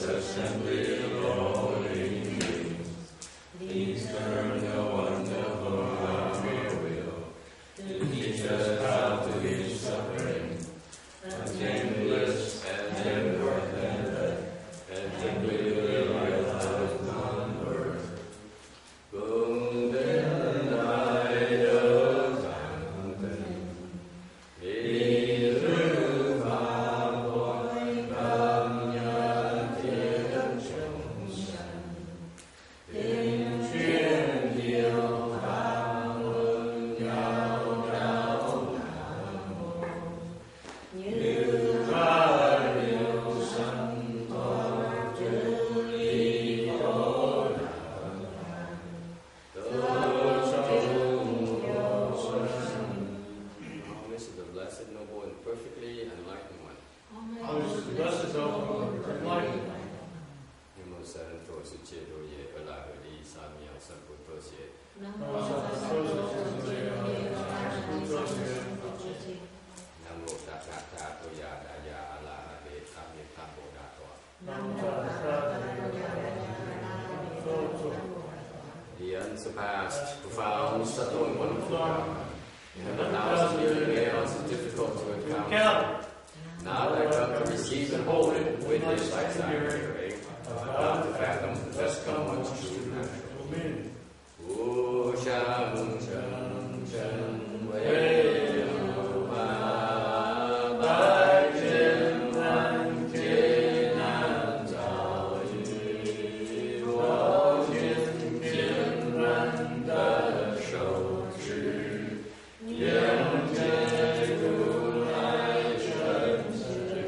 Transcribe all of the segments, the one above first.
this assembly of holy beings, please turn the wonderful of your will to teach us how to be suffering, attain bliss and live contented, and to be the life of non-birth. Cùng đến đại đức thẳng tình, đi thứ pháp hội tâm nhân thiết chúng sanh, tìm chuyên diệu pháp mừng nhau trao Nam mô. Như pháp diệu sanh thoát chư ly khổ nạn This is the blessed, noble, and perfectly enlightened one. This is the blessed, noble, and enlightened one. Namo Saranto Suchedo Ye Alahari Samya Samputo Ye. Namo Namo Tathata Yadaya Alahari Amitabha Pureland. The unsurpassed, profound, subtle, and wonderful God. And 1,000 million males is difficult to encounter. Now that I come to receive and hold it with this lifetime hearing, about to fathom the best common true natural meaning. Sham Sham Sham Wei Ma Bai Jin Wan Jin Nan Zao Yi Wo Jin Jin Ran Da Shou Zhi Yan Jie Du Lai Shen Zhi.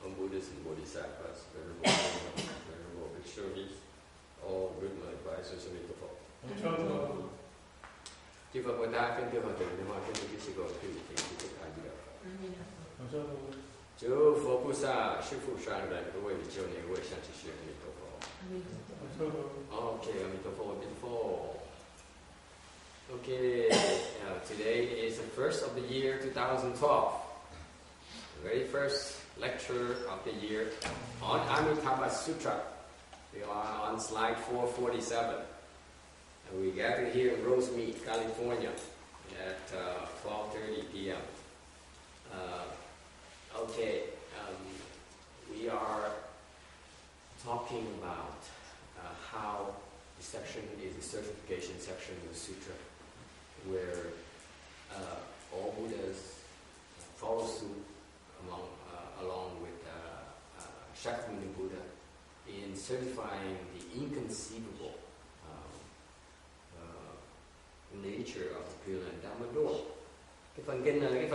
On Buddhists and Bodhisattvas, venerable Bhikshus, all good advisors of Amitabha. Chư Phật Bồ Tát, kính thưa Phật tử, niệm hoa kính thưa quý sư cô, kính thưa quý Thích Ca Di Đà. Chư Phật Bồ Tát, sư phụ sang rảnh,各位比丘尼，各位善知识，阿弥陀佛。Okay, Amitabha beautiful. Okay, today is the first of the year 2012. The very first lecture of the year on Amitabha Sutra. We are on slide 447. And we gathered here in Rosemead, California at 12:30 p.m. We are talking about how the section is a certification section of the sutra, where all Buddhas follow suit along with Shakyamuni Buddha in certifying the inconceivable nature of the Pureland Dharma door. Cái phần kinh là cái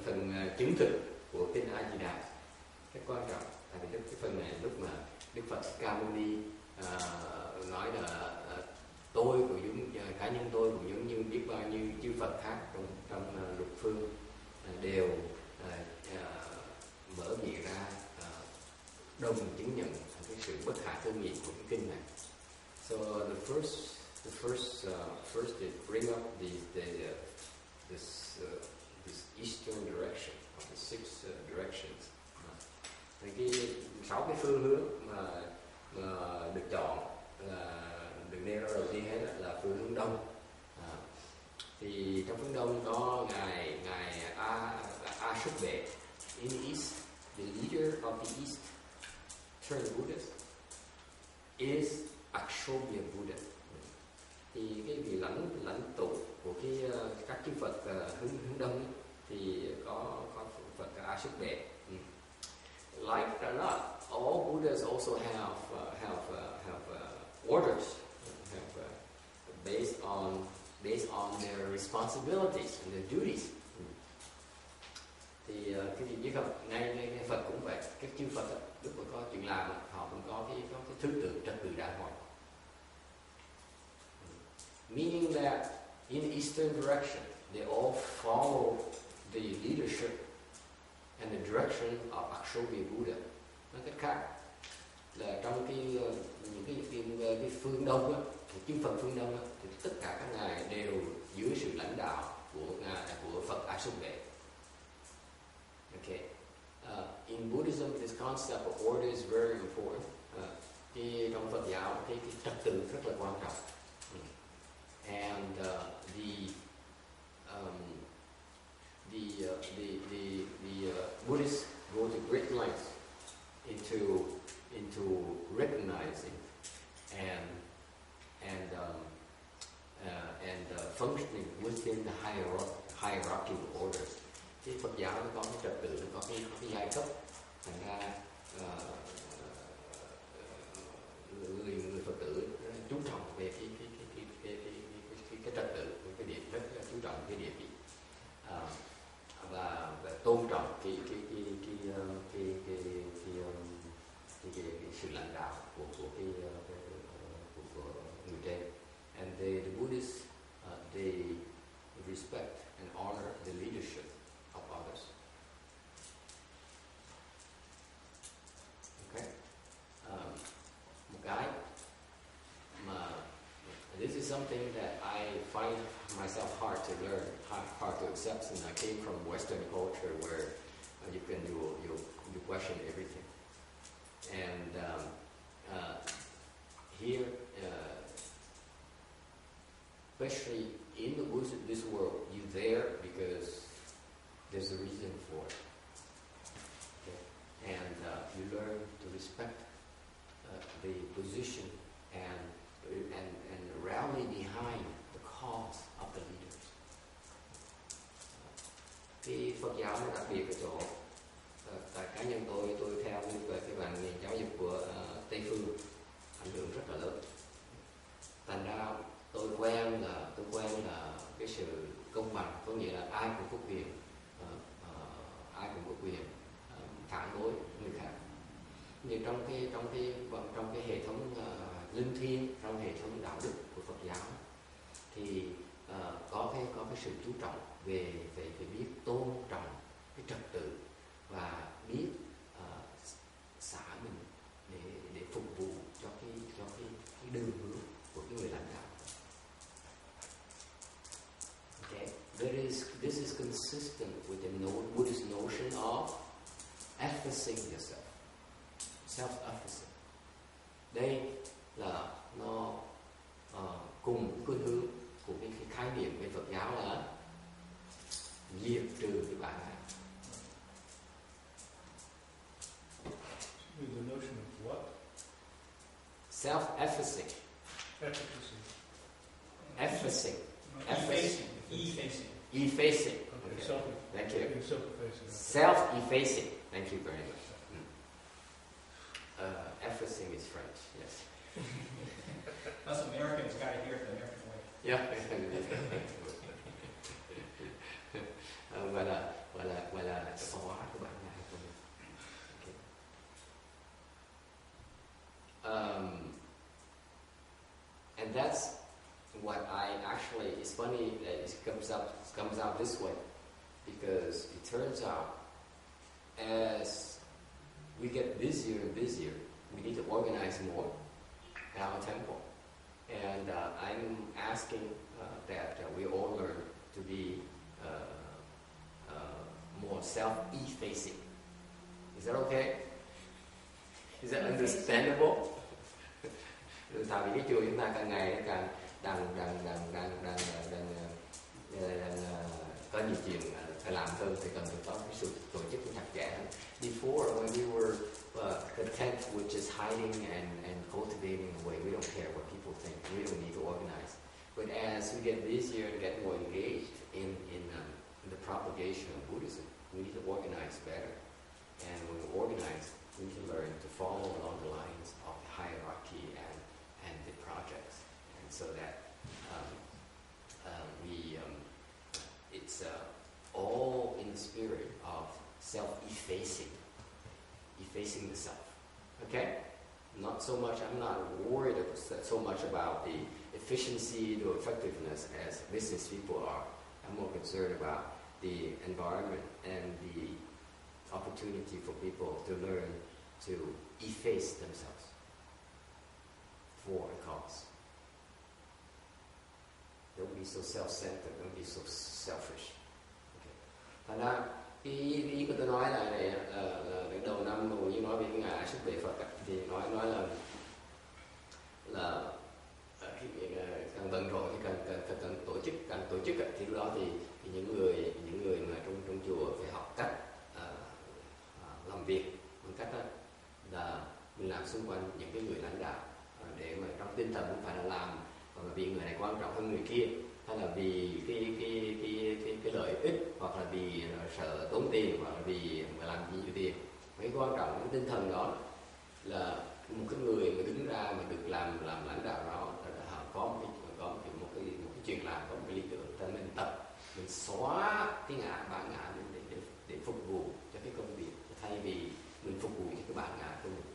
phần chứng thực của kinh A Di Đà, rất quan trọng. Tại vì cái phần này lúc mà Đức Phật Ca Mâu Ni nói là tôi cũng giống cá nhân tôi cũng giống như biết bao nhiêu chư Phật khác trong lục phương đều mở miệng ra đồng chứng nhận cái sự bất khả tư nghị của cái kinh này. So first they bring up this eastern direction of the six directions. Cái 6 cái phương hướng mà được chọn là được nêu ra đầu tiên hết là phương hướng đông. Thì trong phương đông có ngài A Súc Bệ. In the east, the leader of the east turned Buddhist is Akshobhya Buddha. Thì cái vị lãnh tụ của các chư Phật hướng đông ấy, thì có Phật A Súc Bệ. Like it or not, all Buddhas also have orders, based on their responsibilities and their duties. Thì cái gì với Phật, ngay Phật cũng vậy, các chư Phật lúc mà có chuyện làm họ cũng có cái thứ tự trật tự đàng hoàng. Meaning that in the eastern direction, they all follow the leadership and the direction of Akshobhya Buddha. Nói cách khác là trong những cái phương đông á, chư Phật phương đông á, thì tất cả các ngài đều dưới sự lãnh đạo của Phật A Súc Bệ. Okay. In in Buddhism, this concept of order is very important. Trong Phật giáo, cái trật tự rất là quan trọng. And the Buddhists go to great lengths into recognizing and functioning within the hierarchical orders. Cái Phật giáo nó có cái trật tự, nó có cái giai cấp, thành ra người Phật tử chú trọng về cái trật tự, cái địa rất chú trọng cái địa vị và tôn trọng cái sự lãnh đạo của người trên. And the Buddhists they respect and honor the leadership of others. Okay. Một cái mà this is something that I find myself hard to learn, hard to accept, since I came from Western culture where you question everything. And here, especially in this world, you're there because there's a reason for it. Okay? And you learn to respect the position and rally behind the cause of the leaders. Cái Phật giáo nó đặc biệt ở chỗ, tại cá nhân tôi theo về cái bản nền giáo dục của Tây phương ảnh hưởng rất là lớn. Thành ra tôi quen là cái sự công bằng, có nghĩa là ai cũng có quyền phản đối người khác. Nhưng trong cái hệ thống linh thiêng, trong hệ thống đạo đức của Phật giáo thì có cái sự chú trọng về biết tôn trọng cái trật tự và biết xả mình để phục vụ cho cái đường hướng của cái người lãnh đạo. Okay, this is consistent with the Buddhist notion of effacing yourself, self-effacing. Đây là nó cùng cái khuynh hướng của cái khái niệm về Phật giáo là diệt trừ cái bản ngã. The notion of what? Self-effacing. Efficacy. Effacing. Effacing. Effacing. Okay. Thank you. Self-effacing. Self-effacing. Thank you very much. Effacing is French. Yes. Us Americans got to hear it the American way. Yeah. gọi là xóa cái bản ngã của mình. Okay. And that's what I actually, it's funny that it comes out this way, because it turns out as we get busier and busier, we need to organize more in our temple. And I'm asking that we all learn to be more self-effacing. Is that okay? Is that understandable? Tại vì cái chùa chúng ta càng ngày càng có nhiều chuyện phải làm hơn, thì cần phải có cái sự tổ chức chặt chẽ hơn. Before, when we were content with just hiding and cultivating away, we don't care what people think. We don't need to organize. But as we get busier and get more engaged in the propagation of Buddhism, we need to organize better. And when we organize, we need to learn to follow along the lines of the hierarchy and the projects, and so that it's all in the spirit of self-effacing, effacing the self. Okay? Not so much. I'm not worried so much about the efficiency or effectiveness as business people are. I'm more concerned about the environment and the opportunity for people to learn to efface themselves for a cause. Don't be so self-centered. Don't be so selfish. Okay. Thành ra cái ý của tôi nói là này, là đầu bằng việc, bằng cách là mình làm xung quanh những cái người lãnh đạo, để mà trong tinh thần không phải là làm vì người này quan trọng hơn người kia, hay là vì cái lợi ích, hoặc là vì sợ tốn tiền, hoặc là vì mà làm gì nhiều tiền. Cái quan trọng cái tinh thần đó là một cái người mà đứng ra mà được làm lãnh đạo đó, họ có một cái chuyện làm, có một cái lý tưởng, cho mình tập, mình xóa cái ngã bản ngã để phục vụ cho cái công việc, thay vì mình phục vụ cho cái bản ngã của mình.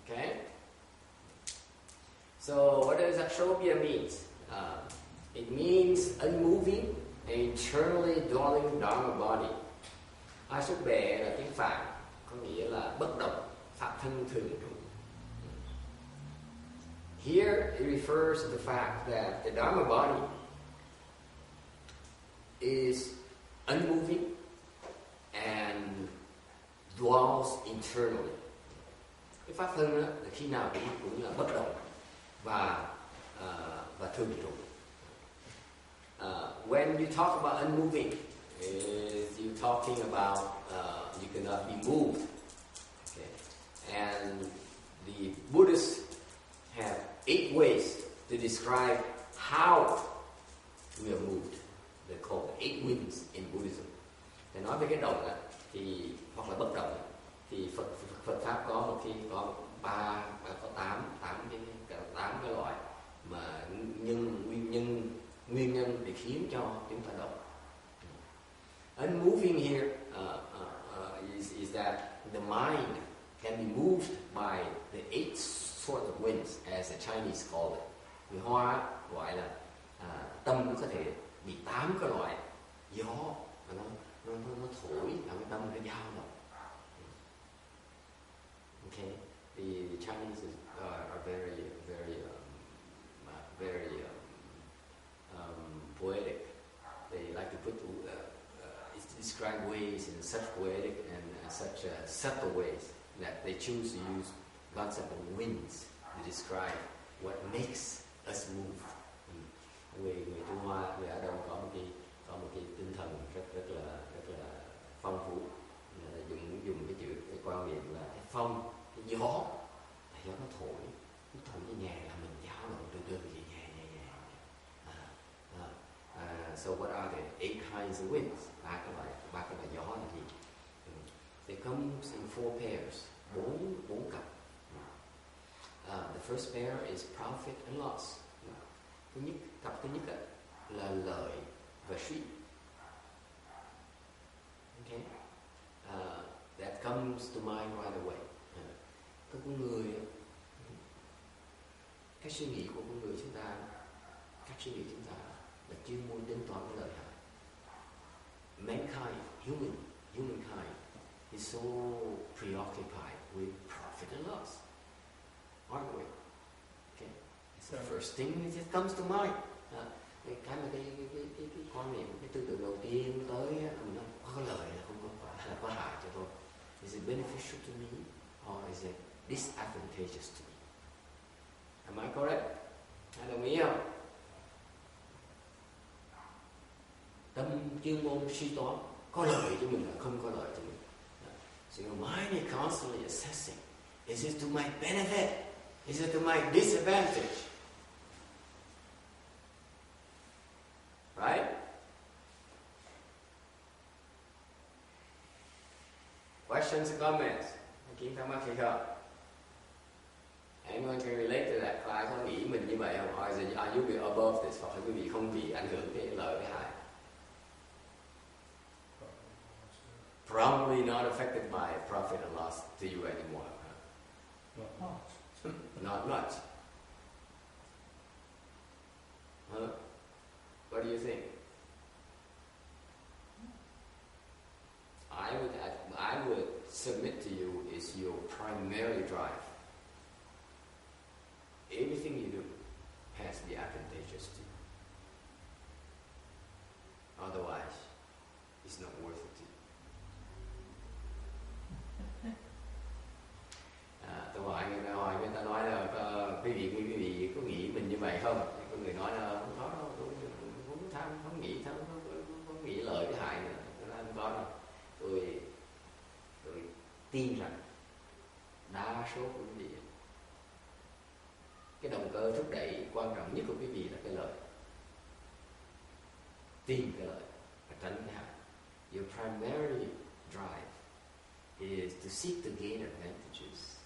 Okay. So what does akshobhya means? It means unmoving, eternally dwelling Dharma body. Akshobhya là tiếng Phạn, có nghĩa là bất động, pháp thân thường trụ. Here it refers to the fact that the Dharma body is unmoving and dwells eternally. Cái pháp thân đó là khi nào cũng là bất động và thường trụ. When you talk about unmoving, you're talking about you cannot be moved. Okay. And the Buddhists have 8 ways to describe how we are moved. They're called 8 winds in Buddhism. Để nói về cái động thì hoặc là bất động thì Phật pháp có tám cái loại mà nguyên nhân để khiến cho chúng ta động. Unmoving here is that the mind can be moved by the 8 sort of winds, as the Chinese call it. Người Hoa gọi là tâm nó có thể bị 8 cái loại gió mà nó thổi làm cái tâm nó dao động. Okay, the Chinese are very poetic. They like to put describe ways in such poetic and such subtle ways that they choose to use concept of winds to describe what makes us move. Người Trung Hoa, người Á Đông có một cái tinh thần rất là phong phú, dùng cái quan niệm là cái phong, cái gió nó thổi như nhẹ là mình dao động từ từ nhẹ. So what are the 8 kinds of winds? ba cái loại gió là gì? They comes in 4 pairs, bốn cặp. The first pair is profit and loss. Cặp thứ nhất là lợi và suy. Okay. That comes to mind right away. Các con người, cái suy nghĩ của con người chúng ta là chuyên môn tính toán cái lợi hại. Mankind, humankind is so preoccupied with profit and loss, aren't we? Okay, it's the first thing that just comes to mind. Cái quan niệm, cái tư tưởng đầu tiên tới mình nói có lợi là không có, có hại cho tôi. Is it beneficial to me or is it disadvantageous to me? Am I correct? Ai đồng ý không? Tâm chuyên môn suy toán có lợi cho mình là không có lợi cho mình. So your mind is constantly assessing. Is it to my benefit? Is it to my disadvantage? Right? Questions and comments? Ý kiến thắc mắc hay không? Anyone can relate to that? Có ai có nghĩ mình như vậy không? Or is are you above this? Hoặc là quý vị không bị ảnh hưởng cái lợi cái hại? Probably not affected by profit and loss to you anymore. Not much. Huh? What do you think? I would submit to you is your primary drive. Everything you do has to be advantageous to you. Otherwise, it's not worth it to you. Tôi hỏi người ta nói là quý vị có nghĩ mình như vậy không? Có người nói là không có đâu, không nghĩ lợi cái hại nữa, không có đâu. tin rằng đa số của quý vị, cái động cơ thúc đẩy quan trọng nhất của quý vị là cái lợi, tìm cái lợi và tránh cái hại. Your primary drive is to seek to gain advantages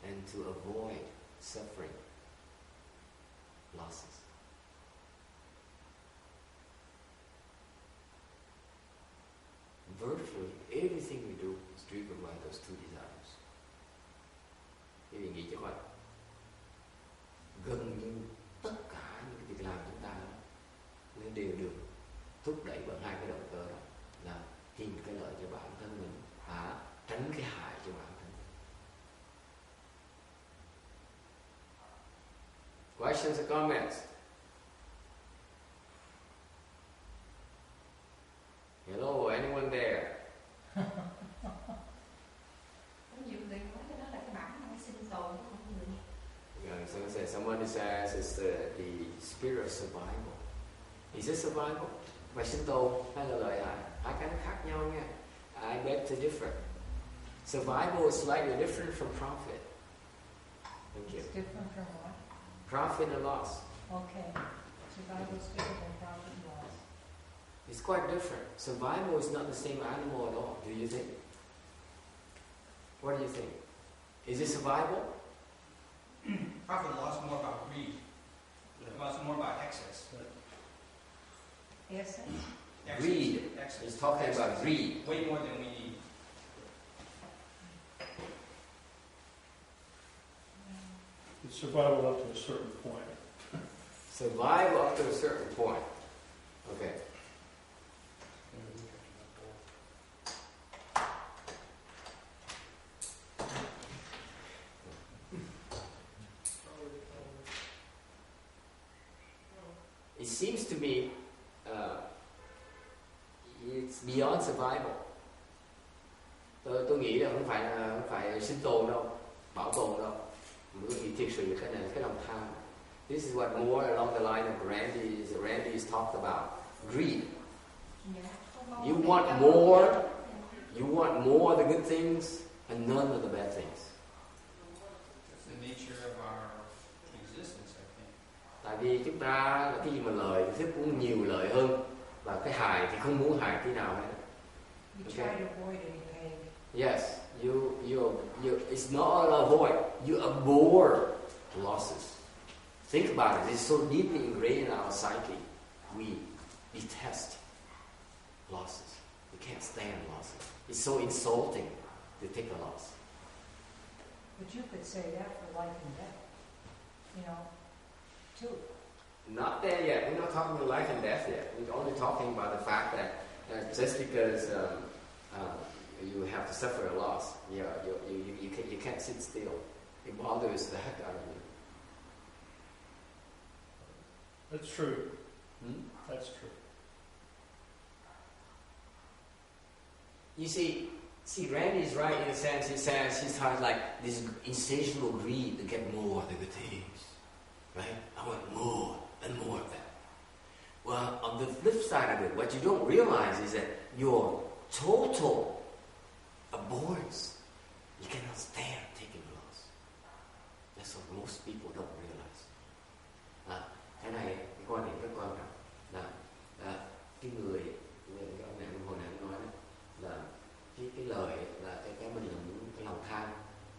and to avoid suffering, losses. Virtually everything we do is driven by those two desires. Quý vị nghĩ cho coi, gần như tất cả những cái việc làm chúng ta nó đều được thúc đẩy bởi hai cái động cơ đó, là tìm cái lợi cho bản thân mình và tránh cái hại cho bản thân mình. Questions or comments? Hello, anyone there? Someone says it's the spirit of survival. Is it survival? Và sinh tồn hay là lợi hại? Hai cái nó khác nhau nha. I beg to differ. Survival is slightly different from profit. Thank you. It's different from what? Profit and loss. Okay. Survival is different from profit and loss. It's quite different. Survival is not the same animal at all, do you think? What do you think? Is it survival? Profit and loss is more about greed. Well, it's more about excess. Essence? Greed. Excess. He's talking about greed. Way more than we need. It's survival up to a certain point. Survival up to a certain point. Okay. It seems to me it's beyond survival. Tôi nghĩ là không phải sinh tồn đâu, bảo tồn đâu. Bởi vì thực sự cái này là cái lòng tham. This is what more along the line of Randy's talked about. Greed. You want more of the good things and none of the bad things. That's the nature of our existence, I think. Tại vì chúng ta là cái gì mà lợi thì thích cũng nhiều lợi hơn, và cái hại thì không muốn hại tí nào hết. You try to avoid any pain. Yes, you. It's not avoid. You abhor losses. Think about it. It's so deeply ingrained in our psyche. We detest losses. We can't stand losses. It's so insulting to take a loss. But you could say that for life and death. You know, too. Not there yet. We're not talking about life and death yet. We're only talking about the fact that just because you have to suffer a loss, you can't sit still. It bothers the heck out of you. That's true. Hmm? That's true. You see, Randy's right in a sense. He says he's had like this insatiable greed to get more of the good things, right? I want more and more of that. Well, on the flip side of it, what you don't realize is that your total abhorrence, you cannot stand taking a loss. That's what most people don't realize. Cái này, cái quan điểm rất quan trọng là cái người ông này hồi nãy nói đó, là cái lời là cái mình là muốn cái lòng tham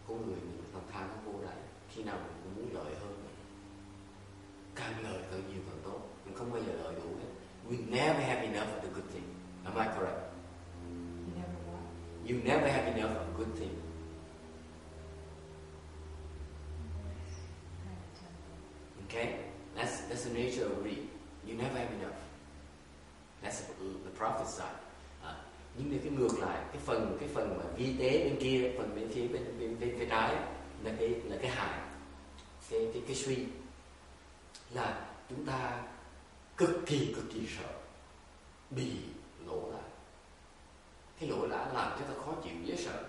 của người mình, lòng tham nó vô đáy. Khi nào mình muốn lợi hơn, càng lợi càng nhiều càng tốt, mình không bao giờ lợi đủ hết. We never have enough of the good thing. Am I correct? You never have enough of a good thing. Okay? That's the nature of greed. You never have enough. That's the profit side. Nhưng cái ngược lại, cái phần mà vi tế bên kia, phần bên phía bên trái là cái hại, cái suy, là chúng ta cực kỳ sợ bị lỗ lã. Cái lỗ lã làm cho ta khó chịu, dễ sợ.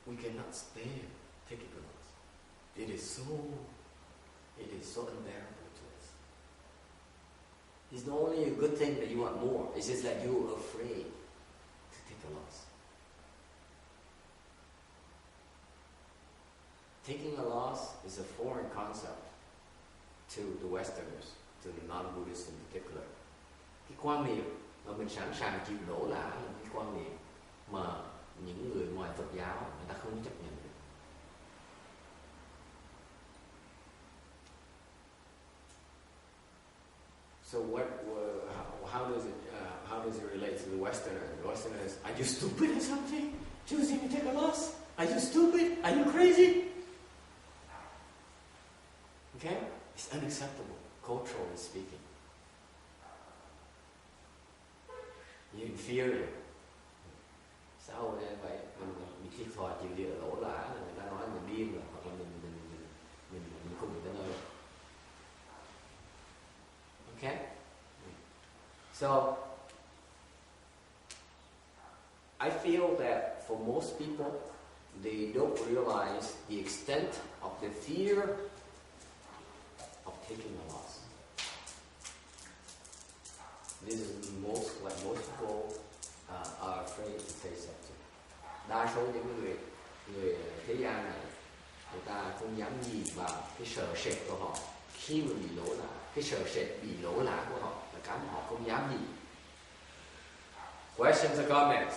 We cannot stand taking a loss. It is so unbearable to us. It's not only a good thing that you want more, it's just that you're afraid to take a loss. taking a loss is a foreign concept to the Westerners, to the non-Buddhists in particular. Cái quan niệm mà mình sẵn sàng chịu đổ lã là cái quan niệm mà những người ngoài Phật giáo người ta không chấp nhận được. So how does it relate to the Westerner? The Westerner is, are you stupid or something? Choosing to take a loss? Are you stupid? Are you crazy? Okay? It's unacceptable, culturally speaking. You're inferior. Sao vậy? Mình thiệt thòi chịu địa lỗ lã là người ta nói mình điên rồi, hoặc là mình không được tới nơi. Okay? So, I feel that for most people, they don't realize the extent of the fear of taking a loss. This is most people are afraid to face up to. Đa số những người thế gian này, người ta không dám nhìn vào cái sợ sệt của họ khi mà bị lỗ lã. Cái sợ sệt bị lỗ lã của họ là cái mà họ không dám nhìn. Questions or comments?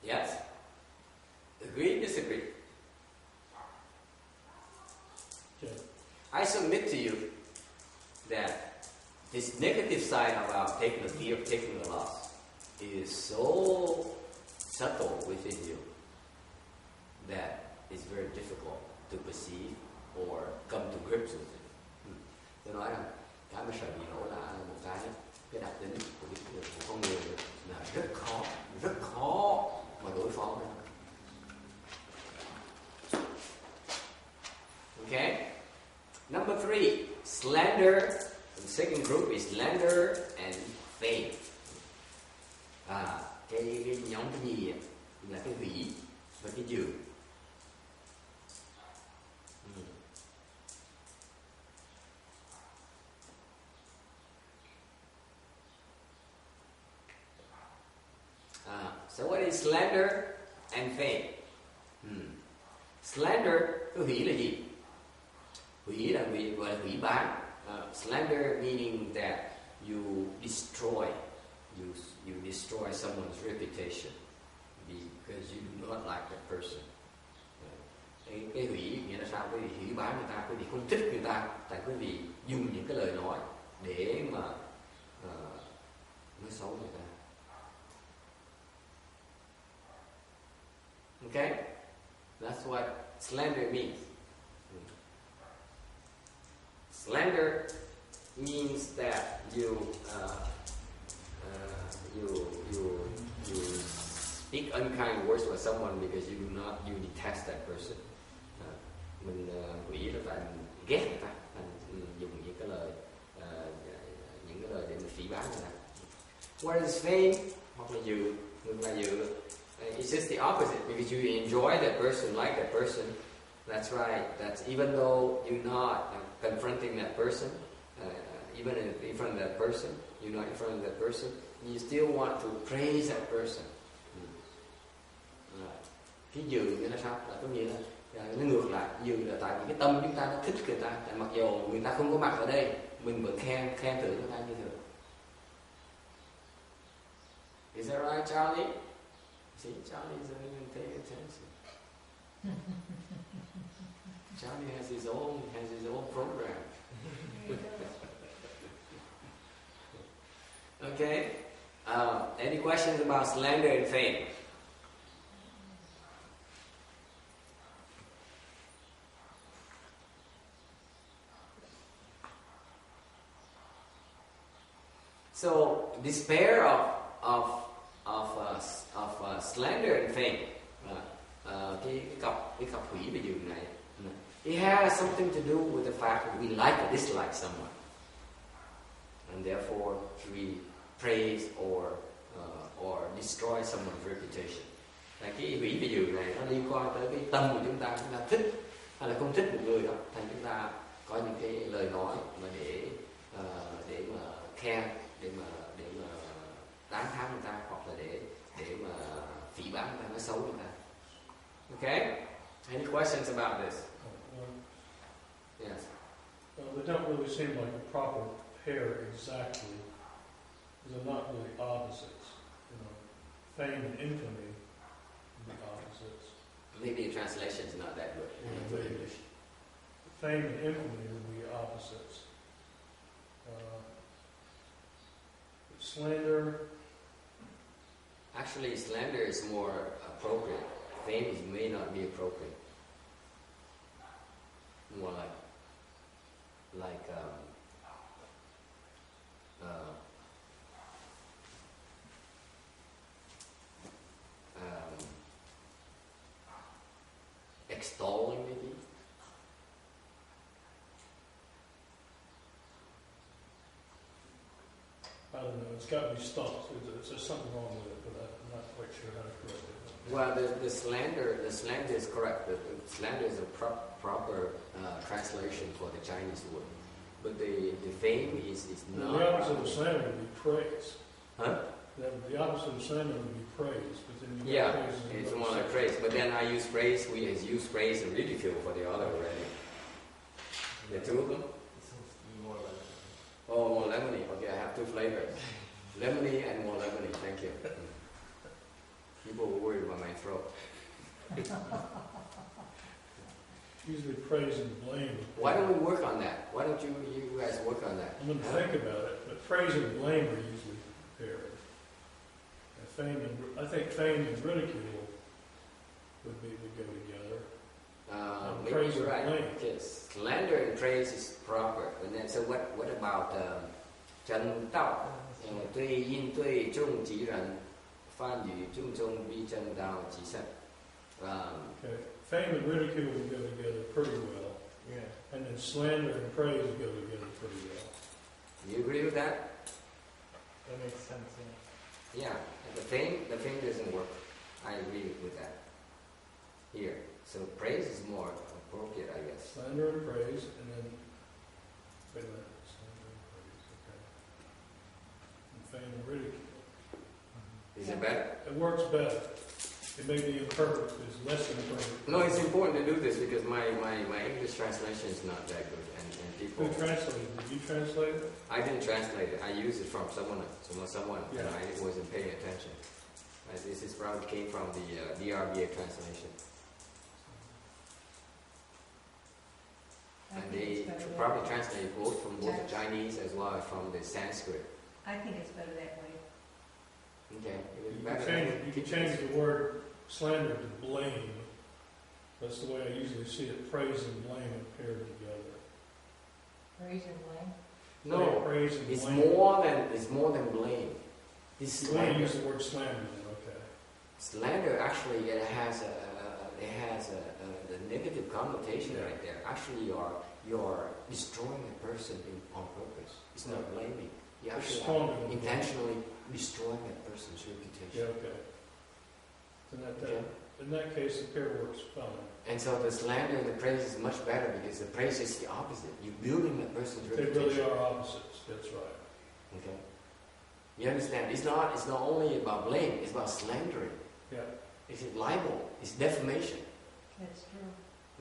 Yes? Agree, disagree? Sure. I submit to you that this negative side about taking the fear of taking the loss is so subtle within you that it's very difficult to perceive or come to grips with it. Tôi nói rằng cái mà sợ bị lỗ là một cái đặc tính của con người là rất khó mà đối phó với nó. Okay? Number 3, slander. The second group is slander and fame. Cái nhóm cái gì là cái hủy và cái dự. So what is slander and fame? Slander, cái hủy là gì? Hủy là gọi là hủy bán. Slander meaning that you destroy someone's reputation because you do not like that person. Cái hủy nghĩa là sao? Quý vị hủy bán người ta, quý vị không thích người ta, tại quý vị dùng những cái lời nói để mà nói xấu người ta. Okay? That's what slander means. Slander means that you speak unkind words for someone because you detest that person. Mình hủy là tại mình ghét người ta, mình dùng những cái lời để mình phỉ báng người ta. What is fame? Hoặc là dự, ngược là dự. It's just the opposite because you enjoy that person, like that person. That's right. That's even though you're not confronting that person, even in front of that person, you're not in front of that person, you still want to praise that person. Cái dự nghĩa là sao? Là có nghĩa là nó ngược lại. Dự là tại vì cái tâm chúng ta nó thích người ta, tại mặc dù người ta không có mặt ở đây, mình vẫn khen thưởng người ta như thường. Is that right, Charlie? See, Charlie doesn't even pay attention. Charlie has his own program. Okay. Any questions about slander and fame? So despair of slander and fame. Cái cặp hủy về giường này. It has something to do with the fact that we like or dislike someone, and therefore we praise or destroy someone's reputation. Là cái hủy về giường này nó liên quan tới cái tâm của chúng ta thích hay là không thích một người đó, thành chúng ta có những cái lời nói mà để để mà khen, để mà tán thán người ta, hoặc là để mà phỉ báng người ta, nói xấu người ta. Okay? Any questions about this? Yes. They don't really seem like a proper pair exactly. They're not really opposites. You know, fame and infamy would be opposites. Maybe the translation is not that good in English. Fame and infamy would be opposites. Slander. Actually, slander is more appropriate. Fame may not be appropriate. More like extolling maybe. I don't know. It's got to be stopped. There's something wrong with it, but I'm not quite sure how to correct it. Well, the slander is correct. The slander is a proper translation for the Chinese word, but the fame is not. The opposite of slander would be praise. Huh? The opposite of slander would be praise, but then you Yeah, praise and it's more like praise. But then I use praise. We use praise and ridicule for the other already. The two of them. Oh, more lemony. Okay, I have two flavors. Lemony and more lemony. Thank you. People were worried about my throat. Usually praise and blame. Why don't we work on that? Why don't you guys work on that? I'm going to think about it, but praise and blame are usually paired. I think fame and ridicule would go together. Maybe you're right. Yes. Slander and praise is proper. And then, so what about chân đạo? Tuy yin tuy trung chỉ rần, phan yu trung trung vi chân đạo chỉ sạch. Okay. Fame and ridicule would go together pretty well. Yeah. And then slander and praise would go together pretty well. You agree with that? That makes sense, yeah. Yeah. The fame doesn't work. I agree with that. Here. So praise is more appropriate, I guess. Slander and praise, and then wait a minute. Slander and praise, okay. And fame and ridicule. Is it better? It works better. It may be imperfect, it's less than imperfect. No, it's important to do this because my English translation is not that good, and people. Who translated? Did you translate it? I didn't translate it. I used it from someone, Yeah. and I wasn't paying attention. This is probably came from the DRBA translation, and they probably translate both from both the Chinese as well as from the Sanskrit. I think it's better that way. Okay, You can change the word slander to blame. That's the way I usually see it. Praise and blame are paired together. Praise and blame. No, praise and it's blame. more than blame. It's You want to use the word slander, then, okay. Slander actually it has the negative connotation right there. Actually, you're destroying a person on purpose. It's not blaming. You actually intentionally destroying that person's reputation. Yeah, okay. In that case, the pair works fine. And so the slander and the praise is much better because the praise is the opposite. You're building that person's They reputation. really are opposites. That's right. Okay. You understand? It's not only about blame. It's about slandering. Yeah. It's libel. It's defamation. That's true.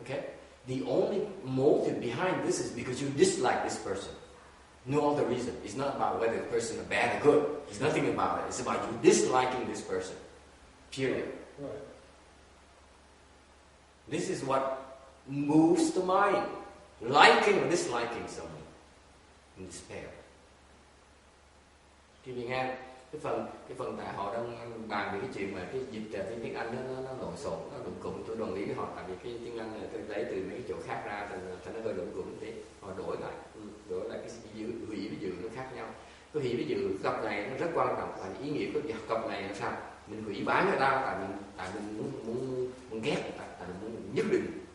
Okay. The only motive behind this is because you dislike this person. No other reason. It's not about whether the person is bad or good. It's nothing about it. It's about you disliking this person. Period. Right. This is what moves the mind. Liking or disliking someone. In despair. Khi mình nghe cái phần tại họ đang bàn về cái chuyện mà cái dịch cái tiếng Anh nó lộn xộn, nó lụng cụm, tôi đồng ý với họ tại vì cái tiếng Anh này tôi lấy từ mấy cái chỗ khác ra thành nó hơi lụng cụm tí, họ đổi lại cái hỷ với dự nó khác nhau. Cái hỷ với dự cặp này nó rất quan trọng, tại ý nghĩa của cặp này là sao? Mình hủy bái người ta tại mình muốn ghét người ta, tại mình muốn nhất định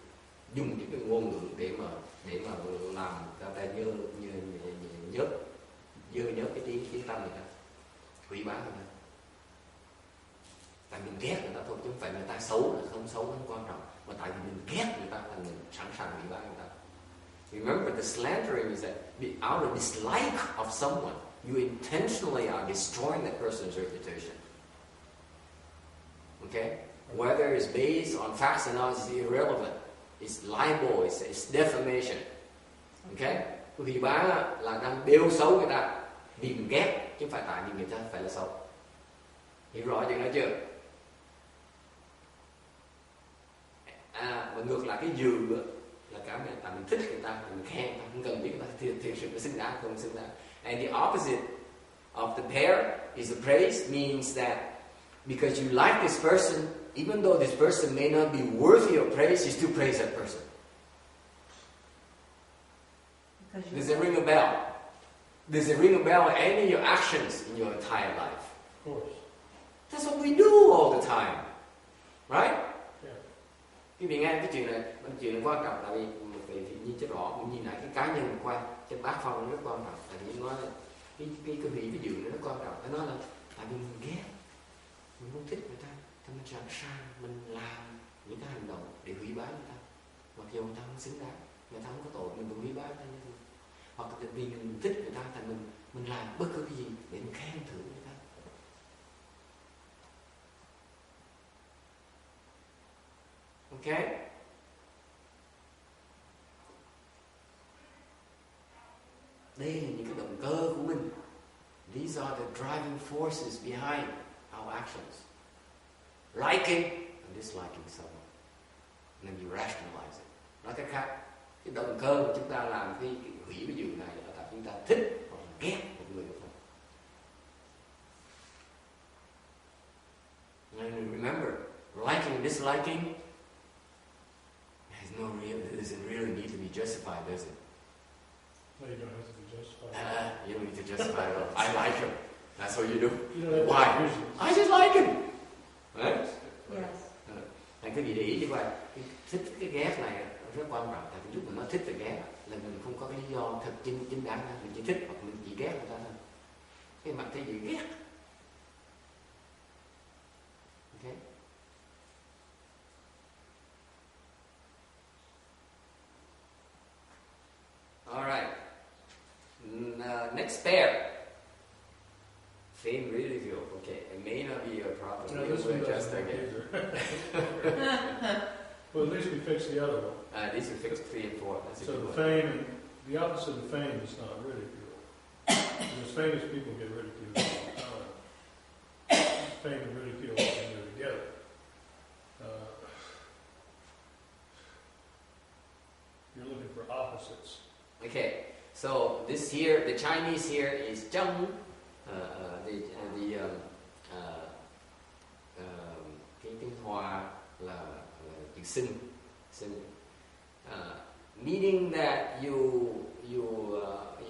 dùng những cái ngôn ngữ để mà làm người ta nhớ cái tiếng tâm người ta, hủy bái người ta. Tại mình ghét người ta thôi, chứ không phải người ta xấu là không xấu, nó không quan trọng, mà tại vì mình ghét người ta thành mình sẵn sàng hủy bái người ta. Remember, the slandering is that out of dislike of someone, you intentionally are destroying that person's reputation. Okay? Whether it's based on facts or not is irrelevant. It's libel, it's defamation. Okay? Hủy báng là đang bêu xấu người ta vì mình ghét, chứ không phải tại vì người ta phải là xấu. Hiểu rõ chuyện đó chưa? Và ngược lại cái dừ là cảm nhận tại mình thích người ta, mình khen người ta, không cần biết người ta thiệt sự xứng đáng không xứng đáng. And the opposite of the pair is the praise, means that because you like this person, even though this person may not be worthy of praise, you still praise that person. Does it ring a bell? Does it ring a bell in any of your actions in your entire life? Of course. That's what we do all the time. Right? Yeah. Quý vị nghe cái chuyện này quan trọng, tại vì thì nhìn cho rõ, mình nhìn lại cái cá nhân qua cái bác phong nó rất quan trọng. Tại vì nói là cái hủy ví dụ nó rất quan trọng. Phải nói là tại vì mình ghét, mình không thích người ta, thì mình sẵn sàng mình làm những cái hành động để hủy báng người ta, mặc dù người ta không xứng đáng, người ta không có tội, mình cũng hủy báng người ta như thế. Hoặc là vì mình thích người ta thì mình làm bất cứ cái gì để mình khen thưởng người ta. Okay? Đây là những cái động cơ của mình. These are the driving forces behind our actions. Liking and disliking someone. And then you rationalize it. Nói cách khác, cái động cơ của chúng ta làm cái hủy ví dụ này là tại chúng ta thích hoặc ghét một người nào đó. And remember, liking and disliking it doesn't really need to be justified, does it? No, you don't have to be justified. You don't need to justify it. I like him. That's what you do. You don't have Why? to use I just like him. Right? Yes. Anh cứ để ý như vậy. Thích cái ghét này rất quan trọng. Tại vì lúc mình nói thích và ghét là mình không có cái lý do thật chính đáng. Mình chỉ thích hoặc mình chỉ ghét người ta thôi. Cái mặt thế gì ghét. Okay? Alright. Next pair. Fame ridicule. Okay, it may not be a problem. No, this one doesn't work either. Well, at least we fixed the other one. These are fixed 3 and 4. That's a So good the one. fame, the opposite of fame is not ridicule. Because famous people get ridiculed all the time. Fame and ridicule can go together. You're looking for opposites. Okay, so this here, the Chinese here is trong. Cái tiếng Hoa là chữ sinh. Meaning that you let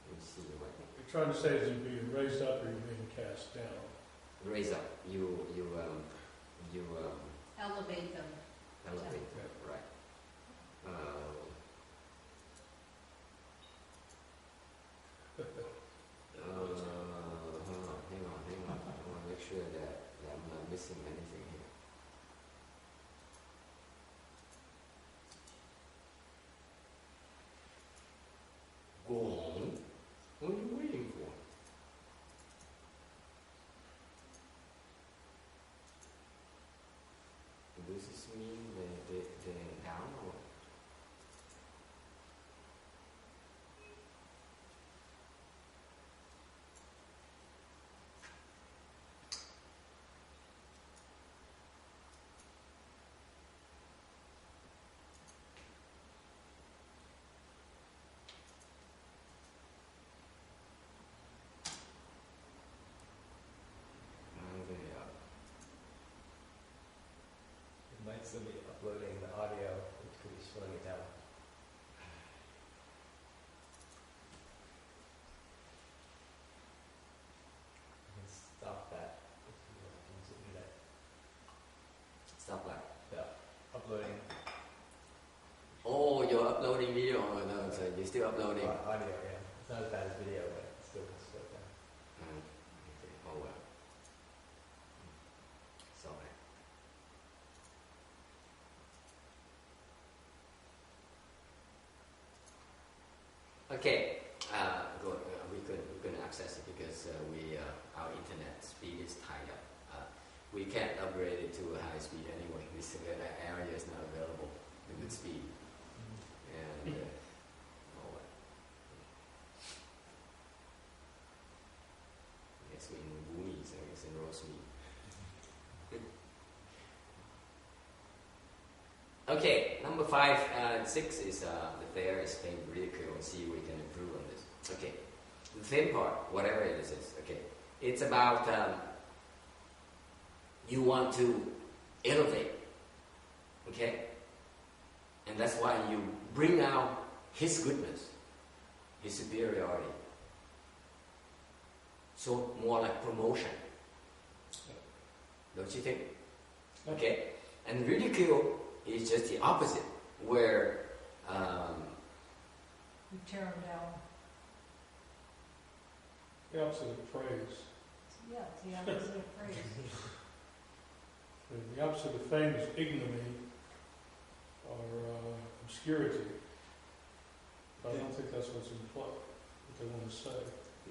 me see what You're trying to say is you're being raised up or you're being cast down. raise up. You Elevate them. elevate them, right? Hang on. I want to make sure that I'm not missing anything here. Go on. What are you waiting for? Does this mean they're down or what? Might still be uploading the audio, which could be slowing it down. You can stop that if you want to do that. Stop that. The uploading Oh, you're uploading video. Oh, no, so you're still uploading. audio, yeah. It's not as bad as video, but it's still slow it down. Okay. Oh well. because our internet speed is tied up. We can't upgrade it to a high speed anyway. This area is not available at good speed. And all that. I guess we in Bumi, so I guess in roast meat. Okay, number 6 is the fair is paying ridicule and see if we can improve on this. Okay, the same part, whatever it is, okay, it's about you want to elevate, okay, and that's why you bring out His goodness, His superiority. So more like promotion, don't you think? Okay, and ridicule is just the opposite, where You tear them down. The opposite of praise. Yeah, it's the opposite of praise. The opposite of fame is ignominy or obscurity. But I don't think that's what's implied, what they want to say.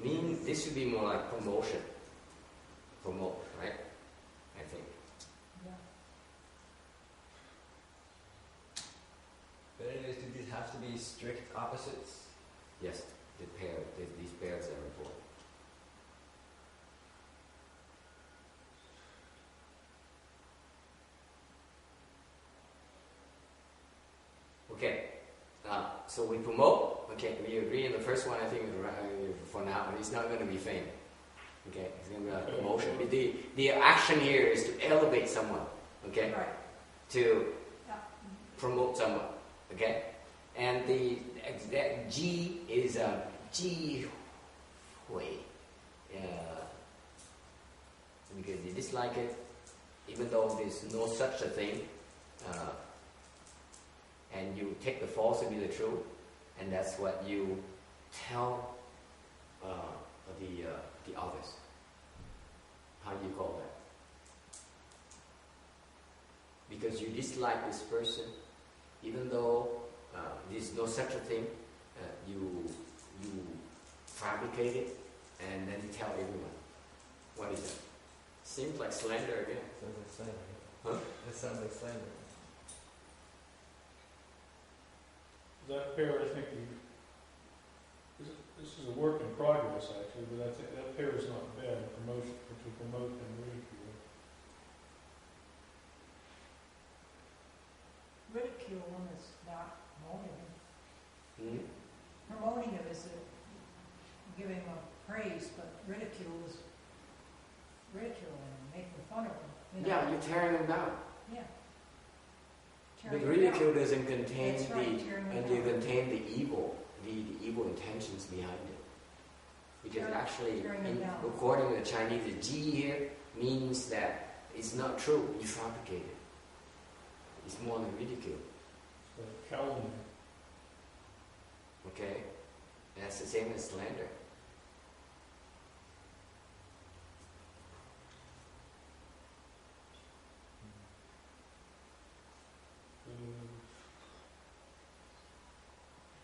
Means this should be more like promotion. Promote, right? I think. Yeah. But anyways, do these have to be strict opposites? Yes, these pairs are important. Okay, so we promote. Okay, we agree in the first one. I think for now, it's not going to be fame. Okay, it's going to be like promotion. But the action here is to elevate someone. Okay, Right. to promote someone. Okay, and that G is Ji Hui. Because you dislike it, even though there's no such a thing. And you take the false to be the true, and that's what you tell the others. How do you call that? Because you dislike this person, even though there's no such a thing, you fabricate it, and then you tell everyone. What is that? Seems like slander again. Sounds like slander. Huh? That sounds like slander. That pair, I think, this is a work in progress, actually, but I think that pair is not bad, promotion, to promote and ridicule. Ridicule one is not promoting him. Hmm? Promoting him is giving him a praise, but ridicule is ridiculing him, making fun of him. You know? Yeah, you're tearing them down. Yeah. But Tearing him ridicule down. doesn't contain That's right, tearing them you down. contain the evil intentions behind it. Because actually, tearing them down. according to the Chinese, the Ji here means that it's not true. You fabricate it. It's more than ridicule. So calumny. Okay, that's the same as slander.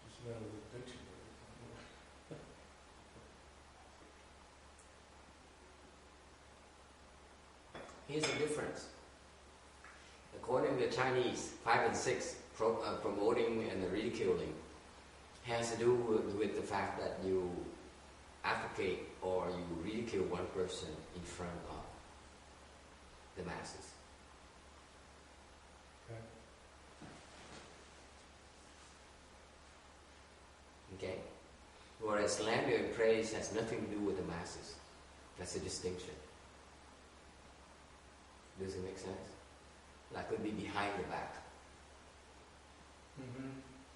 Just out of the dictionary. Here's the difference. According to the Chinese, 5 and 6, promoting and ridiculing has to do with the fact that you advocate or you ridicule one person in front of the masses. Okay? Whereas slander and praise has nothing to do with the masses. That's a distinction. Does it make sense? That could be behind the back. Mm-hmm.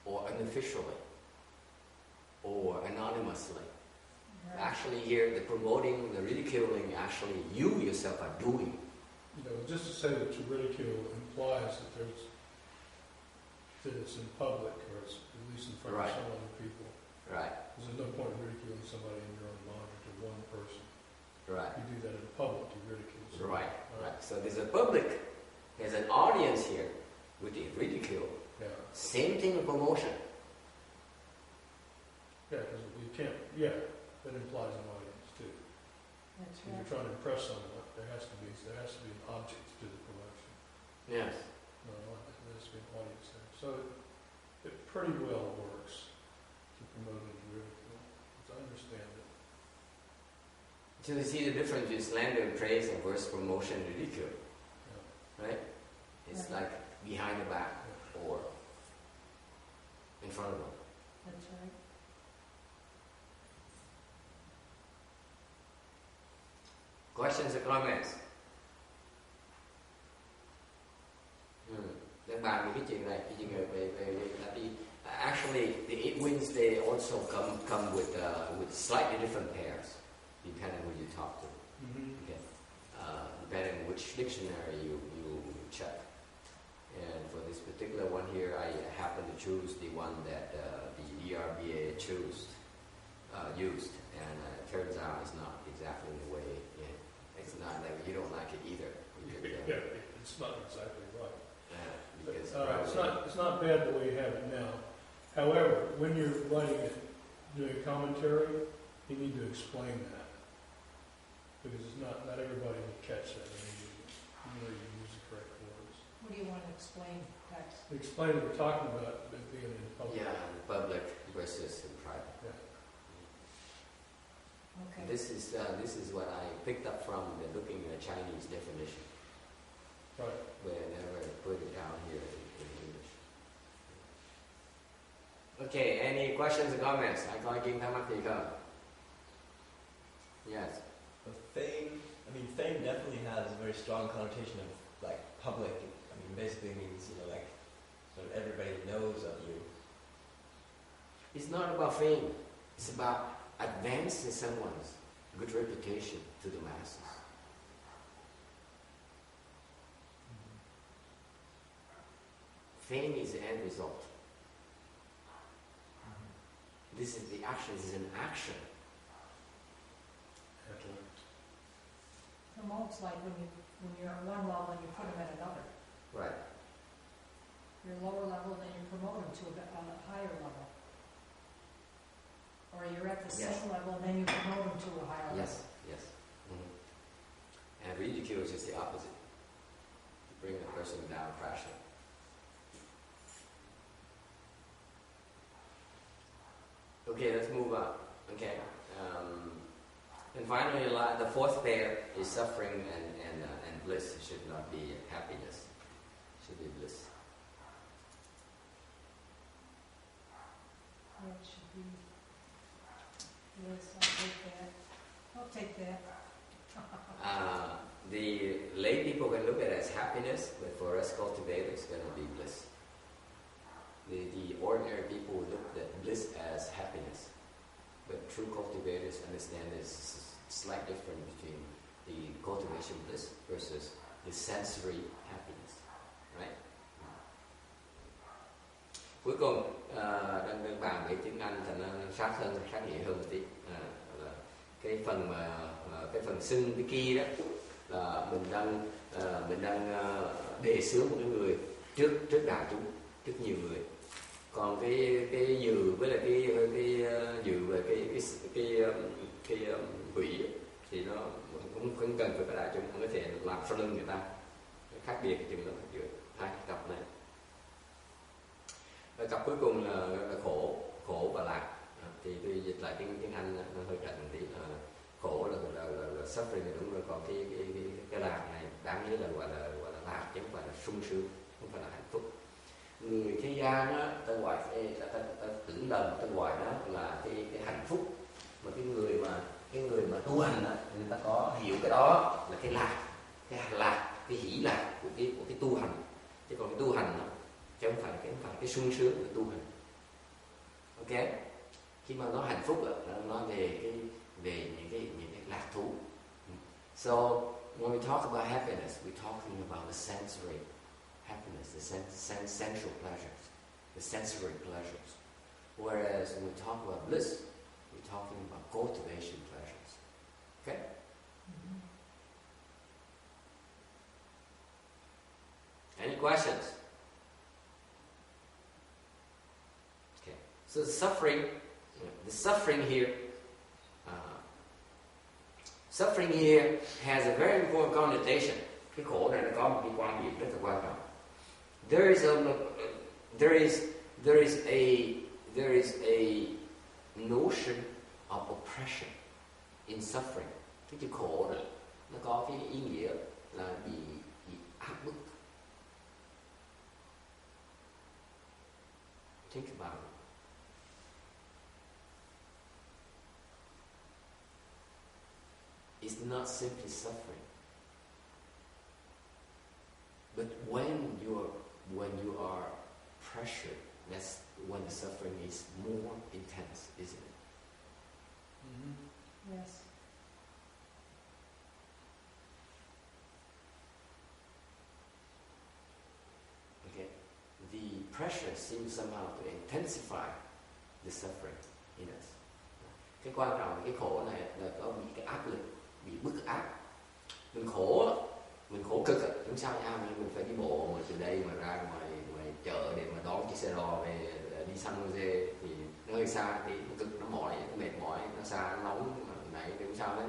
Or unofficially. Or anonymously. Right. Actually here, the promoting, the ridiculing, actually you yourself are doing. You know, just to say that to ridicule implies that it's in public, or it's at least in front Right. of some other people. Right, There's no point in ridiculing somebody in your own mind or to one person. right, You do that in public, you ridicule somebody. right, right. So there's a public, there's an audience here with the ridicule. Yeah, Same thing with promotion. yeah, because you can't, yeah, that implies an audience too. That's If you're right. trying to impress someone, there has to be an object to the promotion. Yes. No, there has to be an audience there. So it pretty well works to promote into ridicule, as I understand it. So you see the difference between slander and praise and versus promotion and ridicule, Yeah. right? It's Right. like behind the back or in front of them. That's right. Questions or comments? Đang bàn về cái chuyện này, cái chuyện về actually the 8 winds they also come with slightly different pairs depending on who you talk to. Okay. Depending on which dictionary you check. And for this particular one here, I happen to choose the one that the ERBA used, and it turns out it's not exactly the way. It's not like you don't like it either. Yeah, it's not exactly right. Because It's not bad the way you have it now. However, when you're writing it, doing commentary, you need to explain that. Because it's not everybody will catch that immediately, even though you use the correct words. What do you want to explain, text? Explain what we're talking about it being in public. yeah, in public versus in private. Yeah. Okay. This is what I picked up from looking at a Chinese definition. Right. But I never put it down here in English. Okay, any questions or comments? I coi Kinh thắc mắc gì không? Yes. But fame definitely has a very strong connotation of like public. I mean, basically means like sort of everybody knows of you. It's not about fame. It's about advancing someone's good reputation to the masses. Fame is the end result. This is the action. This is an action. Promotes like when you're at one level and you put them at another. Right. You're lower level, then you promote them to a higher level. Or you're at the Yes. same level and then you promote them to a higher level. Yes. Yes. And ridicule is just the opposite. You bring the person down, crashing. Okay, let's move on. Okay. And finally, the fourth pair is suffering and bliss. It should not be happiness. It should be bliss. It should be. Yes, I'll take that. The lay people can look at it as happiness, but for us cultivators, it's going to be bliss. The ordinary people would look at bliss as happiness, but true cultivators understand there's a slight difference between the cultivation bliss versus the sensory happiness, right? Cuối cùng đang bàn về tiếng Anh thành ra sát nghĩa hơn một tí. Là cái phần sinh cái kia đó là mình đang đề xướng một cái người trước đại chúng, trước nhiều người. Còn cái dự với lại cái dự về cái hủy thì nó cũng không cần phải có đại chúng, có thể làm sau lưng người ta. Khác biệt cái chừng đó giữa hai cái cặp này. Cặp cuối cùng là khổ và lạc. Thì tôi dịch lại tiếng Anh nó hơi cạnh một tí. Khổ là suffering là đúng rồi, còn cái lạc này đáng nhớ là gọi là lạc chứ không phải là sung sướng, không phải là hạnh phúc. Người thế gian á, ta gọi ta tưởng lầm, ta gọi đó là cái hạnh phúc, mà cái người mà tu hành á, người ta có hiểu cái đó là cái lạc, cái hỷ lạc của cái tu hành, chứ còn cái tu hành đó, chứ không phải cái sung sướng của tu hành. Ok, khi mà nó hạnh phúc á, nó nói về những cái lạc thú. So when we talk about happiness, we're talking about the sensory happiness, the sensual pleasures, the sensory pleasures. Whereas when we talk about bliss, we're talking about cultivation pleasures. Okay? Mm-hmm. Any questions? Okay. So the suffering here, Suffering here has a very important connotation. Cái khổ này nó có một cái quan điểm rất là quan trọng. There is a notion of oppression in suffering. Cái chữ khổ này nó có cái ý nghĩa là bị áp bức. Think about it. It's not simply suffering, but when you are pressured, that's when the suffering is more intense, isn't it? Mm-hmm. Yes. Okay, the pressure seems somehow to intensify the suffering in us. Cái quan trọng là cái khổ này là có bị cái áp lực, bị bức áp. Mình khổ cực, không sao nha, mình phải đi bộ mà từ đây mà ra ngoài chợ để mà đón chiếc xe đò về đi San Jose thì nó hơi xa, thì nó cực, nó mỏi, nó mệt mỏi, nó xa, nó nóng này thì không sao hết.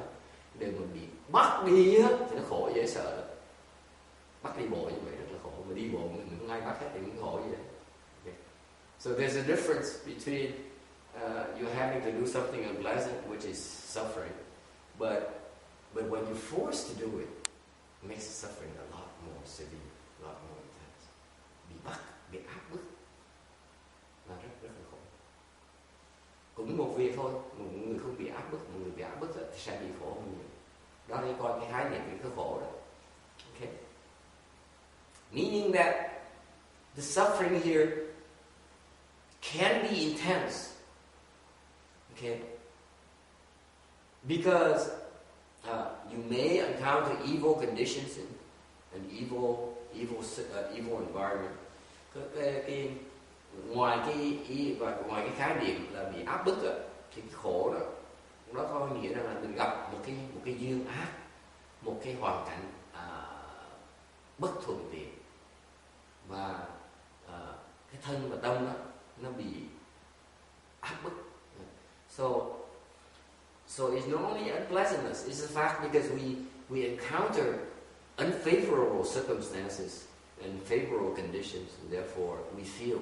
Để mà bị bắt đi á thì nó khổ dễ sợ lắm. Bắt đi bộ như vậy rất là khổ, mà đi bộ mình không ai bắt hết thì cũng khổ như vậy. Okay. So there's a difference between you having to do something unpleasant, which is suffering, but when you're forced to do it, it makes the suffering a lot more severe, a lot more intense. Bị bắt, bị áp bức là rất là khổ. Cũng một việc thôi, một người không bị áp bức, một người bị áp bức thì sẽ bị khổ hơn nhiều. Đó là coi cái khái niệm cái khổ đó. Okay. Meaning that the suffering here can be intense. Okay. Because you may encounter evil conditions and an evil environment. Ngoài cái khái niệm là bị áp bức á, thì cái khổ đó nó có nghĩa là mình gặp một cái duyên ác, một cái hoàn cảnh bất thuận tiện, và cái thân và tâm đó nó bị áp bức. So it's not only unpleasantness, it's the fact because we encounter unfavorable circumstances and favorable conditions, and therefore we feel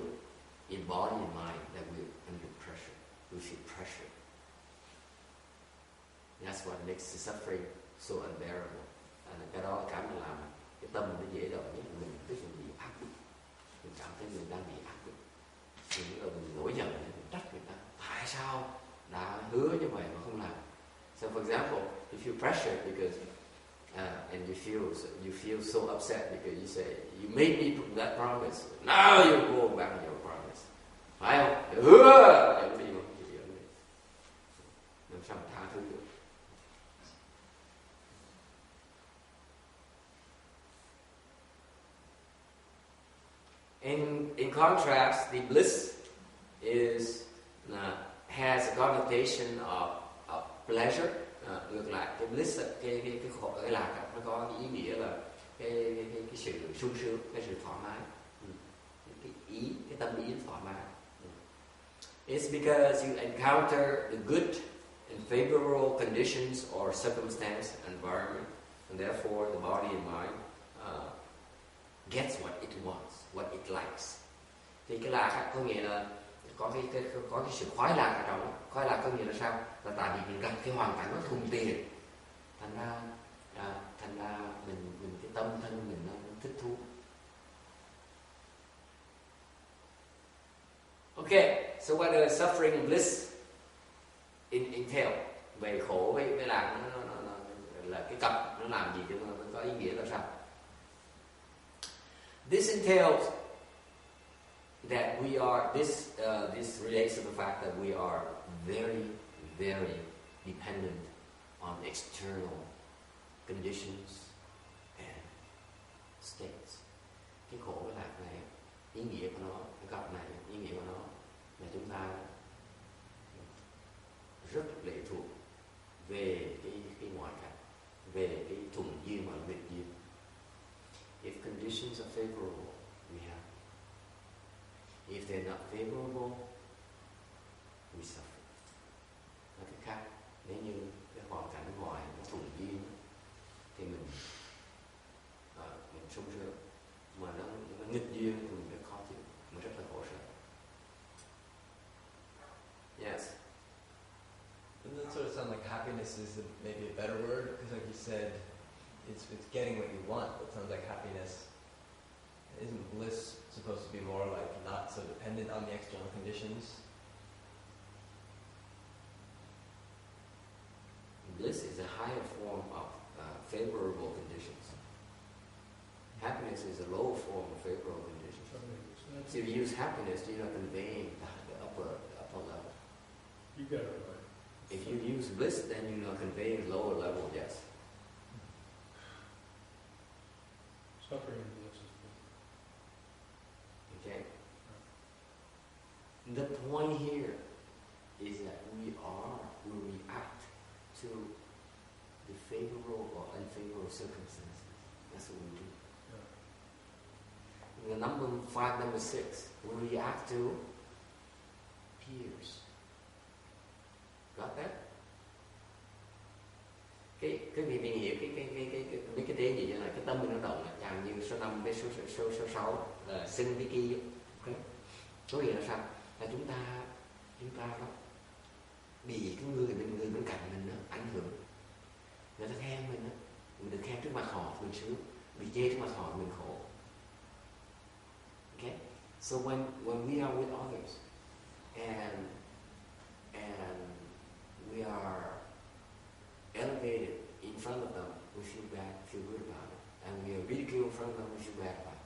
in body and mind that we're under pressure. We feel pressure. That's what makes the suffering so unbearable. Cái đó cảm làm cái tâm nó dễ động nhất, mình tức là bị áp bức. Mình cảm thấy mình đang bị áp bức. Mình nổi giận, mình trách người ta. Tại sao đã hứa như vậy mà không làm? So for example, you feel pressured because and you feel so upset because you say you made me that promise. Now you go back on your promise. Phải không? Hứa dẫn đi mà không chịu dẫn đi. Làm sao mà tha thứ được? In contrast, the bliss has a connotation of pleasure. Ngược lại, cái bliss, cái khổ, cái lạc, nó có cái ý nghĩa là cái sự sung sướng, cái sự thoải mái, cái tâm ý thoải mái. It's because you encounter the good and favorable conditions or circumstance, environment, and therefore the body and mind gets what it wants, what it likes. Thì cái lạc có nghĩa là có cái sự khoái lạc ở trong đó. Khoái lạc có nghĩa là sao? Là tại vì mình gặp cái hoàn cảnh nó thuận tiện, thành ra mình cái tâm thân mình nó thích thú. Okay, so what does suffering and bliss entail? Về khổ với lạc nó là cái cặp, nó làm gì cho nó có ý nghĩa là sao? This entails that we are, this relates to the fact that we are very, very dependent on external conditions and states. Cái khổ cái lạc này, ý nghĩa của nó, cái cặp này, ý nghĩa của nó là chúng ta rất lệ thuộc về cái ngoại cảnh, về cái thuận duyên và nghịch duyên. If conditions are favorable, we have. If they're not favorable, we suffer. Nói cách khác, nếu như cái hoàn cảnh ngoài nó thuận sung sướng, mà nó nghịch duyên thì mình rất khó chịu, mình rất là khổ sở. Yes. Doesn't it sort of sound like happiness is maybe a better word? Because like you said, it's getting what you want, but it sounds like happiness, isn't bliss supposed to be more like not so dependent on the external conditions? Bliss is a higher form of favorable conditions. Happiness is a low form of favorable conditions. So if you use happiness, you're not conveying the upper level. You got it right. If you use bliss, then you're not conveying lower level, yes. Suffering and bliss is Okay? The point here is that we react to the favorable or unfavorable circumstances. That's what we do. The number 6, we react to peers. Got that? Cái vị hiểu cái tế gì là cái tâm mình nó động, chẳng như số 5 với số 6 là sinh với kia. Okay. Có nghĩa là sao? Là chúng ta đó bị cái người bên cạnh mình đó, ảnh hưởng. Người ta khen mình đó, mình được khen trước mặt họ mình sướng, bị chê trước mặt họ mình khổ. Okay? So when we are with others and we are elevated in front of them, we feel bad, feel good about it. And we are ridiculed in front of them, we feel bad about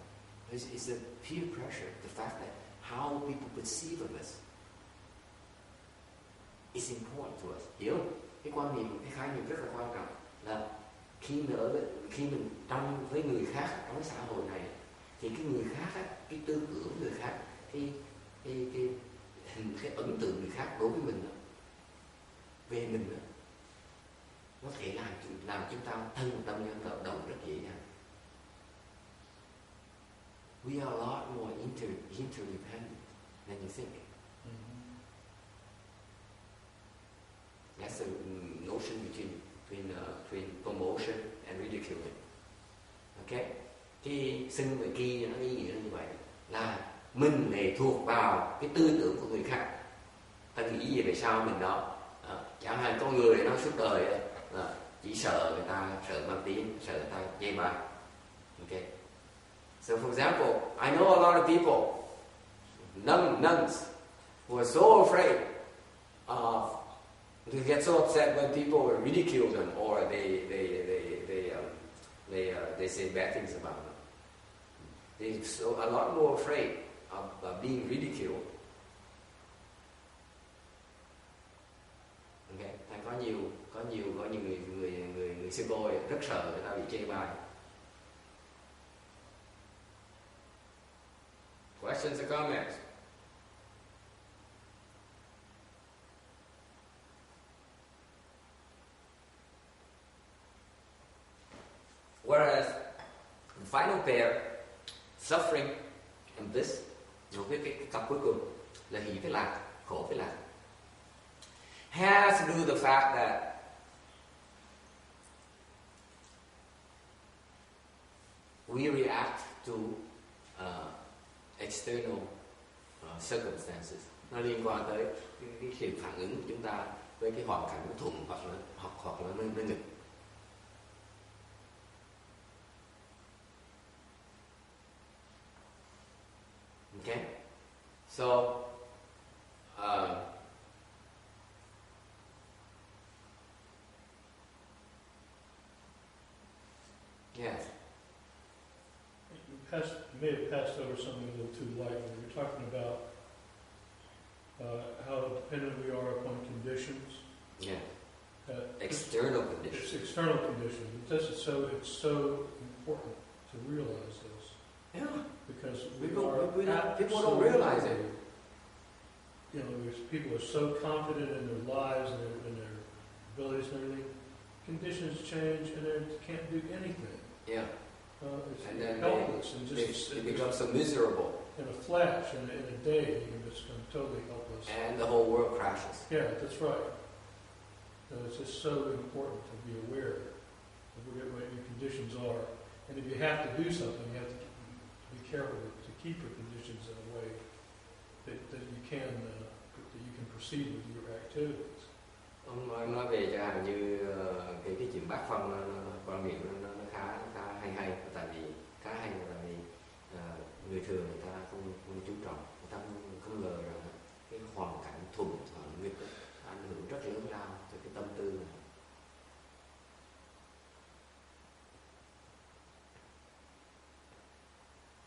it. It's the peer pressure, the fact that how people perceive of us is important to us. Hiểu không? Cái quan niệm, cái khái niệm rất là quan trọng là khi mình trong với người khác trong cái xã hội này, thì cái người khác á, cái tư tưởng người khác, cái ấn tượng người khác đối với mình đó, về mình đó, có thể làm chúng ta thân một tâm nhân hợp đồng rất dễ dàng. We are a lot more interdependent than you think. That's the notion between promotion and ridiculing. Okay? Cái sinh và kia nó ý nghĩa như vậy là mình lệ thuộc vào cái tư tưởng của người khác. Ta nghĩ gì về sao mình đó. Chẳng hạn con người nó suốt đời là chỉ sợ người ta, sợ mang tiếng, sợ người ta chê bai. Okay. So for example, I know a lot of people, nuns, who are so afraid of, to get so upset when people ridicule them or they say bad things about them. They're so a lot more afraid of being ridiculed. Okay. Có nhiều người sư cô rất sợ người ta bị chê bai. Questions or comments? Whereas the final pair, suffering and bliss, cái cặp cuối cùng là hỷ với lạc, khổ với lạc, has to do with the fact that we react to external circumstances. Nó liên quan tới cái sự phản ứng của chúng ta với cái hoàn cảnh thuận hoặc là nó nghịch. Okay, so yes. You may have passed over something a little too lightly. You're talking about how dependent we are upon conditions. Yeah. External conditions. It's external conditions. It's so important to realize this. Yeah. Because people don't realize it. You know, people are so confident in their lives and their abilities and everything. Conditions change and they can't do anything. Yeah. And then helpless they become so miserable. In a flash, in a day, you can just become totally helpless. And the whole world crashes. Yeah, that's right. So it's just so important to be aware of what your conditions are And if you have to do something, you have to be careful to keep your conditions in a way that you can proceed with your activities. Ông nói về cho Hằng như cái chuyện bát phân nó quan niệm nó khá hay, tại vì người thường người ta không chú trọng, người ta không ngờ rằng cái hoàn cảnh thuần hoặc nghịch ảnh hưởng rất lớn lao cho cái tâm tư này.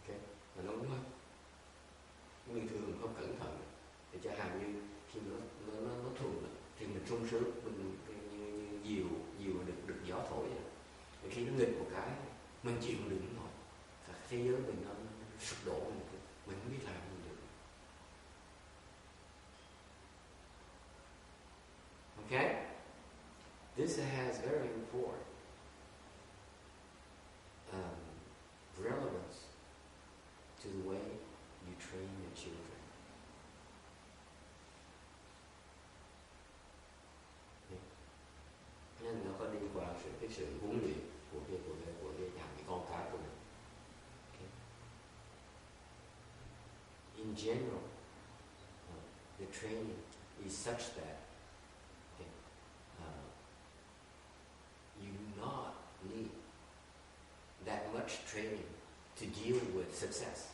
Okay. Và nó đúng không? Người thường không cẩn thận thì cho Hằng như khi nó thuần thì mình sung sướng, mình như diều được gió thổi vậy. Thì khi nó nghịch một cái mình chịu đựng rồi, cả thế giới mình nó sụp đổ, mình không biết làm gì được. Okay, this has very important relevance to the way you train your children. Nên nó có liên quan cái sự huấn luyện của cái con cái của mình. Okay. In general, the training is such that you do not need that much training to deal with success.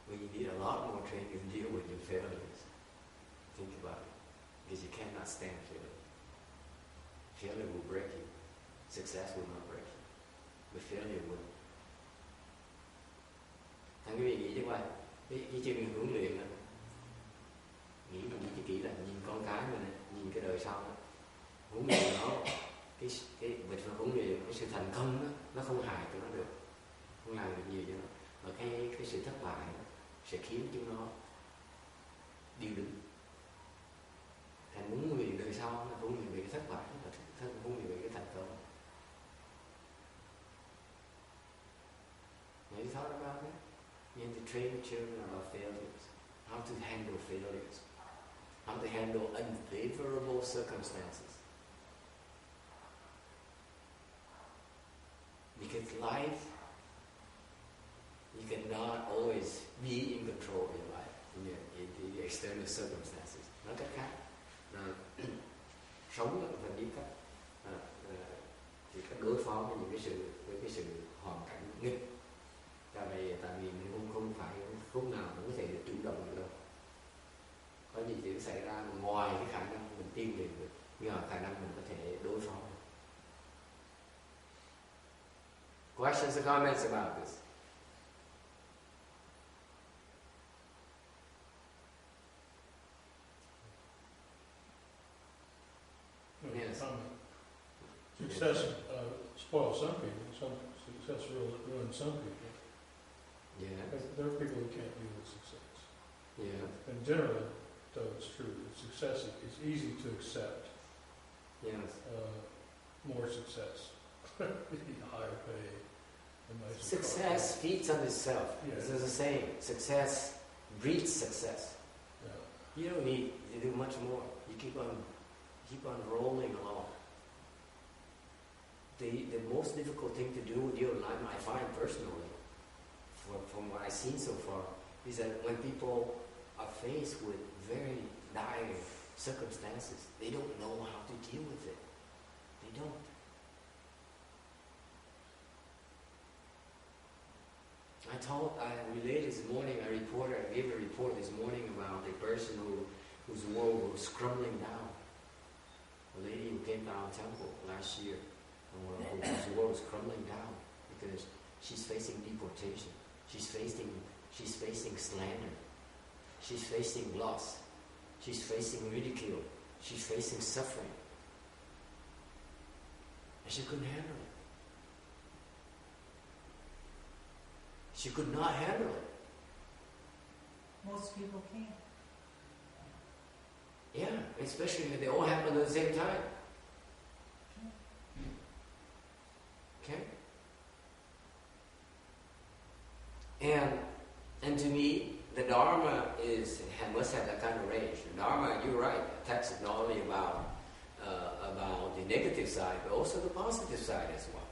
Well, you need a lot more training to deal with your failures. Think about it, because you cannot stand failure. Failure will break you. Success will not break you. But failure will. Thằng quý vị nghĩ chứ coi, cái chương huấn luyện đó, nghĩ cho kỹ là nhìn con cái mình này, nhìn cái đời sau đó, huấn luyện nó, cái việc huấn luyện, cái sự thành công đó, nó không hại cho nó được, không làm được nhiều cho nó, và cái sự thất bại đó, sẽ khiến chúng nó điêu đứng. Thành huấn luyện đời sau là huấn luyện về cái thất bại, và huấn luyện về cái thành công. Have you thought about that? You have to train the children about failures, how to handle failures, how to handle unfavorable circumstances. Because life, you cannot always be in control of your life, in the external circumstances. Nói cách khác, sống là phải biết cách chỉ cách đối phó với những cái sự hoàn cảnh nghịch. Tại vì mình không phải lúc nào cũng có thể được chủ động được đâu. Có gì chuyện xảy ra ngoài cái khả năng mình tiên liệu được, nhưng mà khả năng mình có thể đối phó. Questions or comments about this? Yes. Success spoils some people. Some success ruins some people. Yeah. There are people who can't deal with success. Yeah. And generally, though it's true, success is easy to accept. Yes. More success, higher pay, and nicer Success car. feeds on itself. Yeah. This is the saying. Success breeds success. Yeah. You don't need to do much more. You keep on rolling along. The most difficult thing to do with your life, I find personally, from what I've seen so far, is that when people are faced with very dire circumstances, they don't know how to deal with it. They don't. I relayed this morning, I gave a report this morning about a person whose world was crumbling down. A lady who came to our temple last year, whose world was crumbling down because she's facing deportation. She's facing slander. She's facing loss. She's facing ridicule. She's facing suffering. And she couldn't handle it. She could not handle it. Most people can't. Yeah, especially if they all happen at the same time. Okay? And to me, the Dharma must have that kind of range. The Dharma, you're right, attacks not only about the negative side, but also the positive side as well.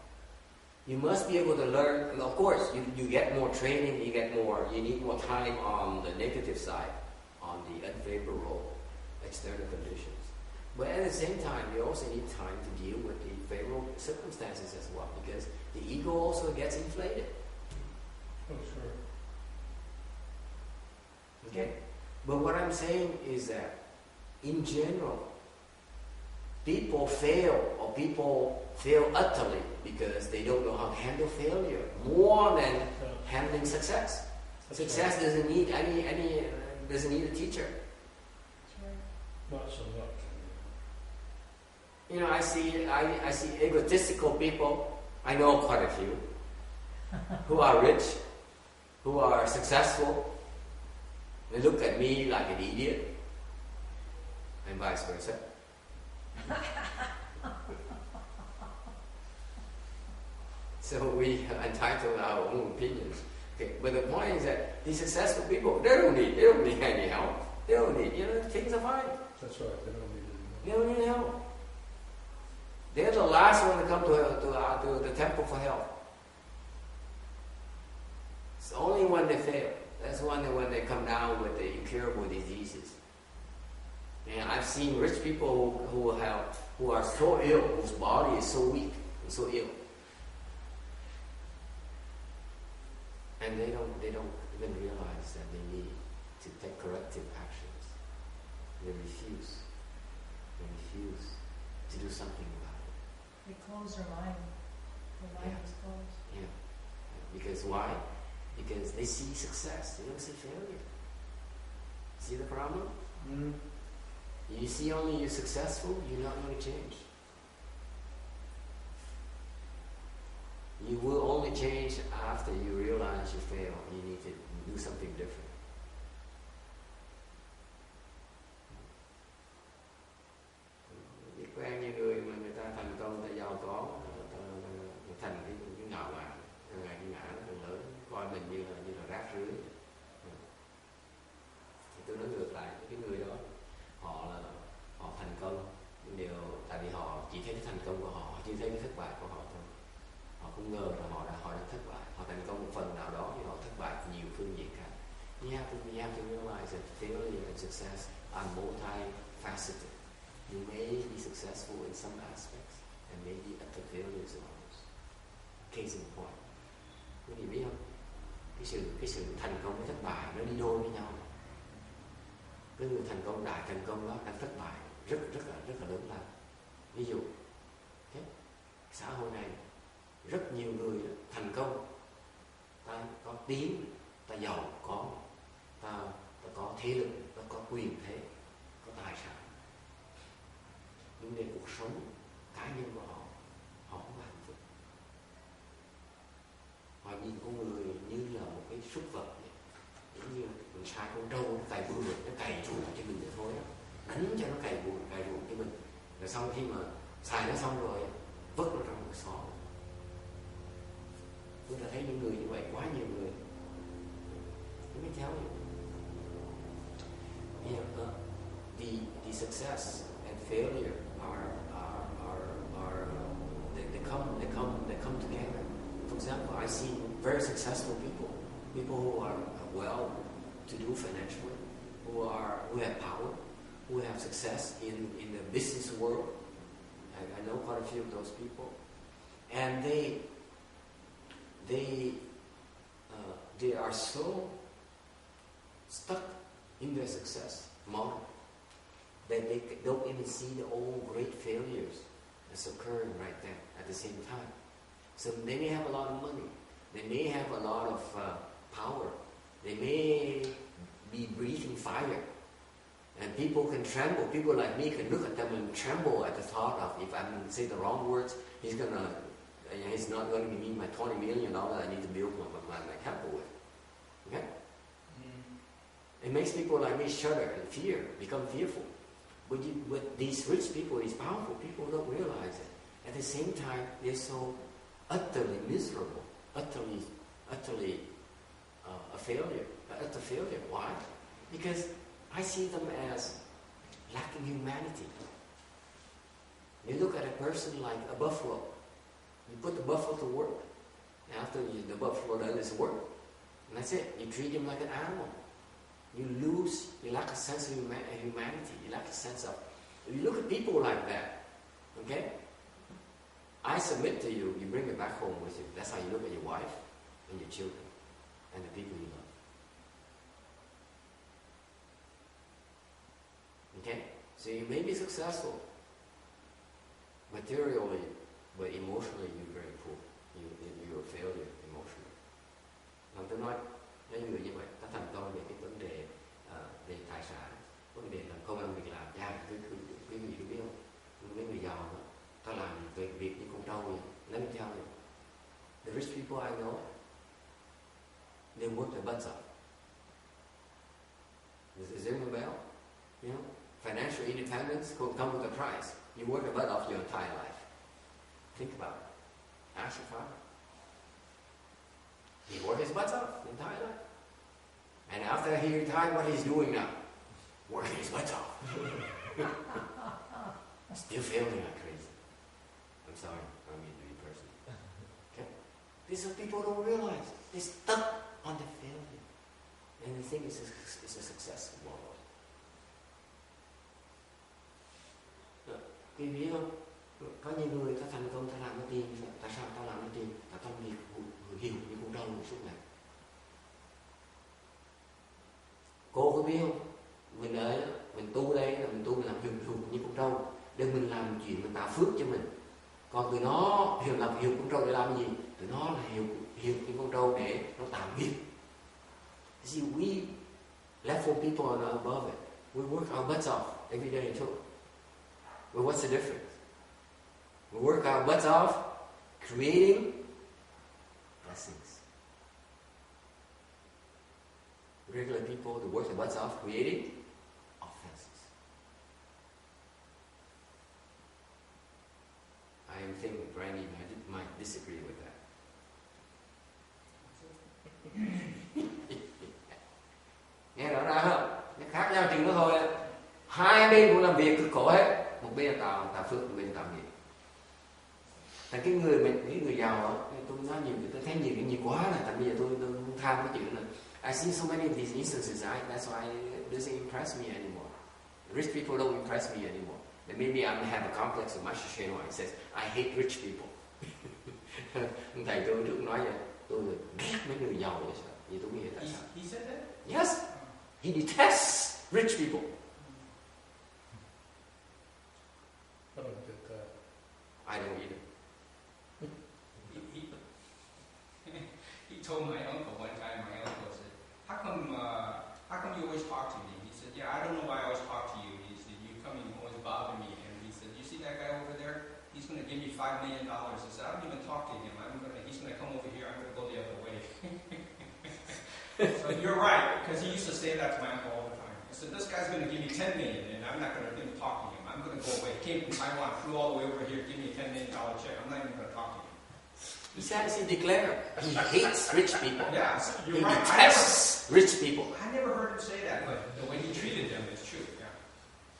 You must be able to learn, and of course, you get more training, you need more time on the negative side, on the unfavorable external conditions. But at the same time, you also need time to deal with the favorable circumstances as well, because the ego also gets inflated. Oh, sure. Okay? But what I'm saying is that, in general, people fail utterly because they don't know how to handle failure more than handling success. Success doesn't need doesn't need a teacher. Not so much. You know, I see egotistical people. I know quite a few who are rich, who are successful. They look at me like an idiot, and vice versa. So we entitle our own opinions. Okay, but the point is that these successful people, they don't need any help. They don't need, things are fine. That's right. They don't need it. They don't need help. They're the last one to come to the temple for help. It's only when they fail. That's when they come down with the incurable diseases. And I've seen rich people who are so ill, whose body is so weak and so ill, and they don't even realize that they need to take corrective actions. They refuse to do something about it. They close their mind. Their mind is closed. Yeah. Because why? Because they see success. They don't see failure. See the problem? Mm-hmm. You see only you're successful, you're not going to change. You will only change after you realize you fail. You need to do something different. Biết quen như người mà người ta thành công, người ta giàu có, người ta thành cái ngạo mạn, ngày cái ngã nó càng lớn, coi mình như là rác rưởi. Thì tôi nói ngược lại, cái người đó họ thành công, nhưng tại vì họ chỉ thấy cái thành công của họ chưa thấy cái thất bại của họ thôi. Họ không ngờ là họ đã thất bại. Họ thành công một phần nào đó nhưng họ thất bại nhiều phương diện khác. You have to realize that failure and success are multifaceted. You may be successful in some aspects and maybe utter failures in others. Case in point. Quý vị biết không? Cái sự thành công với thất bại nó đi đôi với nhau. Cái người thành công đại thành công đó đang thất bại rất là lớn lao. Ví dụ, xã hội này rất nhiều người thành công, ta có tiếng, ta giàu có, ta có thế lực, ta có quyền thế, có tài sản. Nhưng để cuộc sống cá nhân của họ không có hạnh phúc. Họ nhìn con người như là một cái súc vật vậy. Giống như mình sai con trâu nó cày bừa, nó cày ruộng cho mình vậy thôi. Đánh cho nó cày ruộng cho mình. Rồi sau khi mà xài nó xong rồi, vứt nó trong một xó. Tôi đã thấy những người như vậy, quá nhiều người. Let me tell you. The success and failure they come together. For example, I see very successful people who are well-to-do financially, who have power, who have success in the business world. I know quite a few of those people, and they are so stuck in their success model that they don't even see the old great failures that's occurring right there at the same time. So they may have a lot of money, they may have a lot of power, they may be breathing fire, and people can tremble. People like me can look at them and tremble at the thought of, if I'm going to say the wrong words, he's not going to give me my $20 million I need to build my temple with. Okay? It makes people like me shudder and fear, become fearful. But these rich people, these powerful people don't realize it. At the same time, they're so utterly miserable, utterly a failure, utter failure. Why? Because I see them as lacking humanity. You look at a person like a buffalo. You put the buffalo to work, After the buffalo does its work, and that's it. You treat him like an animal. You lack a sense of humanity. You lack a sense of. You look at people like that, okay? I submit to you. You bring it back home with you. That's how you look at your wife and your children and the people you love. Okay? So you may be successful materially, but emotionally you're very poor. You're a failure emotionally. Làm tôi nói những người như vậy, ta thành công về cái vấn đề về tài sản, vấn đề làm công ăn việc làm, quý vị biết không? Mấy người giàu đó, ta làm việc như con trâu vậy. Let me tell you, the rich people I know, they work their butts off. Is there a bell? You know, financial independence could come with a price. You work your butt off your entire life. Think about it. Ask your father. He worked his butt off the entire life. And after he retired, what he's doing now? Working his butt off. Still failing like crazy. I'm sorry, I don't mean to be personal. Okay? These are people who don't realize. They're stuck on the failure. And they think it's a successful model. Quý vị biết không? Có nhiều người ta thành công, ta làm cái tiền. Tại sao ta làm cái tiền? Ta tâm việc hiểu như con trâu suốt ngày. Cô có biết không? Mình ở mình tu đây là mình tu mình làm hiền như con trâu để mình làm chuyện mình tạo phước cho mình. Còn tụi nó làm hiền con trâu để làm gì? Tụi nó là hiền như con trâu để nó tạo nghiệp. See, we level people are above it. We work our butts off every day too. But what's the difference? We work our butts off creating blessings. Regular people that work their butts off creating offenses. I am thinking Brandy might disagree with that. Nghe rõ ràng không? Nó khác nhau chừng đó thôi. Hai bên cũng làm việc cực khổ hết. Một bên là tạo phước, một bên là tạo nghiệp. Tại cái người giàu đó, tôi nói nhiều, tôi thấy nhiều quá là tại bây giờ tôi không tham cái chuyện này. I see so many of these instances, that's why it doesn't impress me anymore. Rich people don't impress me anymore. And maybe I have a complex of Master Shenhua. He says, I hate rich people. Thầy tôi trước nói vậy, tôi ghét mấy người giàu vậy sao? Vì tôi nghĩ tại sao? He said that? Yes. He detests rich people. I don't get that. I don't either. He told my uncle one time, my uncle said, how come you always talk to me? He said, yeah, I don't know why I always talk to you. He said, you come and you always bother me. And he said, you see that guy over there? He's going to give me $5 million. He said, I don't even talk to him. He's going to come over here. I'm going to go the other way. So you're right, because he used to say that to my uncle all the time. He said, this guy's going to give me $10 million, and I'm not going to even talk to him. I'm going to go away. He came from Taiwan, flew all the way over here, give me a $10 million check. I'm not even going to talk to him. He says he declared he hates rich people. Yeah, so you're He right. detests rich people. I never heard him say that, but the way he treated them is true. Yeah.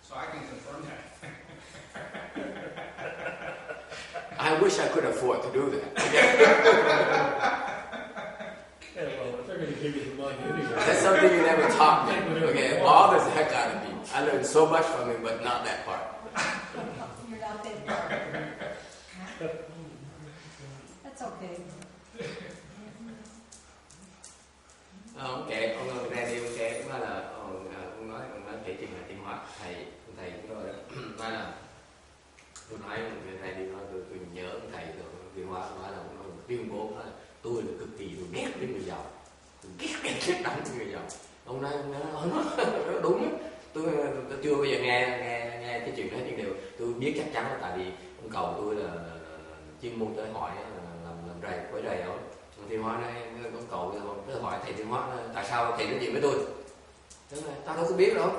So I can confirm that. I wish I could afford to do that. Yeah, well, if they're going to give you the money anyway. That's something you never taught me. Okay, it bothers the heck out of me. I learned so much from him, but not that part. You're not that far. That's okay. Ông kể, ông ra đi ông kể cũng là ông nói kể chuyện là tiến hóa thầy cũng nói nói là tôi nói thầy đi nói tôi nhớ ông thầy rồi tiến hóa nói là ông tuyên bố là tôi là cực kỳ tôi ghét những người giàu, tôi ghét đắng những người giàu. Ông nói đúng. Tôi chưa bao giờ nghe cái chuyện đó nhưng đều tôi biết chắc chắn là tại vì ông cầu tôi là chuyên môn tới hỏi làm rầy quấy rầy đó. Thiên Hóa này con cầu tôi hỏi thầy Thiên Hóa tại sao thầy nói chuyện với tôi? Tao đâu có biết đâu.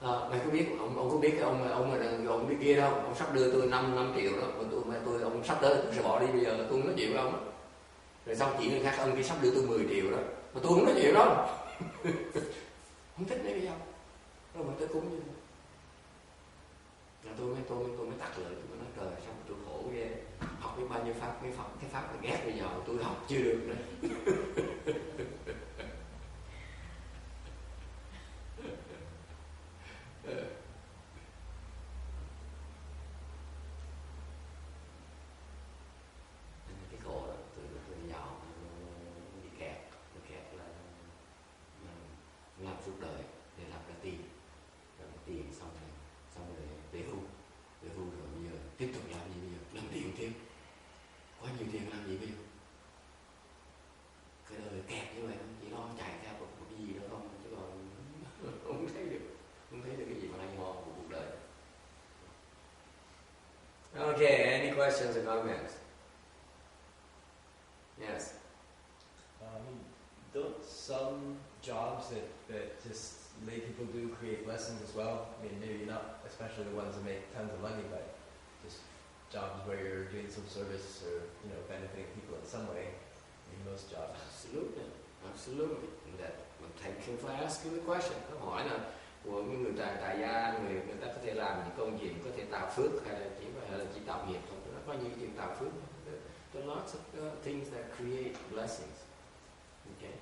Mày có biết ông có biết cái ông biết kia đâu? Ông sắp đưa tôi 5 triệu đó, tôi ông sắp tới tôi sẽ bỏ đi bây giờ tôi không nói chuyện với ông đó. Rồi xong chỉ người khác ông kia sắp đưa tôi 10 triệu đó, mà tôi không nói chuyện đó. Không thích mấy cái dòng. Rồi mà tôi cúng như thế. Là tôi mới tặc lời tôi nói trời sao tôi khổ ghê. Học biết bao nhiêu như pháp mấy cái pháp là ghét bây giờ tôi học chưa được nữa. Cái khổ đó tôi giàu bị kẹt là làm suốt đời để làm ra tiền, xong rồi về hưu rồi bây giờ tiếp tục làm gì bây giờ? Làm tiền thêm, quá nhiều tiền làm gì bây giờ? Cái đời kẹt như vậy chỉ lo chạy theo một cái gì đó không, chứ còn không thấy được cái gì mà hay ho của cuộc đời. Okay, any questions or comments? Yes. Don't some jobs that just lay people do create blessings as well? I mean, maybe not especially the ones that make tons of money, but just jobs where you're doing some service or, benefiting people in some way. I mean, most jobs. Absolutely. Thank you for asking the question. Câu hỏi là của người tại gia, người ta có thể làm những công việc, có thể tạo phước hay là chỉ tạo nghiệp thôi. Nó có những chuyện tạo phước. There are lots of things that create blessings. Okay.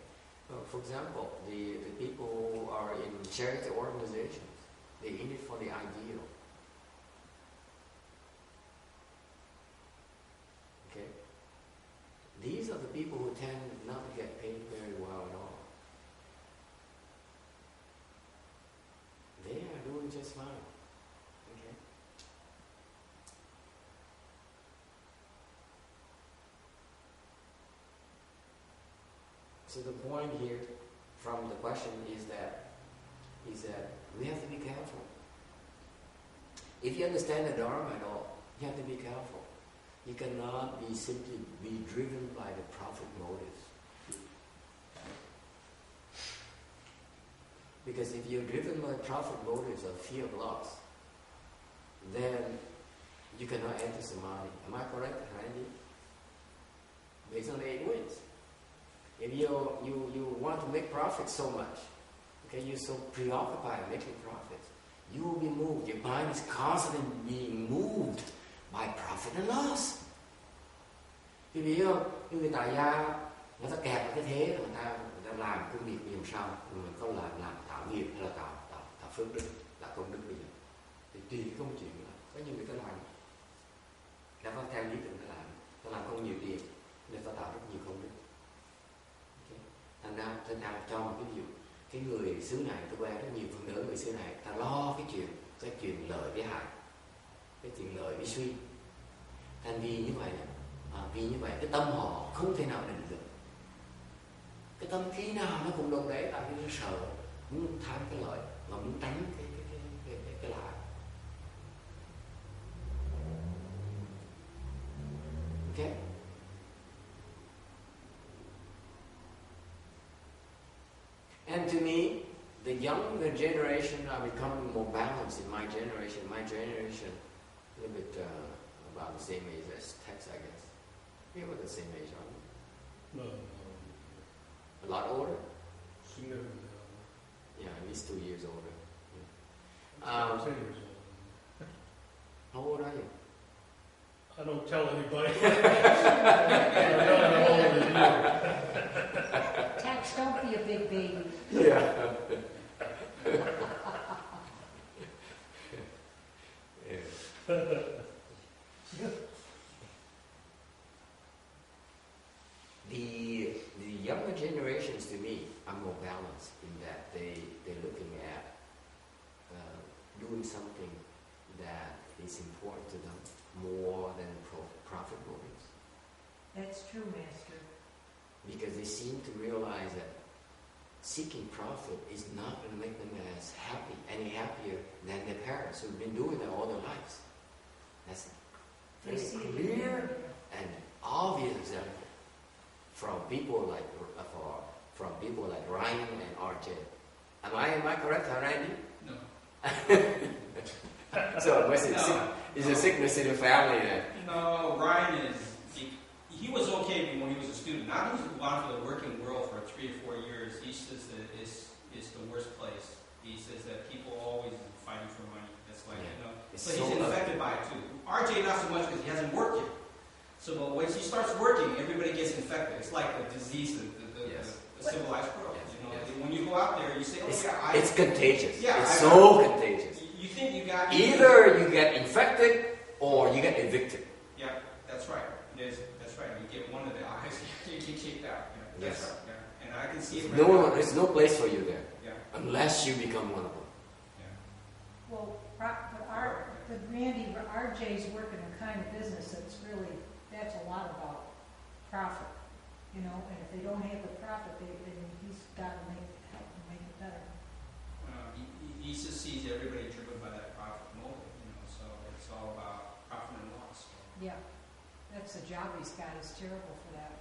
For example, the people who are in charity organizations, they're in it for the ideal. Okay? These are the people who tend not to get paid very well at all. They are doing just fine. Okay? So the point here from the question is that we have to be careful. If you understand the Dharma at all, you have to be careful. You cannot simply be driven by the profit motives. Because if you're driven by profit motives or fear of loss, then you cannot enter Samadhi. Am I correct, Randy? Based on the 8 winds. If you want to make profit so much, okay, you're so preoccupied making profits, you will be moved. Your mind is constantly being moved by profit and loss. Quý vị biết không? Những người tại gia, người ta kẹt vào cái thế, người ta làm công việc nhiều sao, mình có làm tạo nghiệp hay là tạo phước đức, tạo công đức bây giờ. Thì tùy cái công chuyện là có những người ta làm, đã có theo lý tưởng ta làm không nhiều tiền, nên ta tạo rất nhiều công đức. Thành ra cho một cái ví dụ, cái người xứ này, tôi quen rất nhiều phần lớn người xứ này, ta lo cái chuyện lợi với hại, cái chuyện lợi với suy. Thành vì như vậy cái tâm họ không thể nào định được. Cái tâm khi nào nó cũng đồng đấy, tại vì nó sợ, muốn tham cái lợi mà muốn tránh cái hại. Okay? And to me, the younger generation are becoming more balanced in my generation. My generation, a little bit about the same age as Tex, I guess. We were the same age, aren't we? No. A lot older? Significantly. Yeah, at least 2 years older. 10 years old. How old are you? I don't tell anybody. I'm not how old as you. Tax, don't be a big baby. Yeah. The younger generations, to me, are more balanced in that they're looking at doing something that is important to them more than profit motives. That's true, Master. Because they seem to realize that seeking profit is not going to make them any happier than their parents who've been doing that all their lives. That's a very clear and obvious example from people like Ryan and RJ. Am I correct, Randy? No. So is a sickness in the family then? No, Ryan he was okay when he was a student. Now he's gone to the working world for 3 or 4 years. He says that it's the worst place. He says that people always fighting for money. That's why, Yeah. So he's infected by it too. RJ not so much because he hasn't worked yet. So but when she starts working, everybody gets infected. It's like a disease, the civilized world. Yes. You know, Yes. when you go out there, you say, It's contagious. Yeah, it's so contagious. You think you got Either you get infected or you get evicted. Yeah, that's right. That's right. You get one of the eyes, you get kicked out. Yeah, that's right. Yeah. And I can see it. There's no place for you there. Yeah. Unless you become one of them. Yeah. Well, but Randy, RJ's working a kind of business that's a lot about profit, you know, and if they don't have the profit, then he's got to help them make it better. He just sees everybody driven by that profit motive, you know, so it's all about profit and loss. Yeah, that's the job he's got. He's terrible for that.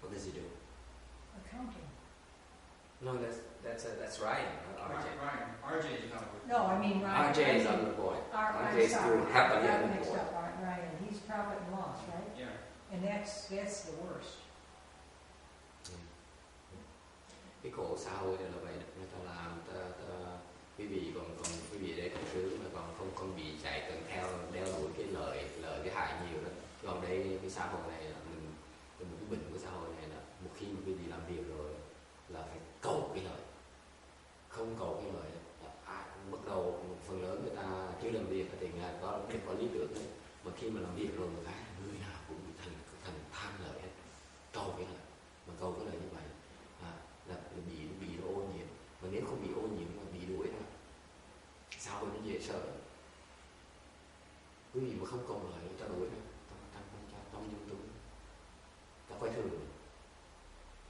What does he do? Accounting. No, that's Ryan, not RJ. Ryan. RJ is not working. No, I mean Ryan. RJ is on the board. RJ is sorry, doing happily I on the mixed board. up Ryan. He's profit and loss, right? Yeah. And that's the worst. Cái khổ xã hội này là vậy, người ta làm quý vị còn quý vị đấy còn sướng mà còn không bị chạy cần theo đeo đuổi cái lợi cái hại nhiều đó. Còn đây cái xã hội này là mình cái bệnh của xã hội này là một khi mà quý vị làm việc rồi là phải cầu cái lợi, không cầu cái lợi bắt đầu một phần lớn người ta chưa làm việc thì người ta có lý tưởng đấy, mà khi mà làm việc rồi người ta người nào cũng bị thành tham lợi hết, cầu cái lợi, mà cầu cái lợi như vậy là bị ô nhiễm, mà nếu không bị ô nhiễm mà bị đuổi thôi, sao nó dễ sợ. Quý vị mà không cầu lợi cho đuổi nữa, trong dân chúng ta quay thường,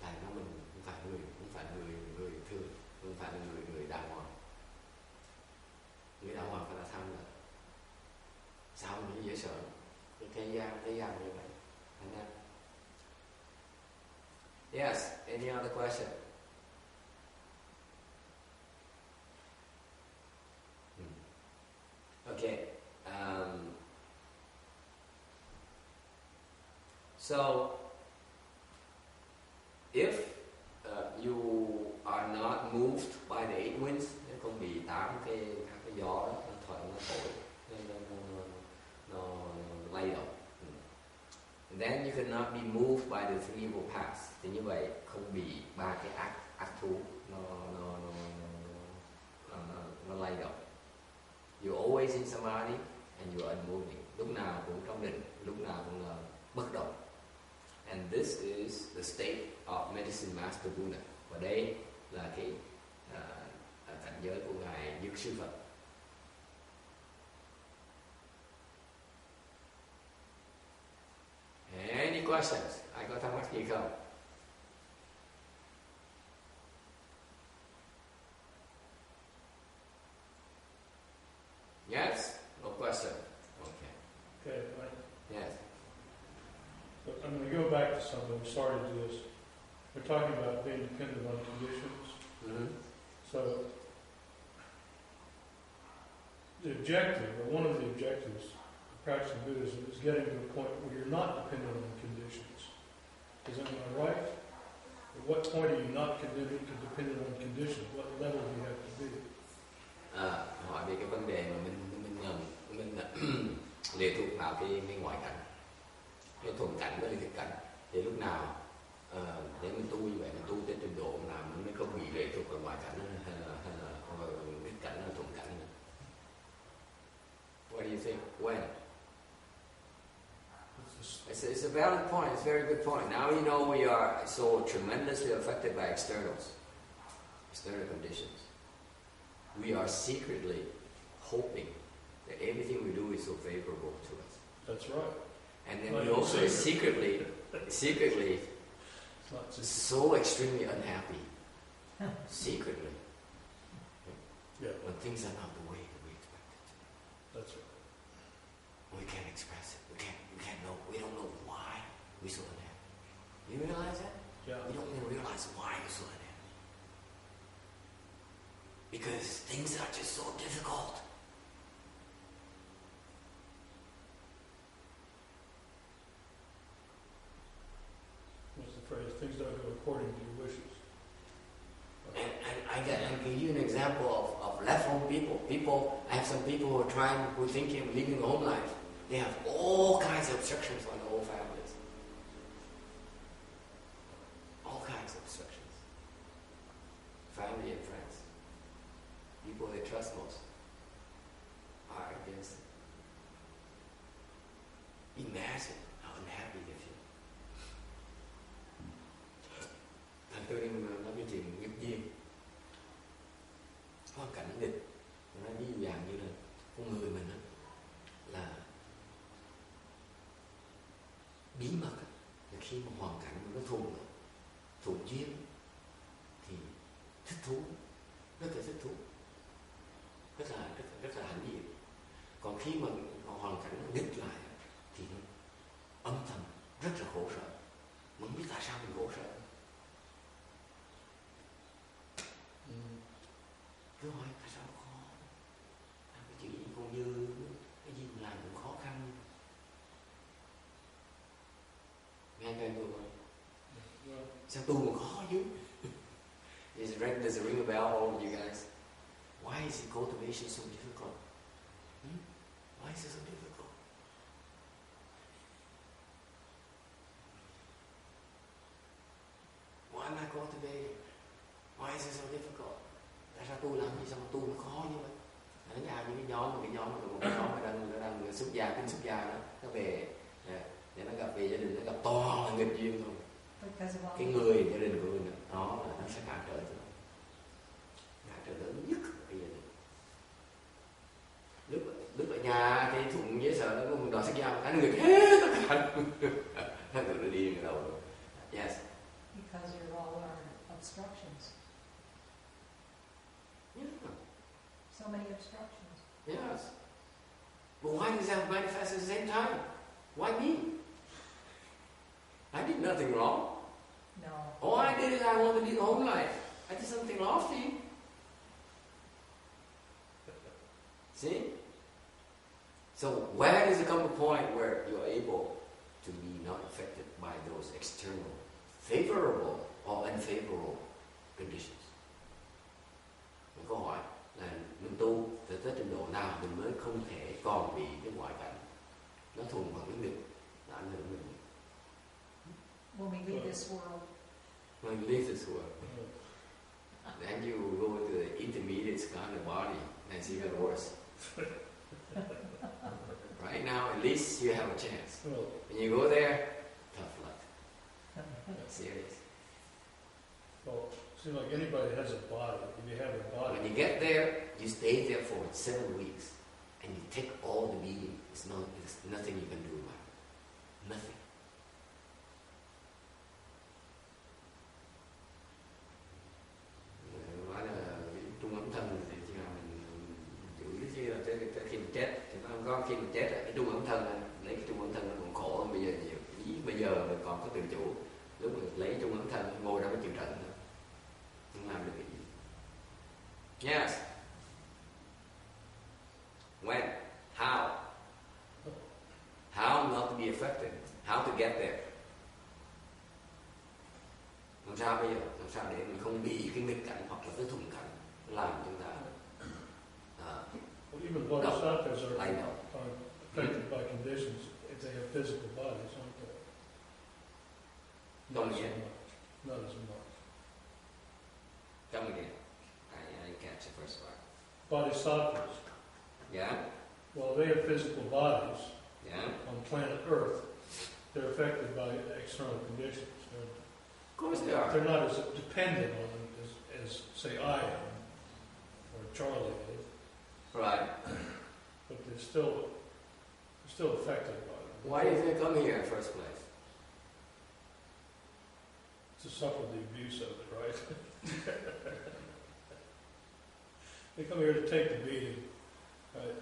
tại nó mình không phải người thường, không phải là người đàng hoàng. Người đàng hoàng phải là tham lợi, sao nó dễ sợ. Thế gian như vậy. Yes, any other question? Okay. So, if you are not moved by the eight winds, không bị tám cái gió đó, nó thổi, nó thổi, nó lay động. Then you cannot be moved by the three evil paths. Thì như vậy không bị ba cái ác thú nó lay động. You're always in samadhi and you are unmoving. Lúc nào cũng trong định, lúc nào cũng là bất động. And this is the state of Medicine Master Buddha. Và đây là cái cảnh giới của ngài Dược Sư Phật. Any questions? Ai có thắc mắc gì không? Yes? No question? Okay. Okay, right. Yes. But I'm going to go back to something. We started this. We're talking about being dependent on conditions. Mm-hmm. So, the objective, or one of the objectives of practicing Buddhism is getting to a point where you're not dependent on conditions. Is that right? At what point are you not dependent on conditions? What level do you have to be? Hỏi về cái vấn đề mà mình lệ thuộc vào cái ngoại cảnh, cái thuần cảnh với thực cảnh. Thì lúc nào để mình tu như vậy, mình tu tới trình độ nào mình mới không bị lệ thuộc vào ngoại cảnh hay là cái cảnh hay thuần cảnh nữa. What do you think? When? It's a valid point. It's a very good point. Now you know we are so tremendously affected by external conditions. We are secretly hoping that everything we do is so favorable to us. That's right. And then we also secretly so extremely unhappy. Secretly. Yeah. When things are not the way that we expect it to be. That's right. We can't express it. We can't know. We don't know why we're so unhappy. You realize that? Yeah. We don't even realize why we're so unhappy. Because things are just so difficult. What's the phrase? Things don't go according to your wishes. And I can give you an example of left home people. I have some people who are thinking of living a home life, They have all kinds of obstructions on the whole families. All kinds of obstructions. Family and friends. People they trust most are against it. Imagine how unhappy they feel. Thành tôi đi nói cái chuyện nghiệp duyên. Hoàn cảnh nghịch. Nó ví dụ dạng như là con người mình đó, là bí mật là khi mà hoàn cảnh nó thuận duyên thì thích thú, rất là thích thú, rất là hãnh diện. Còn khi mà hoàn cảnh nó nghịch lại thì nó âm thầm rất là khổ sở. Mình không biết tại sao mình khổ sở. Cứ hỏi tại sao khó, làm cái chuyện gì còn như cái gì mình làm cũng khó khăn. Nghe cho anh tôi nói, sao tu mà khó chứ? Does it ring a bell, all of you guys? Why is the cultivation so difficult? Why is it so difficult? Why am I cultivating? Why is it so difficult? Tại sao tu làm gì sao mà tu nó khó như vậy? Ở nhà những cái nhóm mà đang xuất gia, kinh xuất gia đó, nó về để nó gặp về gia đình, nó gặp to là nghịch duyên thôi. Cái người gia đình của mình đó là nó sẽ cản trở cho nó. Cản trở lớn nhất ở gia đình. Lúc ở nhà thì Thuận dễ sợ nó có đoàn xuất gia mà cả người hết tất cả. Nó tự nó đi ở đầu rồi. Yes. Because you're all our obstructions. Yeah. So many obstructions. Yes. But why does that manifest at the same time? Why me? I did nothing wrong. No. All I did is I wanted to lead a home life. I did something lofty. See? So where does it come a point where you're able to be not affected by those external, favorable or unfavorable conditions? Một câu hỏi là mình tu tới trình độ nào mình mới không thể còn bị cái ngoại cảnh nó thuần vào cái nghịch, nó ảnh hưởng mình. When we leave this world. When you leave this world, then you go to the intermediate kind of body, and it's even worse. Right now, at least you have a chance. When you go there, tough luck. Serious. Well, it seems like anybody has a body. If you have a body. When you get there, you stay there for 7 weeks, and you take all the beating. There's nothing you can do about it. Nothing. Nói là trung ấm thân thì chỉ là mình giữ chứ là tới khi mình chết thì nó không có khi mình chết cái trung ấm thân này, lấy cái trung ấm thân nó còn khổ hơn bây giờ nhiều. Bây giờ mình còn có tự chủ, lúc mình lấy trung ấm thân ngồi ra cái chịu trận thôi, không làm được cái gì. Yes. When? How? How not to be affected? How to get there? Làm sao bây giờ? Làm sao để mình không bị cái nghịch cảnh hoặc là cái thuận cảnh làm chúng ta Even Bodhisattvas are I know. affected by conditions if they have physical bodies, aren't they? Come Not so again. much. Not as much. Come again. I didn't catch the first part. Bodhisattvas, Yeah? well, they have physical bodies Yeah? on planet Earth. They're affected by external conditions. Of course they are. They're not as dependent on them as say, I am, or Charlie is, Right. but they're still affected by them. Why did they come here in the first place? To suffer the abuse of it, right? They come here to take the beating, right?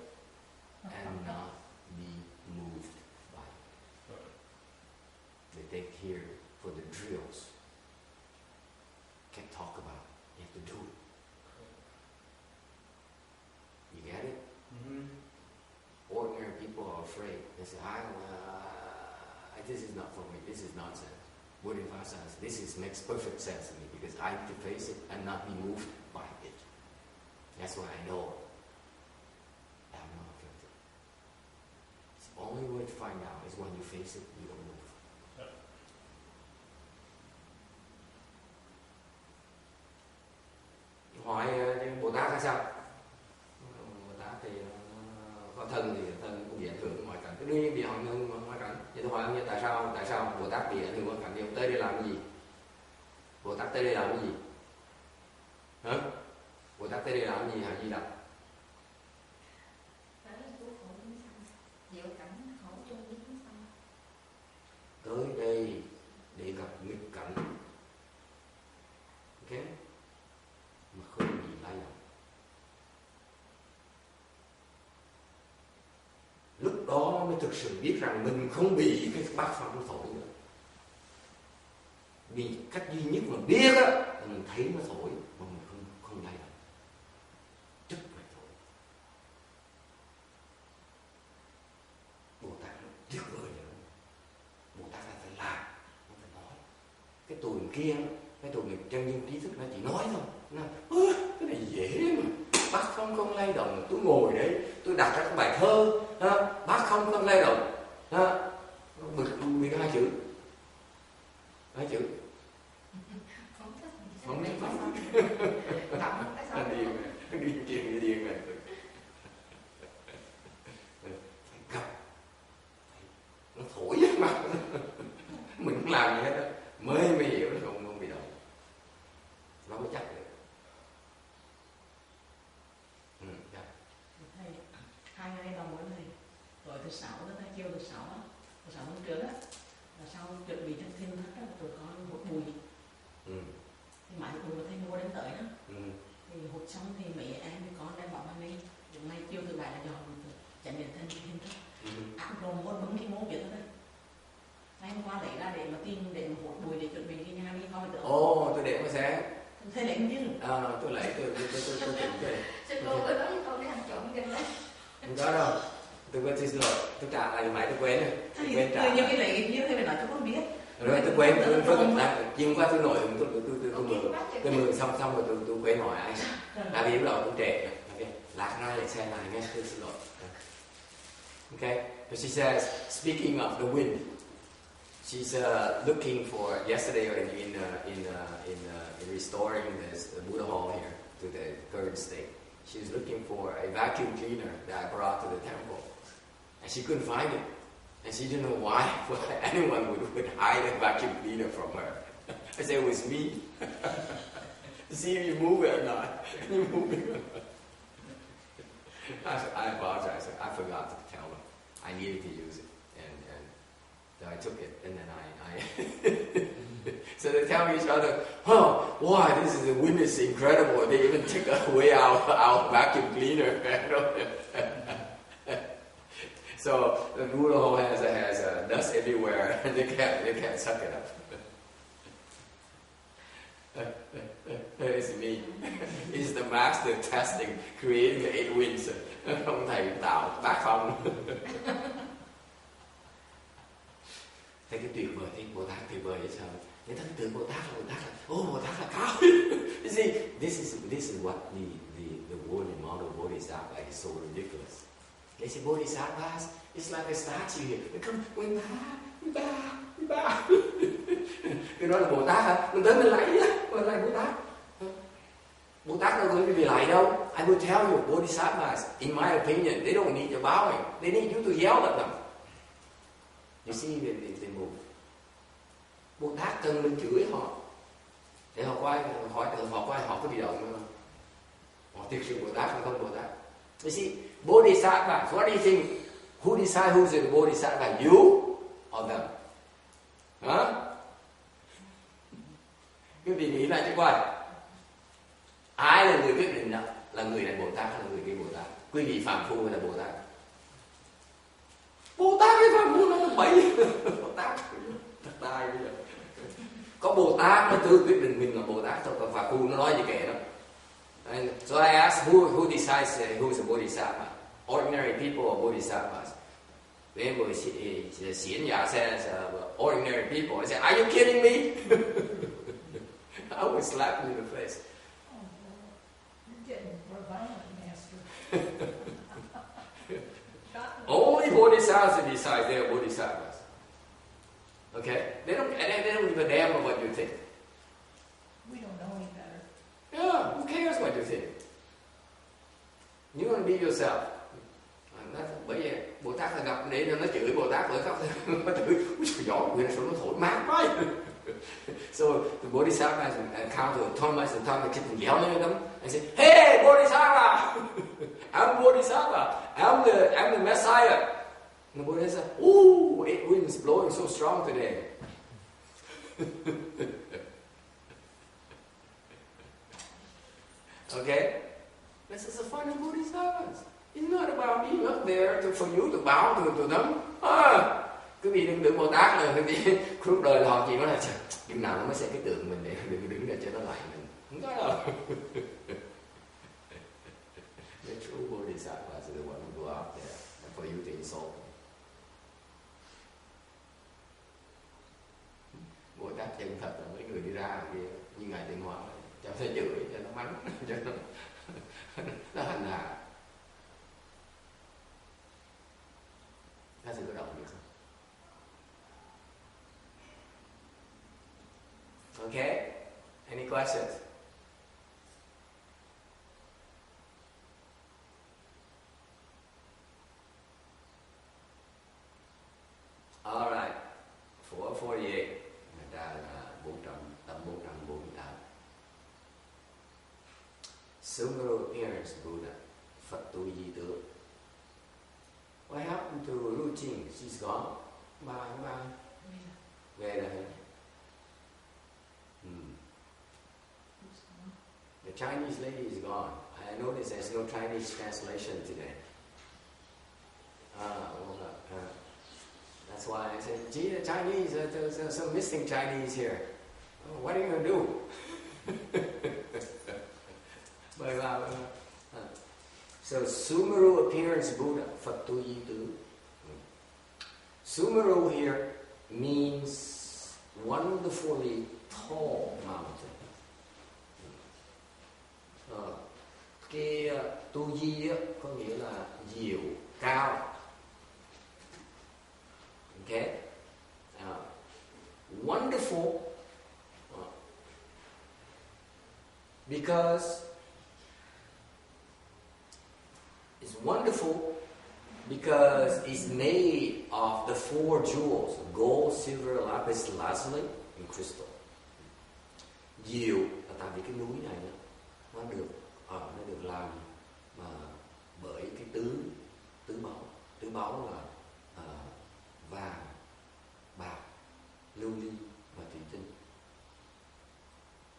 And not be moved by it. Right. They take here for the drills. Can't talk about it. You have to do it. You get it? Mm-hmm. Ordinary people are afraid. They say, this is not for me. This is nonsense. Bodhisattva says, makes perfect sense to me because I have to face it and not be moved by it. That's why I know I'm not affected. It's only way to find out is when you face it, you don't move. Yeah. Hỏi Bồ Tát là sao? Bồ Tát thì có thân thì thân cũng bị ảnh hưởng ngoại cảnh, đương nhiên bị ảnh hưởng ngoại cảnh. Vậy tôi hỏi ông như tại sao Bồ Tát bị ảnh hưởng ngoại cảnh? Thì ông tới đây làm cái gì? Bồ Tát tới đây làm cái gì? Hả? Bồ Tát tới đây làm cái gì hả Di Đà? Tới đây để gặp nghịch cảnh, ok, mà không bị lay động. Lúc đó mới thực sự biết rằng mình không bị cái bát pháp nó thổi nữa. Vì cách duy nhất mà biết á là mình thấy nó thổi mà mình không lay động. Chất phải thổi. Bồ Tát nó tuyệt vời vậy. Bồ Tát là phải làm, nó phải nói. Cái tụi kia, cái tụi người chân nhân trí thức nó chỉ nói thôi. Nó cái này dễ mà. Bác không lay động, tôi ngồi đấy, tôi đặt ra cái bài thơ, bác không lay động, bị hai chữ. Không nên phóng. Đi chuyện như điên này. Phải gặp, nó thổi với mặt, mình không làm gì hết đó, mới hiểu nó không bị động, nó mới chắc được. Thầy, 2 ngày đầu mỗi ngày, rồi thứ sáu đó, chiều thứ sáu hôm trước á, là sau chuẩn bị trong thiên thất đó, tụi con một bùi. Thì mãi cuối thầy mua đến tới đó. Thì hụt xong thì mấy em với con đem bảo mami, hôm nay chiều thứ bảy là dọn chạy đến thiên thất. Ăn rồi muốn bấm cái mố vậy thôi đấy. Ngày hôm qua lấy ra để mà tìm để mà hụt bùi để chuẩn bị đi nhà đi coi được. Ồ, tôi để mà xem. Thầy lấy chứ. Tôi lấy, tôi tìm cái này. Sư cô có nói với con để ăn trộm kinh đấy. Không có đâu. Tôi xin lỗi, tôi trả lại mãi tôi quên rồi. Thầy nhiều cái lấy như thầy phải nói cho con biết. Rồi tôi quên, nhưng qua tôi nội tôi mượn xong rồi tôi quên hỏi ai. Vì lúc đầu cũng trễ. Lát ra lại xem lại nghe, tôi xin lỗi. Okay, but she says, speaking of the wind, she's looking for yesterday in restoring this the Buddha hall here to the current state. She was looking for a vacuum cleaner that I brought to the temple, and she couldn't find it, and she didn't know why anyone would hide a vacuum cleaner from her. I said it was me. To see if you move it or not. You move it. I apologize. I forgot to tell them I needed to use it, and so I took it, and then I so they tell each other, "Oh, wow, the wind is incredible." They even took away our vacuum cleaner. So the Buddha hole has dust everywhere, and they can't suck it up. It's me. He's the master testing, creating the 8 winds. Ông thầy tạo tác phong. Thấy cái tuyệt vời, thấy Bồ Tát tuyệt vời vậy sao? Người ta tưởng Bồ Tát là, Bồ Tát là cao. You see, this is what the word and model Bodhisattva is so ridiculous. They say Bodhisattvas, it's like a statue here. They come, we bow. Cái đó là Bồ Tát hả? Mình tới mình lạy Bồ Tát. Bồ Tát đâu có bị lạy đâu. I will tell you, Bodhisattvas, in my opinion, they don't need your bowing. They need you to yell at them. You see if they move. Bồ Tát cần mình chửi họ. Để họ quay, họ có bị động nữa. Họ thực sự Bồ Tát hay không Bồ Tát. You see, Bodhisattvas, what do you think? Who decides who's the Bodhisattva? You or them? Hả? Quý vị nghĩ lại cho coi. Ai là người quyết định đó? Là người này Bồ Tát hay là người kia Bồ Tát? Quý vị phàm phu hay là Bồ Tát? Bồ Tát với phàm phu nó là bậy. Bồ Tát thật tai bây giờ. Có Bồ Tát nó tự quyết định mình là Bồ Tát thôi, còn phàm phu nó nói gì kệ đó. And so I asked who decides who's a Bodhisattva? Ordinary people or Bodhisattvas? Then Xian Ya says ordinary people. I said, are you kidding me? I would slap him in the face. You're getting more violent, Master. Only Bodhisattvas be yourself. Bởi vì Bồ Tát là gặp để nó chửi Bồ Tát lại khóc, nó chửi gió quyền số nó thổi mát quá. So the Bodhisattva encountered Thomas and Thomas kept yelling at them and said, "Hey, Bodhisattva, I'm Bodhisattva, I'm the Messiah." And the Buddha said, "Ooh, it wind is blowing so strong today." Okay, this is the fun of Bodhisattvas. It's not about being up there for you to bow to them. Quý vị đừng tưởng Bồ Tát là suốt đời là họ chỉ nói là chừng nào nó mới xây cái tượng mình để đừng đứng để cho nó lại mình. Không có đâu. The true Bodhisattvas are the one who go out there and for you to insult them. Bồ Tát chân thật là mấy người đi ra kia như ngài Tịnh Hóa cho nó chửi, cho nó mắng, cho nó hành hạ. Các sự có động được không? Okay? Any questions? All right. 448. Người ta là 400, tập 448. Sumero appearance Buddha, Phật tu di tướng. What happened to Lu Jing? She's gone. Bye. Về rồi. The Chinese lady is gone. I noticed there's no Chinese translation today. That's why I said, gee, the Chinese, there's some missing Chinese here. Oh, what are you going to do? So, Sumeru appearance Buddha, Phật tu di tướng. Sumeru here means wonderfully tall mountain. Cái tu di có nghĩa là diệu, cao. Okay? Wonderful because it's wonderful because it's made of the four jewels: gold, silver, lapis lazuli, and crystal. Diệu là tại vì cái núi này nó được làm mà bởi cái tứ báu là vàng, bạc, lưu ly và thủy tinh.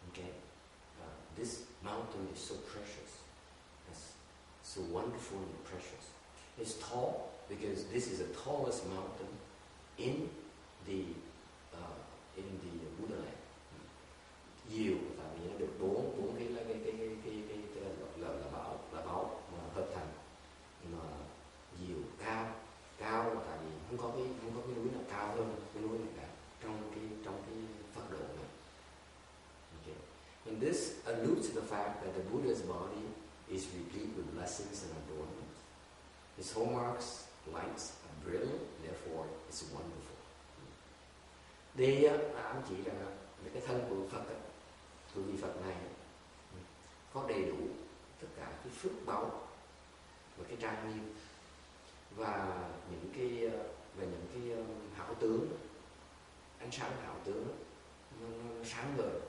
Okay, this mountain is so precious, it's so wonderful and precious. It's tall because this is the tallest mountain in the Buddha land. Diệu tại vì nó được bốn cái là báu mà hợp thành, mà diệu cao là tại vì không có cái núi nào cao hơn cái núi này cả trong cái Phật độ này. Okay. And this alludes to the fact that the Buddha's body is replete with blessings and adornments. His hallmarks, lights are brilliant, therefore it's wonderful. Đây ám chỉ rằng cái thân của Phật, của vị Phật này có đầy đủ tất cả cái phước báu và cái trang nghiêm và những cái hảo tướng, ánh sáng hảo tướng nó sáng ngời,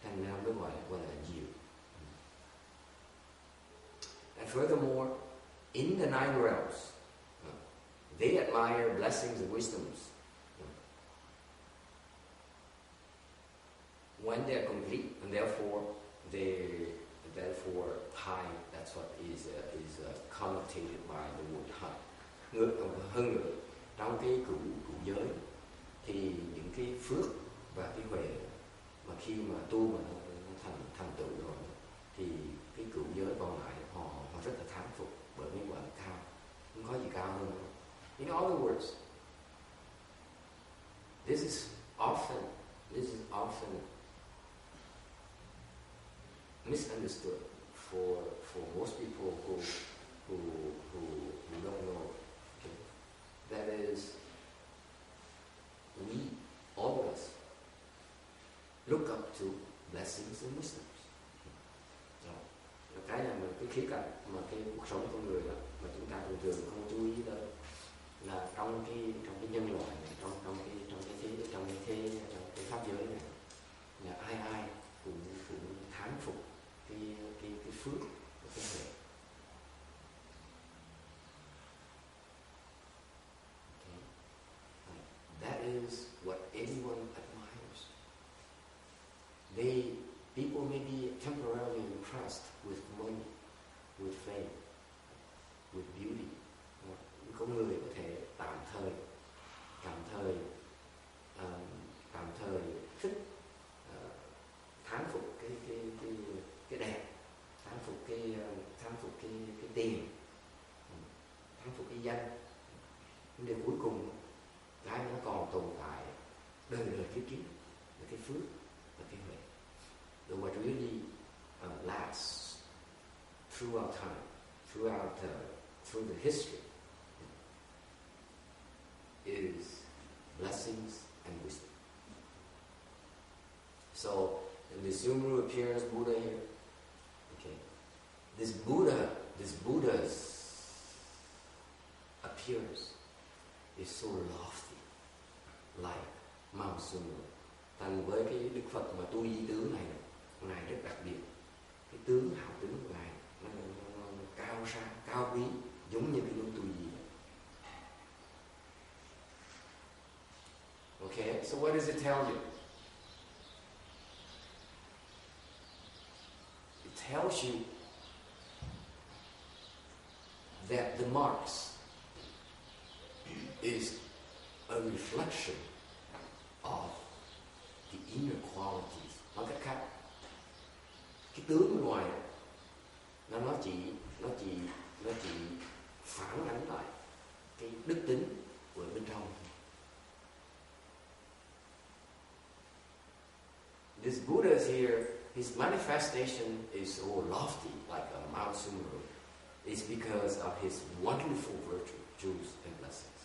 thành ra mới gọi là diệu. And furthermore, in the nine realms, they admire blessings and wisdoms. When they're complete, and therefore high. That's what is connotated by the word high. Hơn nữa, trong cái cửu giới thì những cái phước và cái huệ mà khi mà tu mà nó thành tựu rồi thì cái cửu giới còn lại họ rất là thán phục bởi vì quả cao, không có gì cao hơn. In other words, this is often misunderstood for most people who don't know. Okay? That is, we, all of us, look up to blessings and wisdoms. cái là một cái khía cạnh mà cái cuộc sống con người đó mà chúng ta thường thường không chú ý tới là trong cái nhân loại này, trong cái pháp giới này là ai cũng thán phục cái phước của cái huệ. That is what everyone admires. People may be temporarily impressed with money, with fame, with beauty. Có người có thể tạm thời thích thán phục cái đẹp, thán phục cái tiền, thán phục cái danh. Nhưng điều cuối cùng cái nó còn tồn tại đời kiếp là cái phước, là cái huệ. The what really lasts throughout time, through the history is blessings and wisdom. So, in the Sumeru appearance Buddha here, okay, this Buddha's appearance is so lofty, like Mount Sumeru. Thành với cái Đức Phật mà tu di tướng này, Ngài rất đặc biệt. Cái tướng hào tướng của Ngài nó cao sang, cao quý, giống như cái núi tu di. Okay, so what does it tell you? It tells you that the marks is a reflection of the inner qualities. Nói cách khác, cái tướng bên ngoài nó chỉ phản ánh lại cái đức tính của bên trong. This Buddha is here, his manifestation is so lofty, like a Mount Sumeru. It's because of his wonderful virtues and blessings.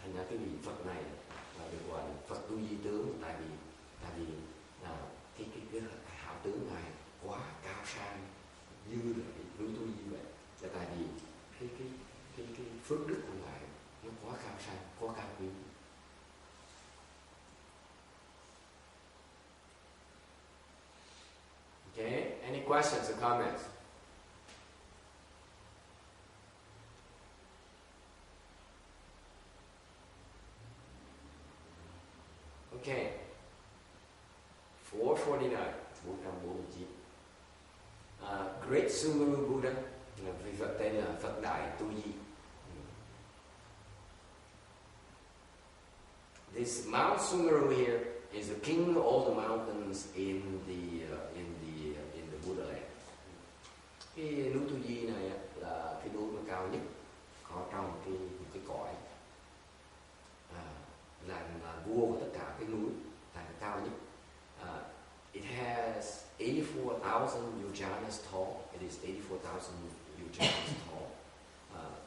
Thành ra cái vị Phật này là được gọi là Phật tu di tướng, tại vì cái hảo tướng Ngài quá cao sang như là cái núi tu di vậy. Là tại vì cái phước đức của Ngài nó quá cao sang, quá cao quý. Okay, any questions or comments? Okay, 449, 449. Great Sumeru Buddha, vị Phật tên là Phật Đại Tu Di. This Mount Sumeru here is the king of all the mountains in the Buddhaland. Cái núi Tu Di này là cái núi mà cao nhất có trong cái cõi, là vua của tất cả cái núi, là cao nhất. It has 84,000 yojanas tall. It is 84,000 yojanas tall.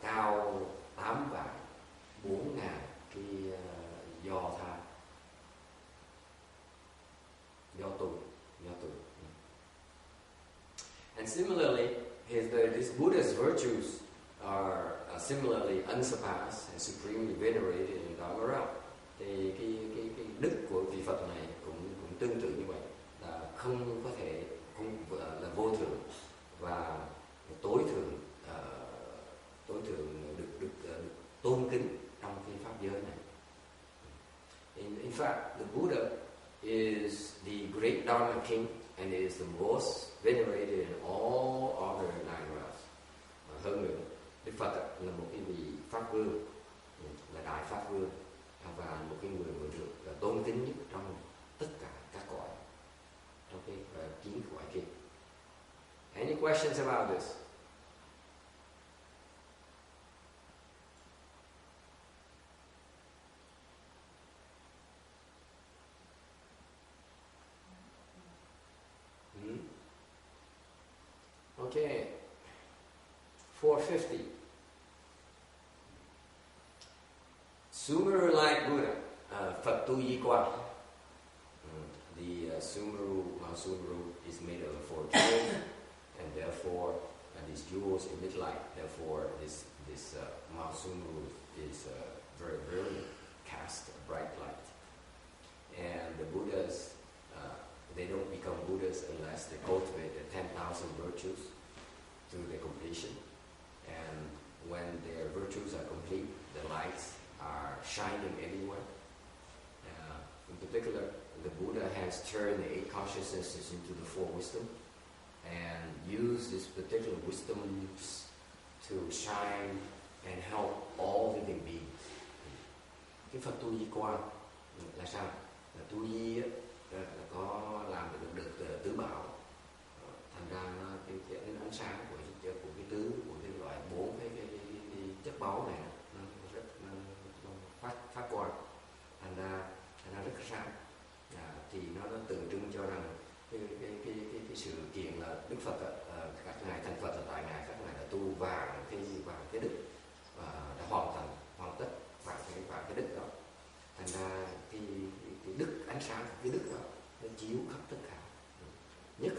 Cao 8,400 cái do tù. And similarly, this Buddha's virtues are similarly unsurpassed and supremely venerated in Dharma realm. Thì cái đức của vị Phật này cũng tương tự như vậy, là không có thể là vô thượng và tối thượng được tôn kính trong cái pháp giới này. In fact, the Buddha is the great Dharma king and is the most venerated in all other nine realms. Hơn nữa, Đức Phật là một cái vị pháp vương, là đại pháp vương, và một cái người mà được tôn kính nhất trong tất cả các cõi, trong cái 9 cõi kia. Any questions about this? Okay, 450. Sumeru-like Buddha, Phật tu di quan. The Mount Sumeru is made of 4 jewels. and therefore these jewels emit light. Therefore, this Mausunu is very brilliant, cast a bright light. And the Buddhas, they don't become Buddhas unless they cultivate the 10,000 virtues to the completion. And when their virtues are complete, the lights are shining everywhere. In particular, the Buddha has turned the 8 consciousnesses into the 4 wisdom and used this particular wisdoms to shine and help all living beings. Cái Phật tu di quan là sao? Là tu di là có làm được tứ bảo, thành ra cái ánh sáng của cái tứ, của cái loại 4 cái chất báu này nó rất phát quang, thành ra rất sáng. Thì nó tượng trưng cho rằng cái sự kiện là Đức Phật, các ngài thành Phật là tại ngài, các ngài đã tu vàng cái đức và đã hoàn tất vàng cái đức đó. Thành ra cái đức, ánh sáng của cái đức đó nó chiếu khắp tất cả. Nhất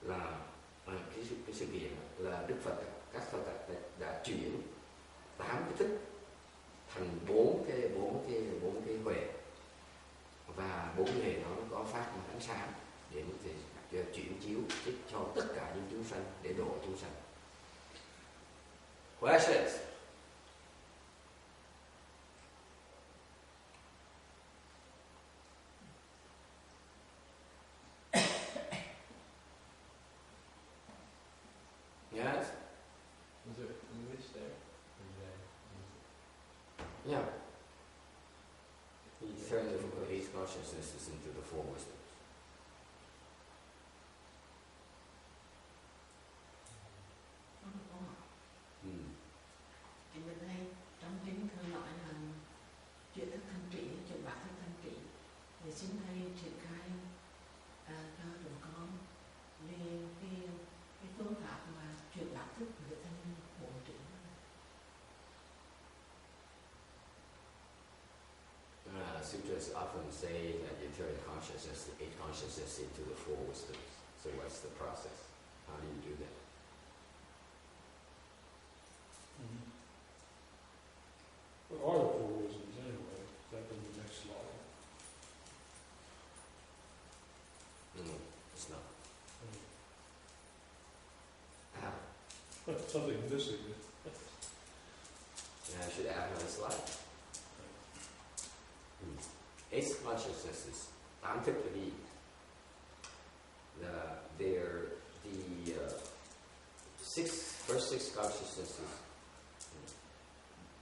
là cái sự kiện là Đức Phật, các Phật đã chuyển 8 cái thức thành 4 cái huệ, và 4 cái huệ đó nó có phát một ánh sáng để có thể chuyển chiếu cho tất cả những chúng sanh, để độ chúng sanh. Questions? Yes? Was there English there? Yeah. He turned the 8 consciousnesses into the 4 wisdoms. Thì mình hay trong kinh thường nói là chuyện thức thanh trị, chuyện bạc thức thanh trị, thì xin thầy triển khai cho chúng con về cái phương pháp mà chuyển bạc thức để thành 4 trị. Sutras often say that you turn consciousness, the 8 consciousness into the 4 wisdoms. So what's the process? How do you do that? What are the 4 wisdoms anyway? Is that in the next slide? No, it's not. Something missing. And I should add another slide. 8 consciousnesses, 8 thức là gì? They're the first 6 consciousnesses.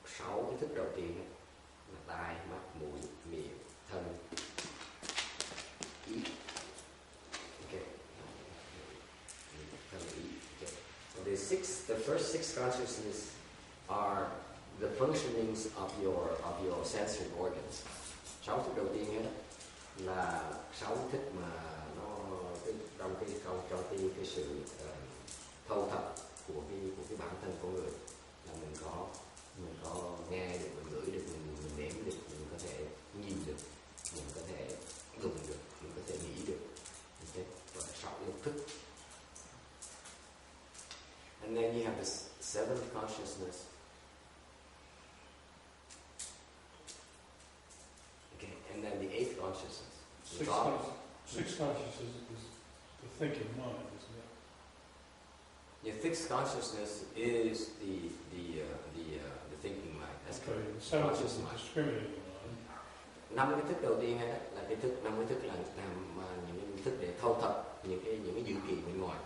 6 cái thức đầu tiên là tai, mắt, mũi, miệng, thân, ý. Okay. Thân, ý. Okay. The first 6 consciousnesses are the functionings of your sensory organs. 6 thức đầu tiên ấy là 6 thức mà nó trong cái sự thâu thập của cái bản thân của người, là mình có nghe được, mình ngửi được, mình nếm được, mình có thể nhìn được, mình có thể dùng được, mình có thể nghĩ được. Okay? Gọi là 6 lục thức. And then you have the 7th consciousness. Okay, and then the 8th consciousness. 6 consciousness is the thinking mind, isn't it? Your 6th consciousness is the thinking mind. That's Okay, correct. the 7th is Conscious the mind. discriminating mind. 5 cái thức đầu tiên ấy là cái thức, 5 cái thức là làm những cái thức để thâu thập những cái dữ kiện bên ngoài.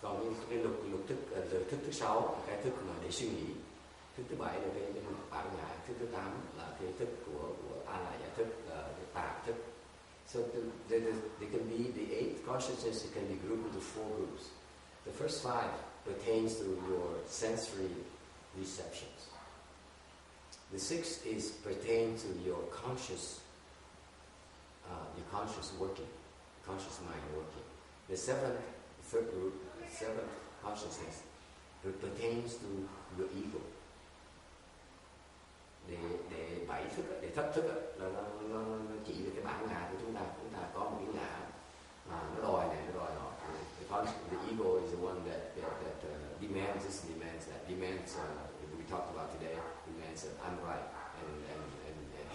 Còn cái lục thức, rồi thức thứ 6 là cái thức mà để suy nghĩ. Thức thứ 7 là cái bản ngã. Thức thứ 8 là cái thức của a la giả thức, là cái tạp thức. So they can be the 8 consciousness. It can be grouped into 4 groups. The first 5 pertains to your sensory receptions. The 6th is pertain to your conscious working, conscious mind working. The 7th, third group, the 7th consciousness, it pertains to your ego. Để 7 thức, để thất thức là nó chỉ về cái bản ngã của chúng ta. Chúng ta có một cái ngã mà nó đòi này, nó đòi nọ. The ego is the one said, I'm right, and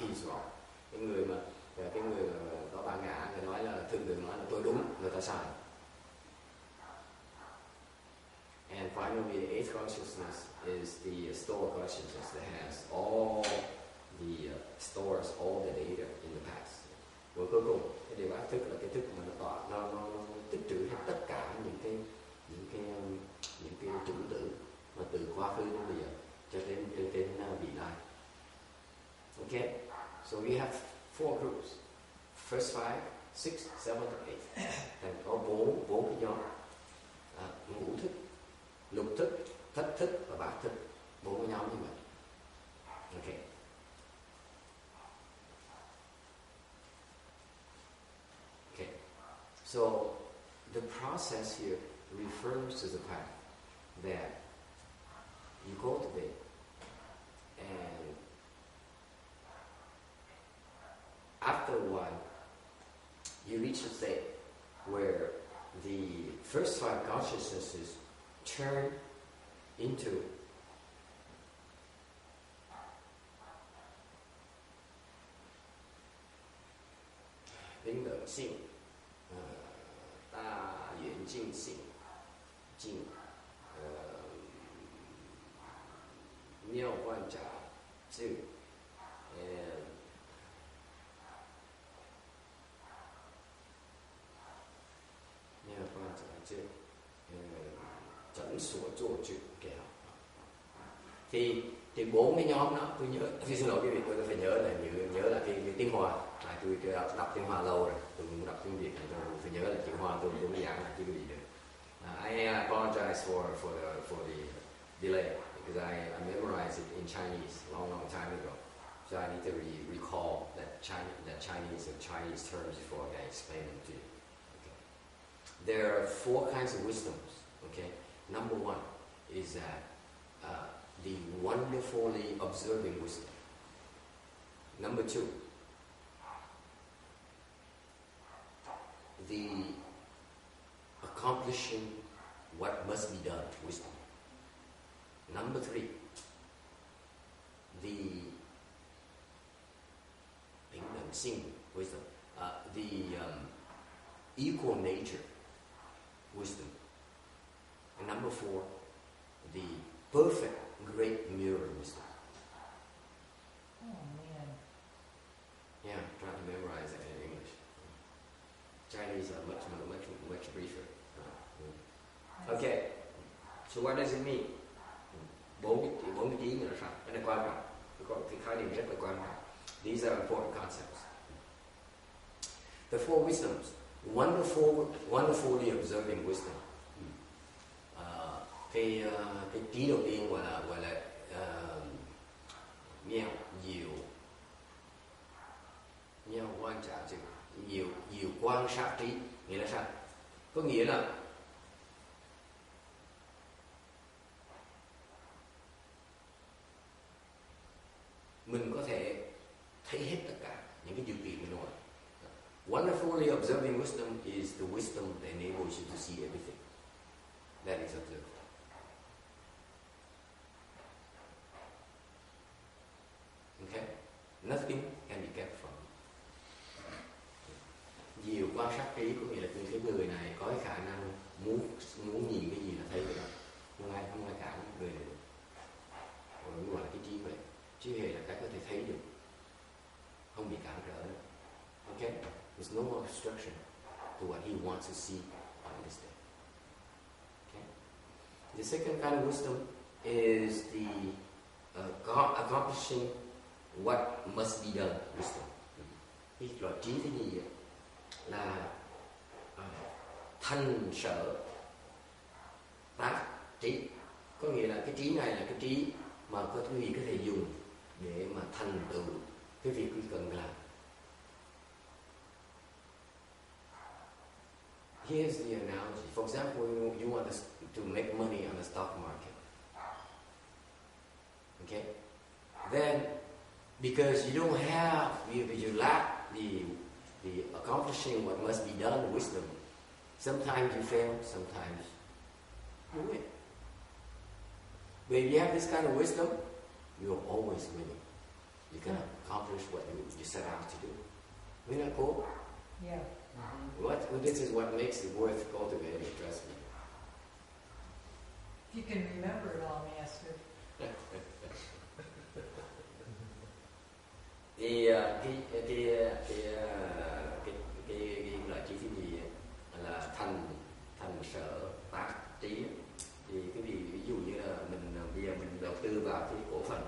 he's wrong. Cái người mà có bản ngã, người nói là thường nói là tôi đúng, người ta sai. And finally, the eighth consciousness is the store consciousness that has all the stores all the data in the past. Và cuối cùng, cái điều ác thức là cái thức mà nó tích trữ hết tất cả những cái chủng tử mà từ quá khứ đến bây giờ cho đến vị lai. Okay, so we have 4 groups: first 5, 6, 7, 8. And có bốn cái nhóm: ngũ thức, lục thức, thất thức và bát thức. 4 cái nhóm như vậy. Okay. Okay. So the process here refers to the path that you cultivate, and after a while you reach a state where the first 5 consciousnesses turn into tính lượng sinh, ta duyên jing sinh, jing, miao quan trả, zhu, and miao quan trả, zhu, chẩn sủa chua chữ kẹo. Thì 4 cái nhóm đó tôi nhớ, xin lỗi quý vị, tôi phải nhớ là cái tiếng Hoa. Tôi đọc tiếng Hoa lâu rồi, tôi cũng đọc tiếng Việt, tôi phải nhớ là chữ Hoa tôi cũng giảng là chứ quý vị được. I apologize for the delay because I memorized it in Chinese long time ago, so I need to recall that Chinese terms before I explain them to you. Okay. There are 4 kinds of wisdoms. Okay, number 1 is that the wonderfully observing wisdom. Number 2, the accomplishing what must be done wisdom. Number 3, the sinh wisdom, the equal nature wisdom. And number 4, the perfect great mirror wisdom. Oh man. Yeah, I'm trying to memorize that in English. Chinese are much briefer. Okay, so what does it mean? 4 cái ý nghĩa là sao? Cái này quan trọng. Có cái khái niệm rất là quan trọng. These are important concepts. The 4 wisdoms, wonderfully observing wisdom. Cái trí đầu tiên gọi là miao quan sát chữ, nhiều quan sát trí, nghĩa là sao? Có nghĩa là mình có thể thấy hết tất cả những cái điều kiện mình nói. Wonderfully observing wisdom is the wisdom that enables you to see everything that is observed. Okay? Nothing can be kept from you. Nhiều quan sát trí có nghĩa là những cái người này có cái khả năng muốn nhìn cái gì là thấy cái đó. Không ai cản người này. Còn gọi là cái trí huệ. Trí huệ là cái có thể thấy được, không bị cản trở nữa. Okay? There's no obstruction to what he wants to see on this day. Okay? The second kind of wisdom is the accomplishing what must be done wisdom. Cái loại trí thứ nhì là thanh sở tác trí. Có nghĩa là cái trí này là cái trí mà có quý vị có thể dùng để mà thành tựu cái việc quý cần làm. Here's the analogy. For example, you want to make money on the stock market. Okay? Then, because you don't have, you lack the accomplishing what must be done wisdom, sometimes you fail, sometimes you win. But if you have this kind of wisdom, you're always winning. You can accomplish what you set out to do. Isn't that cool? Yeah. This is what makes it worth cultivating, trust me. If you can remember it all, Master. Thì cái loại trí thứ gì là thành sở tác trí. Thì cái gì ví dụ như là bây giờ mình đầu tư vào cái cổ phần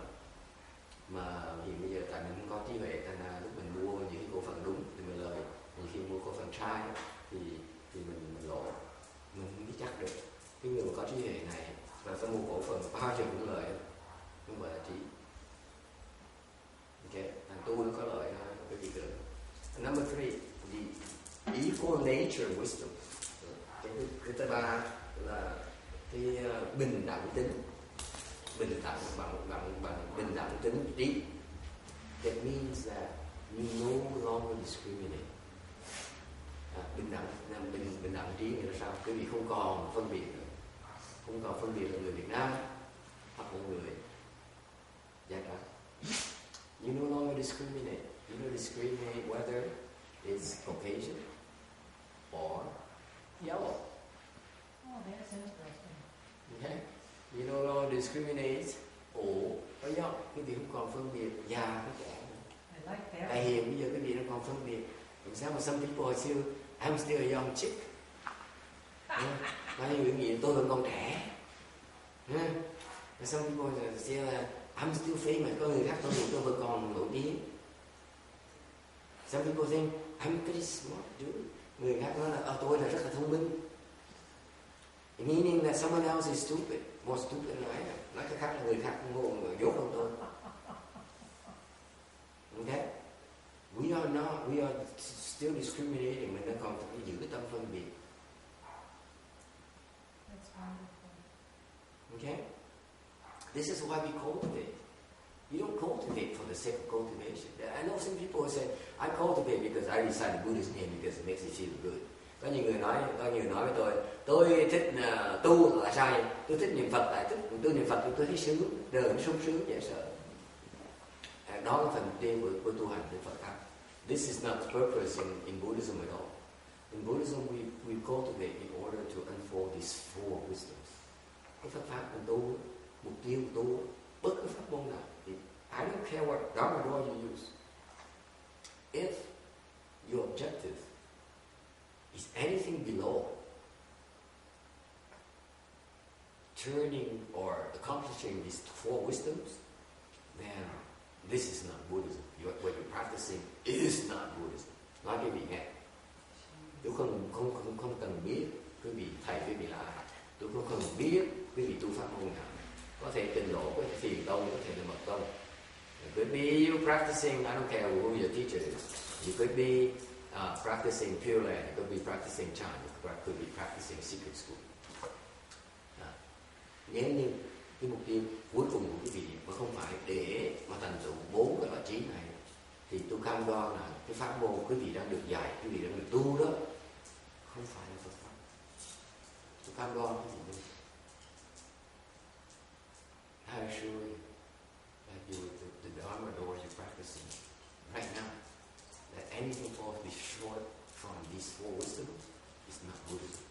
mà thì bây giờ tại mình không có trí huệ, thành ra lúc mình mua những cái cổ phần đúng thì mình lời, nhưng khi mua cổ phần sai thì mình lỗ, mình không biết chắc được. Cái người mà có trí huệ này là sẽ mua cổ phần bao giờ cũng lợi, không phải là trí. Ok, thằng tu nó có lợi thôi, cái gì được. Number 3, the equal nature wisdom. Cái thứ ba là cái bình đẳng tính, bình đẳng bằng bình đẳng tính trí. That means that you no longer discriminate. Bình đẳng trí nghĩa là sao? Quý vị không còn phân biệt nữa, không còn phân biệt là người Việt Nam hoặc là người da trắng. You no longer discriminate. You don't discriminate whether it's Caucasian or yellow. Oh, that's interesting. Okay? You no longer discriminate old or young. Quý vị không còn phân biệt già với trẻ nữa. I like that. Tại hiện bây giờ quý vị don't còn phân biệt. For example, some people are still, I'm still a young chick. Bao nhiêu người nghĩ tôi vẫn còn trẻ. Some people are still, I'm still famous. Có người khác tôi nghĩ tôi vẫn còn nổi tiếng. Some people think I'm pretty smart dude. Người khác nói là tôi là rất là thông minh. Meaning that someone else is stupid, more stupid than I am. Nói cái khác là người khác ngu người dốt hơn tôi. Okay? We are still discriminating. Mình đang còn phải giữ cái tâm phân biệt. That's wonderful. Okay? This is why we cultivate. You don't cultivate for the sake of cultivation. I know some people say, I cultivate because I decided Buddhist name because it makes me feel good. Có nhiều người nói với tôi thích tu là sai, tôi thích niệm Phật tại tôi niệm Phật tôi thấy sướng, đời nó sung sướng dễ sợ. Đó là phần tiên của tu hành của Phật pháp. This is not the purpose in Buddhism at all. In Buddhism we cultivate in order to unfold these four wisdoms. Cái Phật pháp mình tu, mục tiêu tu, bất cứ pháp môn nào. I don't care what Dharma law you use. If your objective is anything below turning or accomplishing these four wisdoms, then this is not Buddhism. What you're practicing is not Buddhism. Nói quý vị nghe. Tôi không cần biết quý vị thầy quý vị là ai. Tôi không cần biết quý vị tu pháp môn nào. Có thể trình độ, có thể thiền tông, có thể là mật tông. It could be you practicing, I don't care who your teacher is. You could be practicing Pureland, you could be practicing trong, you could be practicing secret school. Nếu như cái mục tiêu cuối cùng của quý vị mà không phải để mà thành tựu 4 cái loại trí này, thì tôi cam đoan là cái pháp môn quý vị đang được dạy, quý vị đang được tu đó, không phải là Phật pháp. Tôi cam đoan cái gì nữa. I assure you that the Dharma door you're practicing right now, that anything falls short from these four wisdoms is not Buddhism.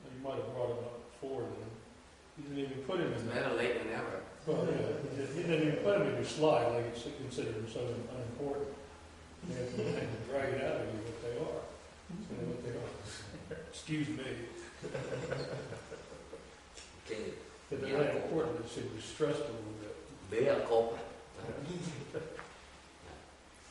You might have brought him up before then. You didn't even put him in there. Better late than never. Well, yeah, you didn't even put him in your slide like it's considered him so unimportant. You have to drag it out of you what they are. So what they are. Excuse me. Okay. But they're not important. It should be stressed a little bit. Very cold.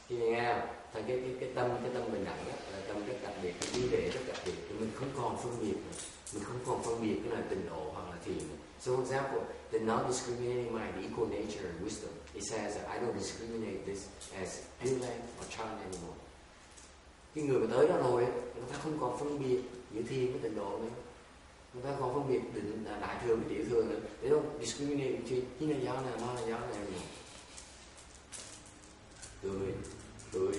Khi nghe thành cái tâm bình đẳng đó, là tâm rất đặc biệt, cái ý đề rất đặc biệt, thì mình không còn phân biệt nữa. Mình không còn phân biệt cái là tịnh độ hoặc là thiền. So for example, the non-discriminating mind, the equal nature and wisdom, it says that I don't discriminate this as Pureland or trong anymore. Cái người mà tới đó rồi, người ta không còn phân biệt giữa thiền với tịnh độ nữa. Người ta còn phân biệt định đại thừa với tiểu thừa nữa. They don't discriminate between he là giáo này, nó là giáo này. Cười.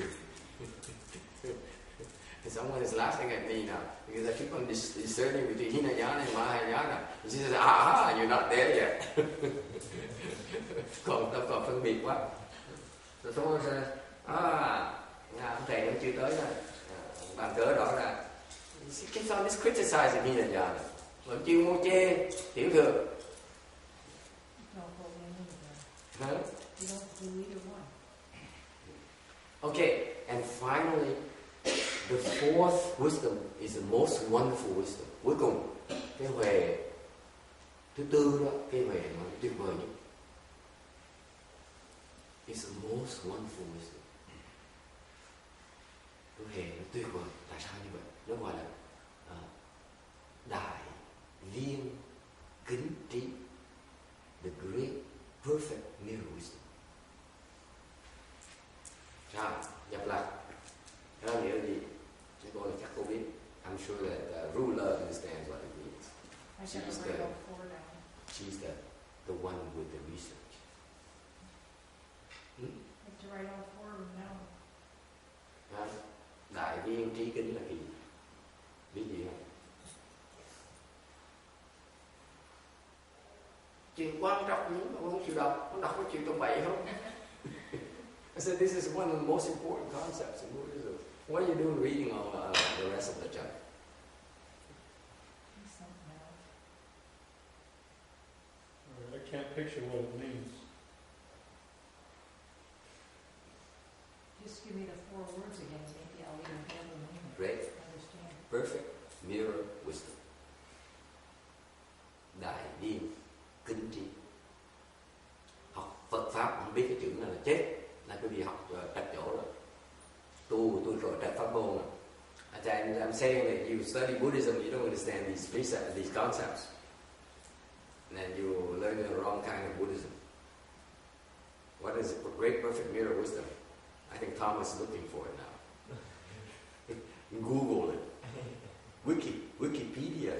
someone is laughing at me now because I keep on discerning between Hinayana and Mahayana. And she says, you're not there yet. Còn phân biệt quá. Rồi someone says, ông thầy vẫn chưa tới đâu. Bàn cớ rõ ràng. She keeps on criticizing Hinayana. Vẫn chưa mua chê, tiểu thừa. Huh? You don't do either one. Okay, and finally, the fourth wisdom is the most wonderful wisdom. Cuối cùng, cái huệ thứ tư đó, cái huệ mà tuyệt vời nhất. It's the most wonderful wisdom. Cái huệ nó tuyệt vời. Tại sao như vậy? Nó gọi là đại viên kính trí. The great perfect mirror wisdom. Rồi, nhập lại. Cái đó nghĩa là gì? Chúng tôi là chắc cô biết. I'm sure that ruler understands what it means. She's the one with the research. I have to write all four of them down. Đại viên trí kính là gì? Biết gì không? Chuyện quan trọng nhưng mà không chịu đọc. Không đọc có chịu tông bậy không? I said this is one of the most important concepts in Buddhism. What are you doing reading all the rest of the junk? I can't picture what it means. Just give me the four words again, maybe I'll even have them in. Great. Understand. Perfect mirror wisdom. Đại viên kính trí. Học Phật Pháp không biết cái chữ này là chết. Là quý vị học trật chỗ rồi. Tôi rồi trật pháp môn rồi. I'm saying that you study Buddhism, you don't understand these precepts, these concepts. And then you learn the wrong kind of Buddhism. What is a great perfect mirror wisdom? I think Thomas is looking for it now. Google it. Wikipedia.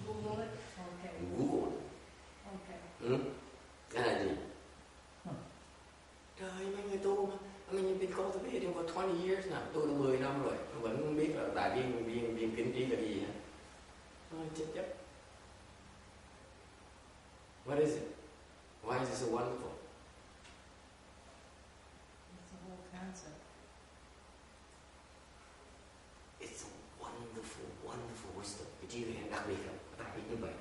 Google it? Okay. Google it. Okay. Cái là gì? Trời, mấy người tu mà. I mean, you've been cultivating for 20 years now. Tôi đã 10 năm rồi. Tôi vẫn không biết là đại viên kính trí là cái gì hả? Chết chấp. What is it? Why is it so wonderful? It's a whole concept. It's a wonderful wisdom. Cái trí tuệ đặc biệt lắm. Đặc biệt như vậy.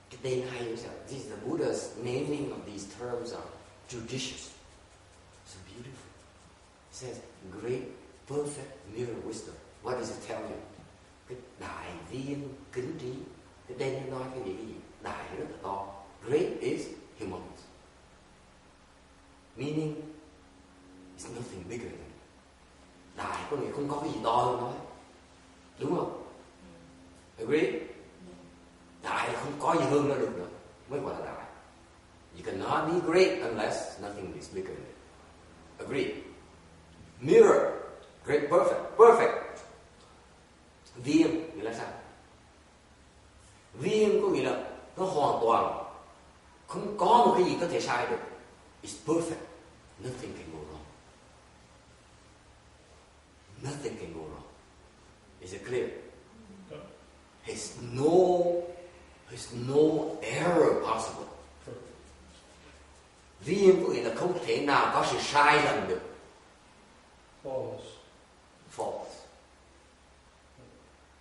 Cái tên hay như sao? This is the Buddha's naming of these terms are judicious. So beautiful. It says, great, perfect mirror wisdom. What does it tell you? Cái đại viên kính trí. Cái tên nó nói cái gì? Đại rất là to. Great is humongous. Meaning, it's nothing bigger than it. Đại có nghĩa không có cái gì to hơn nó. Đúng không? Agree? Đại là không có gì hơn nó được nữa. Mới gọi là đại. You cannot be great unless nothing is bigger than it. Agree? Mirror. Great, perfect. Viên nghĩa là sao? Viên có nghĩa là nó hoàn toàn không có một cái gì có thể sai được. It's perfect. Nothing can go wrong. Nothing can go wrong. Is it clear? There's no error possible. Viên có nghĩa là không thể nào có sự sai lầm được. False.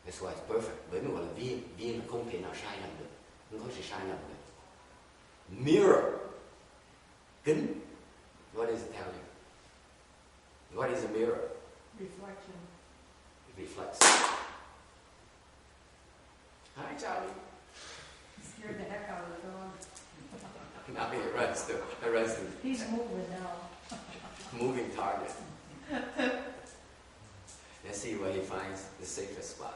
That's why it's perfect. Bởi vì gọi là viên là không thể nào sai lầm được. Không có sự sai lầm được. Mirror. Kính. What does it tell you? What is a mirror? Reflection. It reflects. Hi, Charlie. Scared the heck out of the dog. Now he runs to. He's moving now. Moving target. Let's see where he finds the safest spot.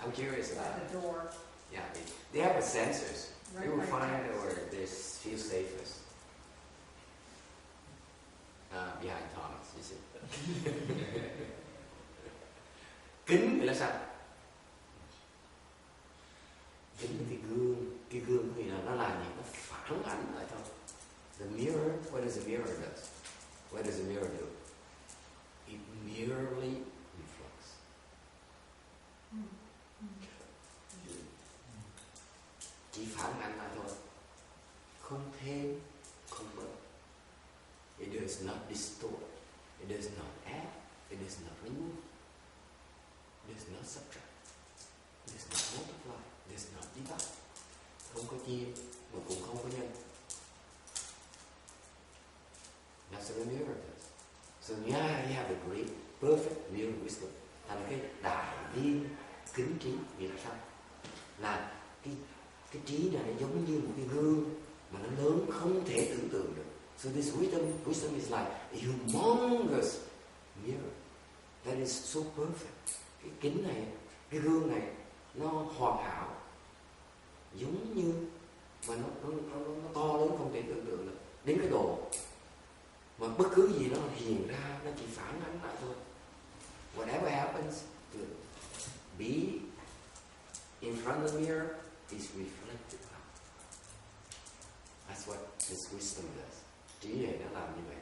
I'm curious about At it. the door. Yeah, they have the sensors. They will Right find there. where they feel safest. Behind Thomas, you see. Kính nghĩa là sao? Kính là cái gương có nghĩa là nó làm gì? Nó phản ảnh lại thôi. The mirror, what does a mirror do? What does a mirror do? It merely reflects. does not distort, it does not add, it does not remove, it does not subtract, it does not multiply, it does not divide. Không có chia mà cũng không có nhân. That's what a mirror does. So now you have a great, perfect mirror wisdom. Thành cái đại viên kính trí. Nghĩa là sao? Là cái trí này nó giống như một cái gương mà nó lớn không thể tưởng tượng được. So this wisdom is like a humongous mirror that is so perfect. Cái kính này, cái gương này nó hoàn hảo, giống như mà nó to lớn không thể tưởng tượng được, đến cái độ mà bất cứ gì nó hiện ra nó chỉ phản ánh lại thôi. Whatever happens to be in front of the mirror is reflected out. That's what this wisdom does. Trí này nó làm như vậy.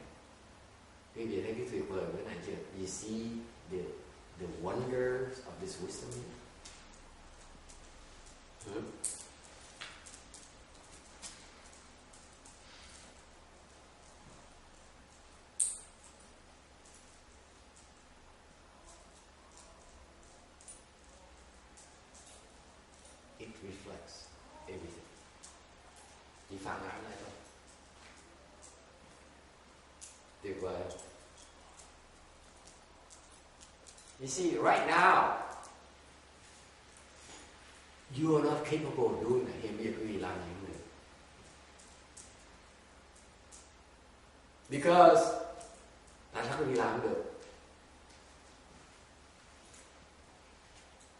Quý vị thấy cái tuyệt vời của cái này chưa? You see the wonders of this wisdom here? It reflects everything. Chỉ phản ánh lại thôi. Tuyệt vời. You see, right now, you are not capable of doing that. Hiện bây giờ quý vị làm gì không được. Because, tại sao quý vị làm không được?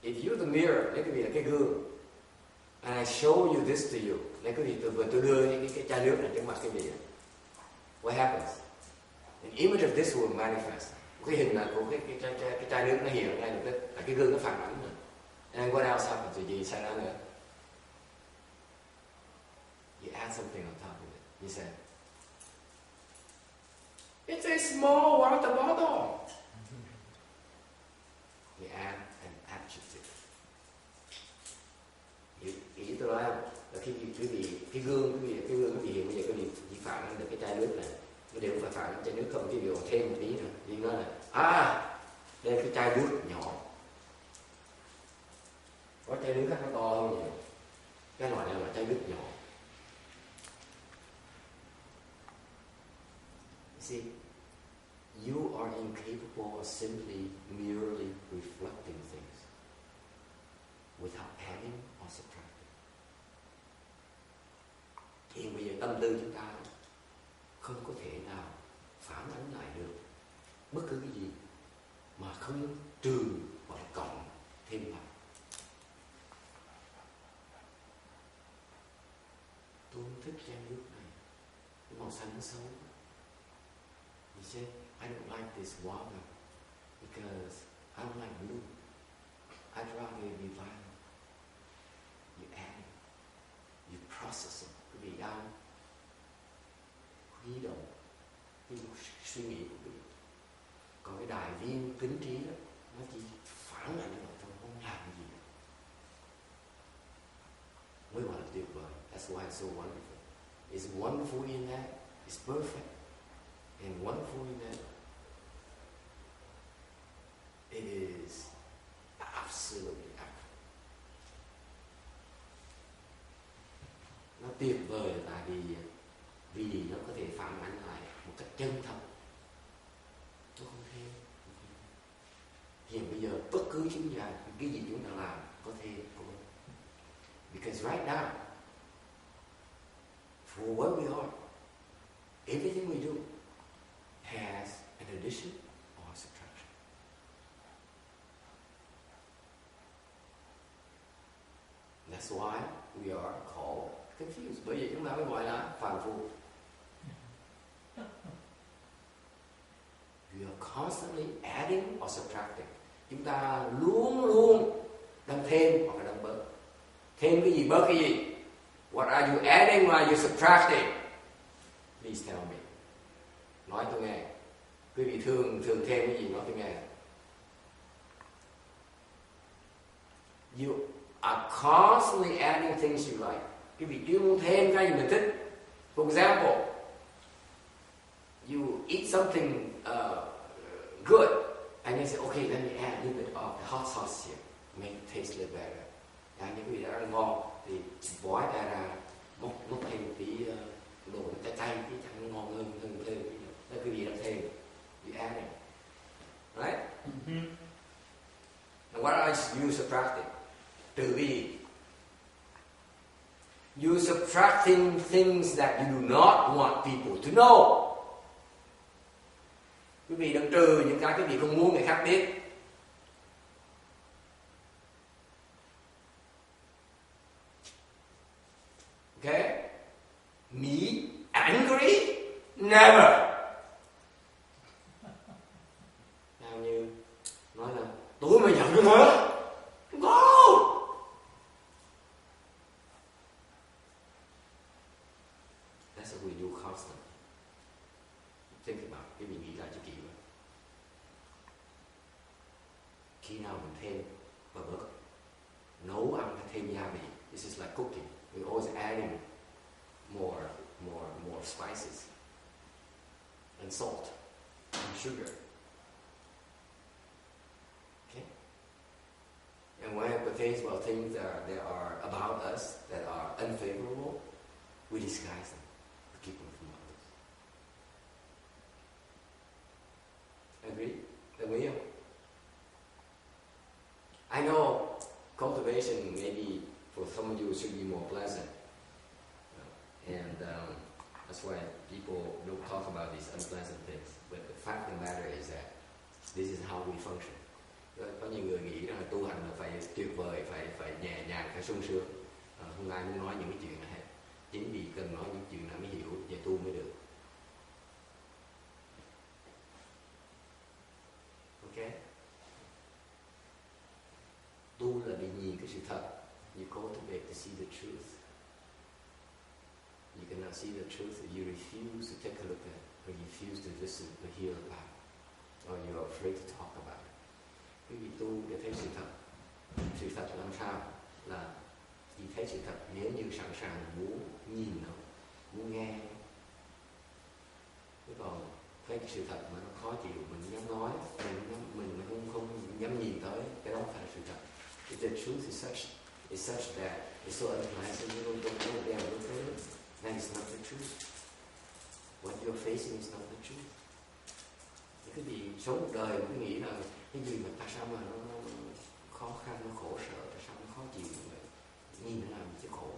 If you're the mirror, lấy quý vị là cái gương, and I show you this to you, lấy quý vị tôi đưa những cái chai nước này trước mặt quý vị. What happens? An image of this will manifest. Cái hình là của cái chai nước nó hiện ngay lập tức, là cái gương nó phản ánh rồi. And what else happens? Thì gì xảy ra nữa? You add something on top of it. You say, it's a small water bottle. You add an adjective. Ý tôi nói không? Là cái gương quý vị hiện bây giờ quý vị chỉ phản ánh được cái chai nước này. Cái điều phải phản ánh chai nước không, cái điều thêm một tí nữa. Vì nói là đây cái chai nước nhỏ. Có chai nước khác nó to hơn nhiều. Cái loại này là chai nước nhỏ. See, you are incapable of simply merely reflecting things without adding or subtracting. Hiện bây giờ tâm tư chúng ta không có thể nào phản ánh lại được bất cứ cái gì mà không trừ hoặc cộng thêm vào. Tôi không thích chai nước này, cái màu xanh nó xấu. You say, I don't like this water because I don't like blue. I'd rather it be violet. You add it, you process it. Quý vị đang huy động cái suy nghĩ của quý vị. Còn cái đài viên kính trí đó, nó chỉ phản lại như vậy thôi, không làm gì nữa. Mới gọi là tuyệt vời. That's why it's so wonderful. It's wonderful in that it's perfect. And wonderful in that it is absolutely accurate. Nó tuyệt vời tại vì nó có thể phản ánh lại một cách chân thật. Nó không thêm. Hiện bây giờ bất cứ chúng ta cái gì chúng ta làm có thể không. Because right now, for what we are, everything we do has an addition or a subtraction. That's why we are called confused. Bởi vì chúng ta mới gọi là phàm phu. We are constantly adding or subtracting. Chúng ta luôn luôn đang thêm hoặc là đang bớt. Thêm cái gì, bớt cái gì? What are you adding or are you subtracting? Please tell me. Nói tôi nghe. Quý vị thường thêm cái gì nói tôi nghe. You are constantly adding things you like. Quý vị cứ muốn thêm cái gì mình thích. For example, you eat something good, and you say, okay, let me add a little bit of the hot sauce here, make it taste a little better. Những vị đã ăn ngon thì bỏ ra múc thêm tí đồ cay tí chẳng ngon hơn thêm là cái gì đó thêm, you add it, right? And what are you subtracting? Từ bi. You subtracting things that you do not want people to know. Quý vị đang trừ những cái quý vị không muốn người khác biết. Okay? Me angry? Never. Nào như nói là tôi mà giận nữa hả? No. That's what we do constantly. Think about it. Quý vị nghĩ lại cho kỹ. Khi nào mình thêm và bớt, nấu ăn phải thêm gia vị. This is like cooking. We're always adding more spices and salt and sugar. Okay? And when it pertains to things that are about us that are unfavorable, we disguise them to keep them from others. Agree? Agree? I know cultivation maybe for some of you it should be more pleasant. And that's why people don't talk about these unpleasant things. But the fact of the matter is that this is how we function. Có nhiều người nghĩ rằng tu hành là phải tuyệt vời, phải nhẹ nhàng, phải sung sướng. Không ai muốn nói những cái chuyện này hết. Chính vì cần nói những chuyện này mới hiểu về tu mới được. Ok? Tu là để nhìn cái sự thật. You cultivate to see the truth. You cannot see the truth if you refuse to take a look at it, or you refuse to listen or hear about it, or you're afraid to talk about it. Quý vị tu để thấy sự thật. Sự thật làm sao? Là chỉ thấy sự thật nếu như sẵn sàng muốn nhìn nó, muốn nghe nó. Chứ còn thấy cái sự thật mà nó khó chịu, mình dám nói, mình không dám nhìn tới, cái đó không phải là sự thật. If the truth is such that it's so unpleasant, you don't dare look at it, then it's not the truth. What you're facing is not the truth. Cái gì sống một đời mà cứ nghĩ là cái gì mà tại sao mà nó khó khăn, nó khổ sở, tại sao nó khó chịu như vậy, nhìn nó làm chứ khổ.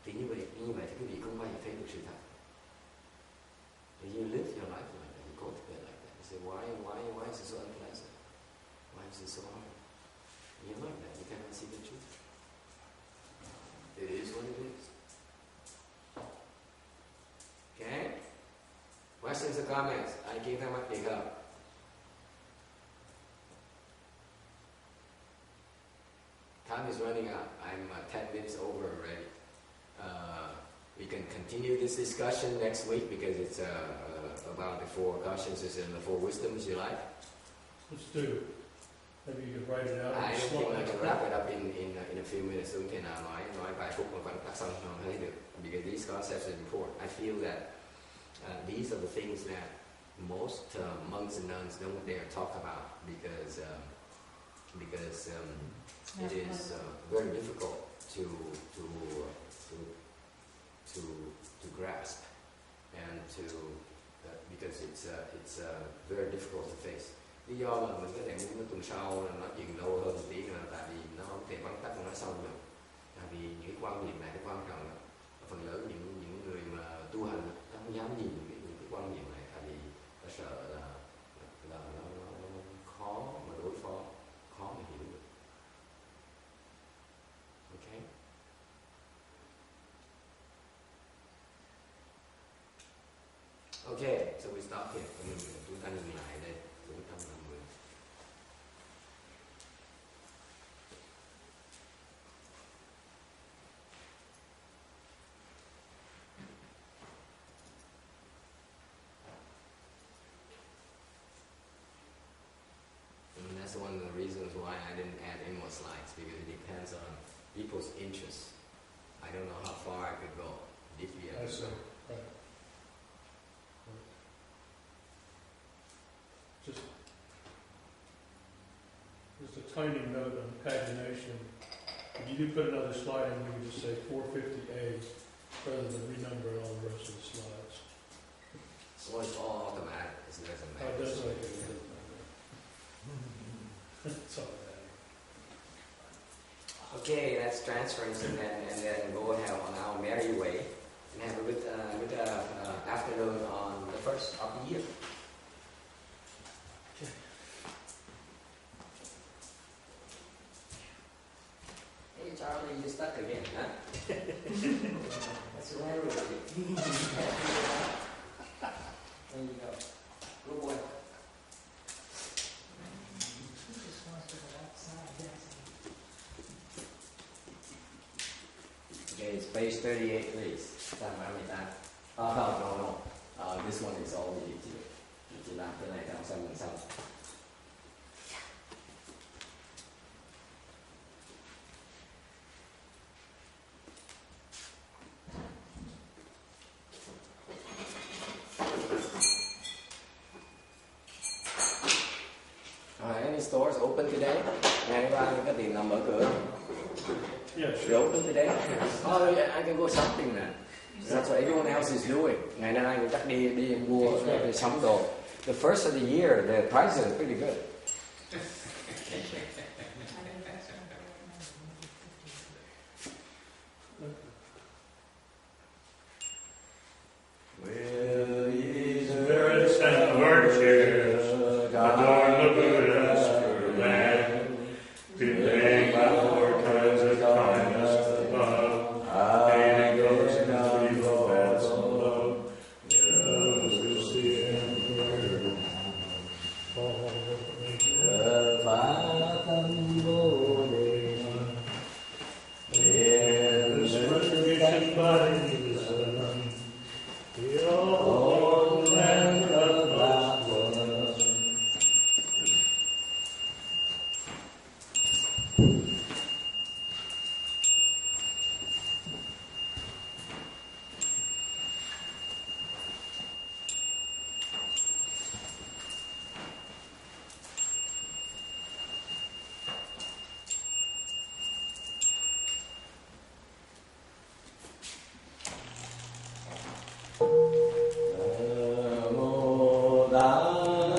Thì như vậy thì quý vị không bao giờ thấy được sự thật. If you live your life like that, you go to bed like that, you say, why is it so unpleasant? Why is it so hard? You're like that, you cannot see the truth. It is what it is. Okay? Questions or comments? Ai kiến thắc mắc gì không? Time is running out. I'm 10 minutes over already. We can continue this discussion next week because it's about the 4 consciences and the 4 wisdoms you like. Let's do. Maybe you could write it out. I don't think I can wrap it up in a few minutes. Không thể nào nói vài phút mà vẫn tắt xong không thấy được. Because these concepts are important. I feel that these are the things that most monks and nuns don't dare talk about because it is very difficult to grasp and because it's very difficult to face. Lý do mà mình có thể muốn tuần sau là nói chuyện lâu hơn một tí là tại vì nó không thể vắn tắt nói xong được. Tại vì những cái quan niệm này nó quan trọng lắm. Phần lớn những người mà tu hành nó không dám nhìn những cái quan niệm này tại vì nó sợ là nó khó mà đối phó, khó mà hiểu được. Okay? Okay, so we stop here. Chúng ta ngừng lại đây. 450. And that's one of the reasons why I didn't add any more slides, because it depends on people's interests. I don't know how far I could go. If we I see. Right. just a tiny note on pagination. If you do put another slide in, you can just say 450A rather than renumbering all the rest of the slides. So it's all automatic. It doesn't Oh, matter. it does like it. It's automatic. Okay, that's transference, and then go ahead on our merry way and have a good afternoon on the first of the year. Hey Charlie, you stuck again, huh? That's right. There you go. Good boy. He just wants to go outside, doesn't he? Okay, it's page 38, please. No. This one is all you chỉ làm cái này đằng sau mình xong. Any stores open today? Ngày ba cái tiệm nào mở cửa? Yeah, They sure. open today? Oh yeah, I can go shopping now. That's what everyone else is doing. Ngày nay người chắc đi mua sắm đồ. The first of the year, the prices are pretty good.